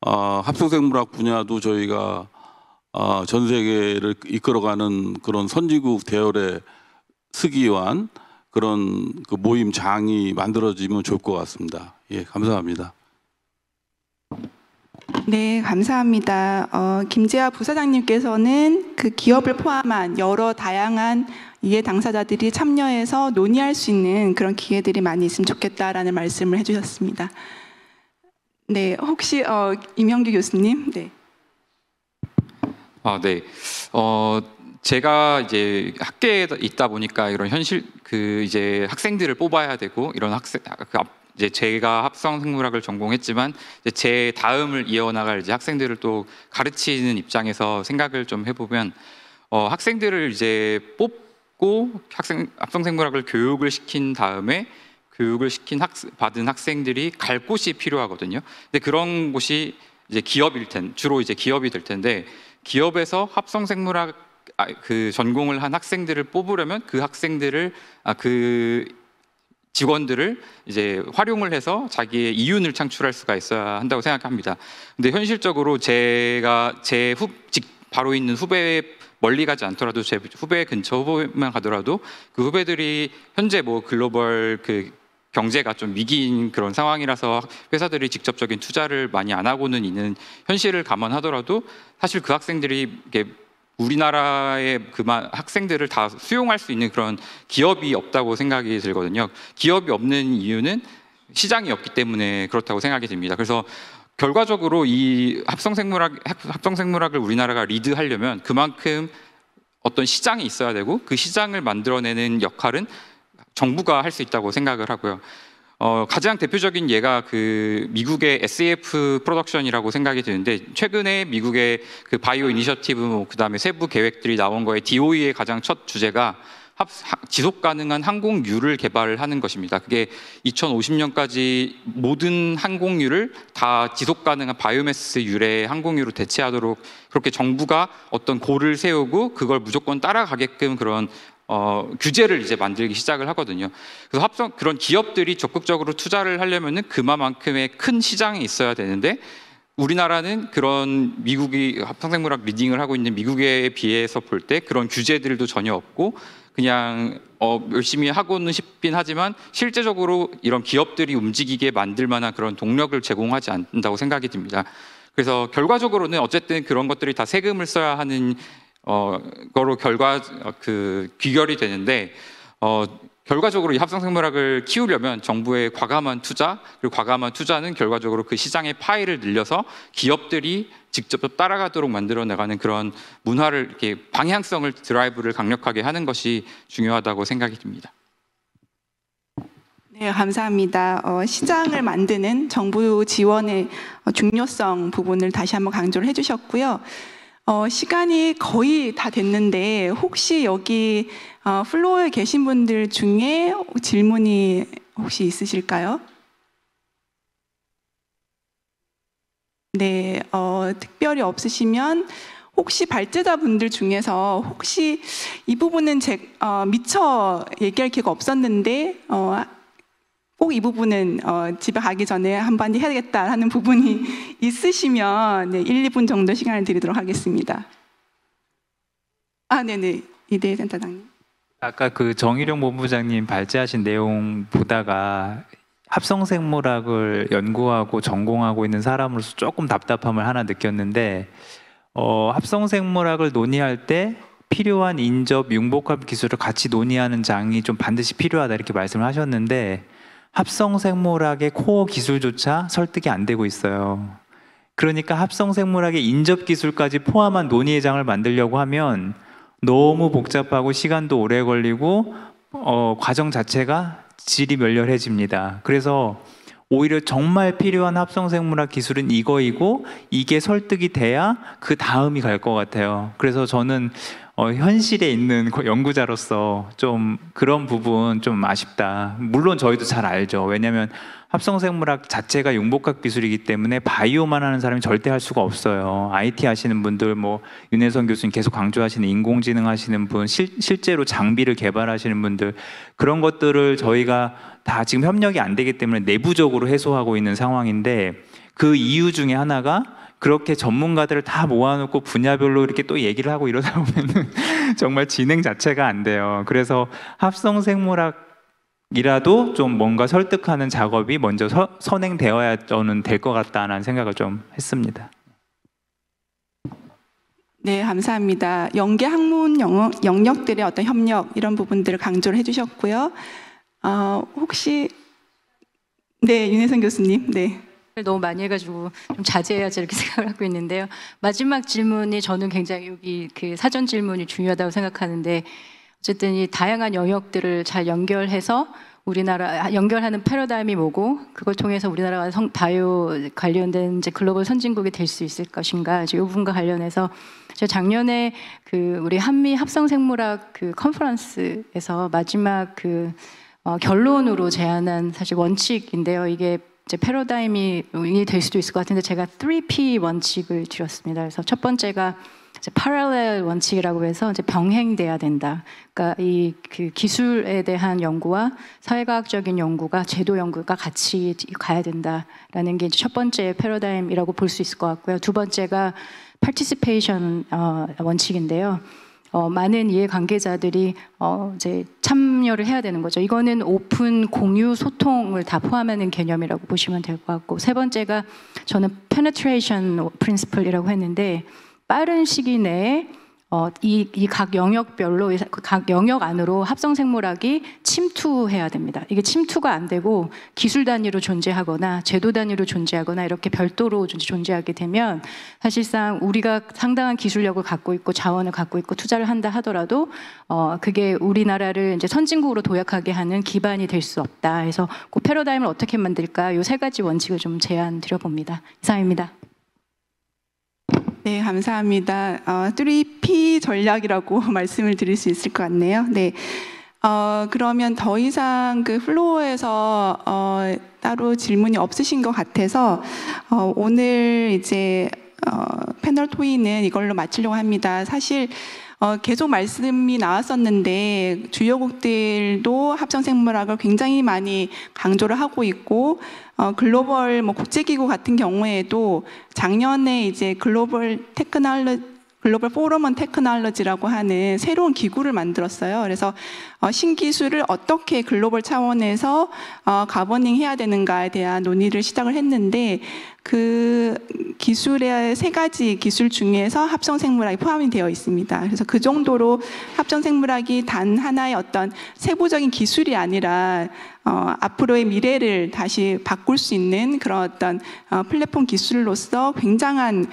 합성생물학 분야도 저희가 전 세계를 이끌어가는 그런 선진국 대열에 서기 위한 그런 그 모임장이 만들어지면 좋을 것 같습니다. 예, 감사합니다. 네, 감사합니다. 김재하 부사장님께서는 그 기업을 포함한 여러 다양한 이해 당사자들이 참여해서 논의할 수 있는 그런 기회들이 많이 있으면 좋겠다라는 말씀을 해주셨습니다. 네, 혹시 임영규 교수님, 네. 네. 제가 이제 학계에 있다 보니까 이런 현실 이제 학생들을 뽑아야 되고 이런 이제 제가 합성생물학을 전공했지만 이제 제 다음을 이어나갈 이제 학생들을 또 가르치는 입장에서 생각을 좀 해보면 학생들을 이제 뽑고 합성생물학을 교육을 시킨 다음에 받은 학생들이 갈 곳이 필요하거든요. 근데 그런 곳이 이제 주로 이제 기업이 될 텐데 기업에서 합성생물학 그 전공을 한 학생들을 뽑으려면 그 학생들을 그 직원들을 이제 활용을 해서 자기의 이윤을 창출할 수가 있어야 한다고 생각합니다. 근데 현실적으로 제가 바로 있는 후배 멀리 가지 않더라도 제 후배 근처 후배만 가더라도 그 후배들이 현재 뭐 글로벌 그 경제가 좀 위기인 그런 상황이라서 회사들이 직접적인 투자를 많이 안 하고는 있는 현실을 감안하더라도 사실 그 학생들이 이렇게 우리나라의 학생들을 다 수용할 수 있는 그런 기업이 없다고 생각이 들거든요. 기업이 없는 이유는 시장이 없기 때문에 그렇다고 생각이 듭니다. 그래서 결과적으로 이 합성생물학을 우리나라가 리드하려면 그만큼 어떤 시장이 있어야 되고 그 시장을 만들어내는 역할은 정부가 할 수 있다고 생각을 하고요. 가장 대표적인 예가 그 미국의 SAF 프로덕션이라고 생각이 드는데 최근에 미국의 그 바이오 이니셔티브 그다음에 세부 계획들이 나온 거에 DOE의 가장 첫 주제가 지속 가능한 항공유를 개발하는 것입니다. 그게 2050년까지 모든 항공유를 다 지속 가능한 바이오매스 유래 항공유로 대체하도록 그렇게 정부가 어떤 골을 세우고 그걸 무조건 따라가게끔 그런 규제를 이제 만들기 시작을 하거든요. 그래서 그런 기업들이 적극적으로 투자를 하려면은 그만큼의 큰 시장이 있어야 되는데 우리나라는 그런 미국이 합성생물학 리딩을 하고 있는 미국에 비해서 볼 때 그런 규제들도 전혀 없고 그냥 열심히 하고는 싶긴 하지만 실제적으로 이런 기업들이 움직이게 만들 만한 그런 동력을 제공하지 않는다고 생각이 듭니다. 그래서 결과적으로는 어쨌든 그런 것들이 다 세금을 써야 하는 거로 귀결이 되는데 결과적으로 이 합성생물학을 키우려면 정부의 과감한 투자, 그리고 과감한 투자는 결과적으로 그 시장의 파이를 늘려서 기업들이 직접 따라가도록 만들어 나가는 그런 문화를 이렇게 방향성을 드라이브를 강력하게 하는 것이 중요하다고 생각이 듭니다. 네, 감사합니다. 시장을 만드는 정부 지원의 중요성 부분을 다시 한번 강조를 해주셨고요. 시간이 거의 다 됐는데 혹시 여기 플로어에 계신 분들 중에 질문이 혹시 있으실까요? 네, 특별히 없으시면 혹시 발제자분들 중에서 혹시 이 부분은 미처 얘기할 기회가 없었는데 꼭 이 부분은 집에 가기 전에 한마디 해야겠다 하는 부분이 있으시면 네, 1, 2분 정도 시간을 드리도록 하겠습니다. 네네. 이대희 센터장님. 아까 그 정일용 본부장님 발제하신 내용 보다가 합성생물학을 연구하고 전공하고 있는 사람으로서 조금 답답함을 하나 느꼈는데 합성생물학을 논의할 때 필요한 인접, 융복합 기술을 같이 논의하는 장이 좀 반드시 필요하다 이렇게 말씀을 하셨는데 합성생물학의 코어 기술조차 설득이 안 되고 있어요. 그러니까 합성생물학의 인접 기술까지 포함한 논의의 장을 만들려고 하면 너무 복잡하고 시간도 오래 걸리고 과정 자체가 질이 멸렬해집니다. 그래서 오히려 정말 필요한 합성생물학 기술은 이거이고 이게 설득이 돼야 그 다음이 갈 것 같아요. 그래서 저는 현실에 있는 연구자로서 좀 그런 부분 좀 아쉽다. 물론 저희도 잘 알죠. 왜냐하면 합성생물학 자체가 융복합 기술이기 때문에 바이오만 하는 사람이 절대 할 수가 없어요. IT 하시는 분들, 뭐 윤혜선 교수님 계속 강조하시는 인공지능 하시는 분, 실제로 장비를 개발하시는 분들 그런 것들을 저희가 다 지금 협력이 안 되기 때문에 내부적으로 해소하고 있는 상황인데 그 이유 중에 하나가 그렇게 전문가들을 다 모아놓고 분야별로 이렇게 또 얘기를 하고 이러다 보면 정말 진행 자체가 안 돼요. 그래서 합성생물학이라도 좀 뭔가 설득하는 작업이 먼저 선행되어야 저는 될 것 같다는 생각을 좀 했습니다. 네, 감사합니다. 연계 학문 영역들의 어떤 협력 이런 부분들을 강조를 해주셨고요. 혹시 네, 윤혜선 교수님. 네. 너무 많이 해가지고 좀 자제해야지 이렇게 생각을 하고 있는데요. 마지막 질문이 저는 굉장히 여기 그 사전 질문이 중요하다고 생각하는데 어쨌든 이 다양한 영역들을 잘 연결해서 우리나라 연결하는 패러다임이 뭐고 그걸 통해서 우리나라가 바이오 관련된 이제 글로벌 선진국이 될 수 있을 것인가 이제 이 부분과 관련해서 제가 작년에 그 우리 한미 합성생물학 그 컨퍼런스에서 마지막 그 결론으로 제안한 사실 원칙인데요. 이게 이제 패러다임이 될 수도 있을 것 같은데 제가 3P 원칙을 드렸습니다. 그래서 첫 번째가 이제 parallel 원칙이라고 해서 이제 병행돼야 된다. 그러니까 이 그 기술에 대한 연구와 사회과학적인 연구가 제도 연구가 같이 가야 된다라는 게 이제 첫 번째 패러다임이라고 볼 수 있을 것 같고요. 두 번째가 participation 원칙인데요. 많은 이해관계자들이 이제 참여를 해야 되는 거죠. 이거는 오픈, 공유, 소통을 다 포함하는 개념이라고 보시면 될 것 같고 세 번째가 저는 penetration principle이라고 했는데 빠른 시기 내에 이 각 영역별로 각 영역 안으로 합성생물학이 침투해야 됩니다. 이게 침투가 안 되고 기술 단위로 존재하거나 제도 단위로 존재하거나 이렇게 별도로 존재하게 되면 사실상 우리가 상당한 기술력을 갖고 있고 자원을 갖고 있고 투자를 한다 하더라도 그게 우리나라를 이제 선진국으로 도약하게 하는 기반이 될 수 없다. 그래서 그 패러다임을 어떻게 만들까? 이 세 가지 원칙을 좀 제안 드려봅니다. 이상입니다. 네, 감사합니다. 3P 전략이라고 말씀을 드릴 수 있을 것 같네요. 네. 그러면 더 이상 그 플로어에서 따로 질문이 없으신 것 같아서 오늘 이제 패널 토의는 이걸로 마치려고 합니다. 사실 계속 말씀이 나왔었는데 주요국들도 합성생물학을 굉장히 많이 강조를 하고 있고 글로벌 국제기구 같은 경우에도 작년에 이제 글로벌 포럼 온 테크놀로지라고 하는 새로운 기구를 만들었어요. 그래서 신기술을 어떻게 글로벌 차원에서 가버닝 해야 되는가에 대한 논의를 시작을 했는데 그 기술의 3가지 기술 중에서 합성생물학이 포함이 되어 있습니다. 그래서 그 정도로 합성생물학이 단 하나의 어떤 세부적인 기술이 아니라 앞으로의 미래를 다시 바꿀 수 있는 그런 어떤 플랫폼 기술로서 굉장한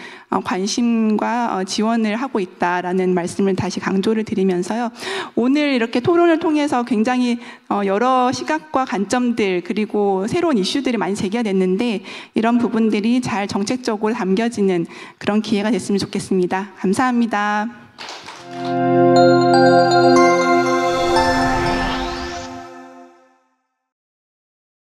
관심과 지원을 하고 있다라는 말씀을 다시 강조를 드리면서요. 오늘 이렇게 토론을 통해서 굉장히 여러 시각과 관점들 그리고 새로운 이슈들이 많이 제기가 됐는데 이런 부분들이 잘 정책적으로 담겨지는 그런 기회가 됐으면 좋겠습니다. 감사합니다.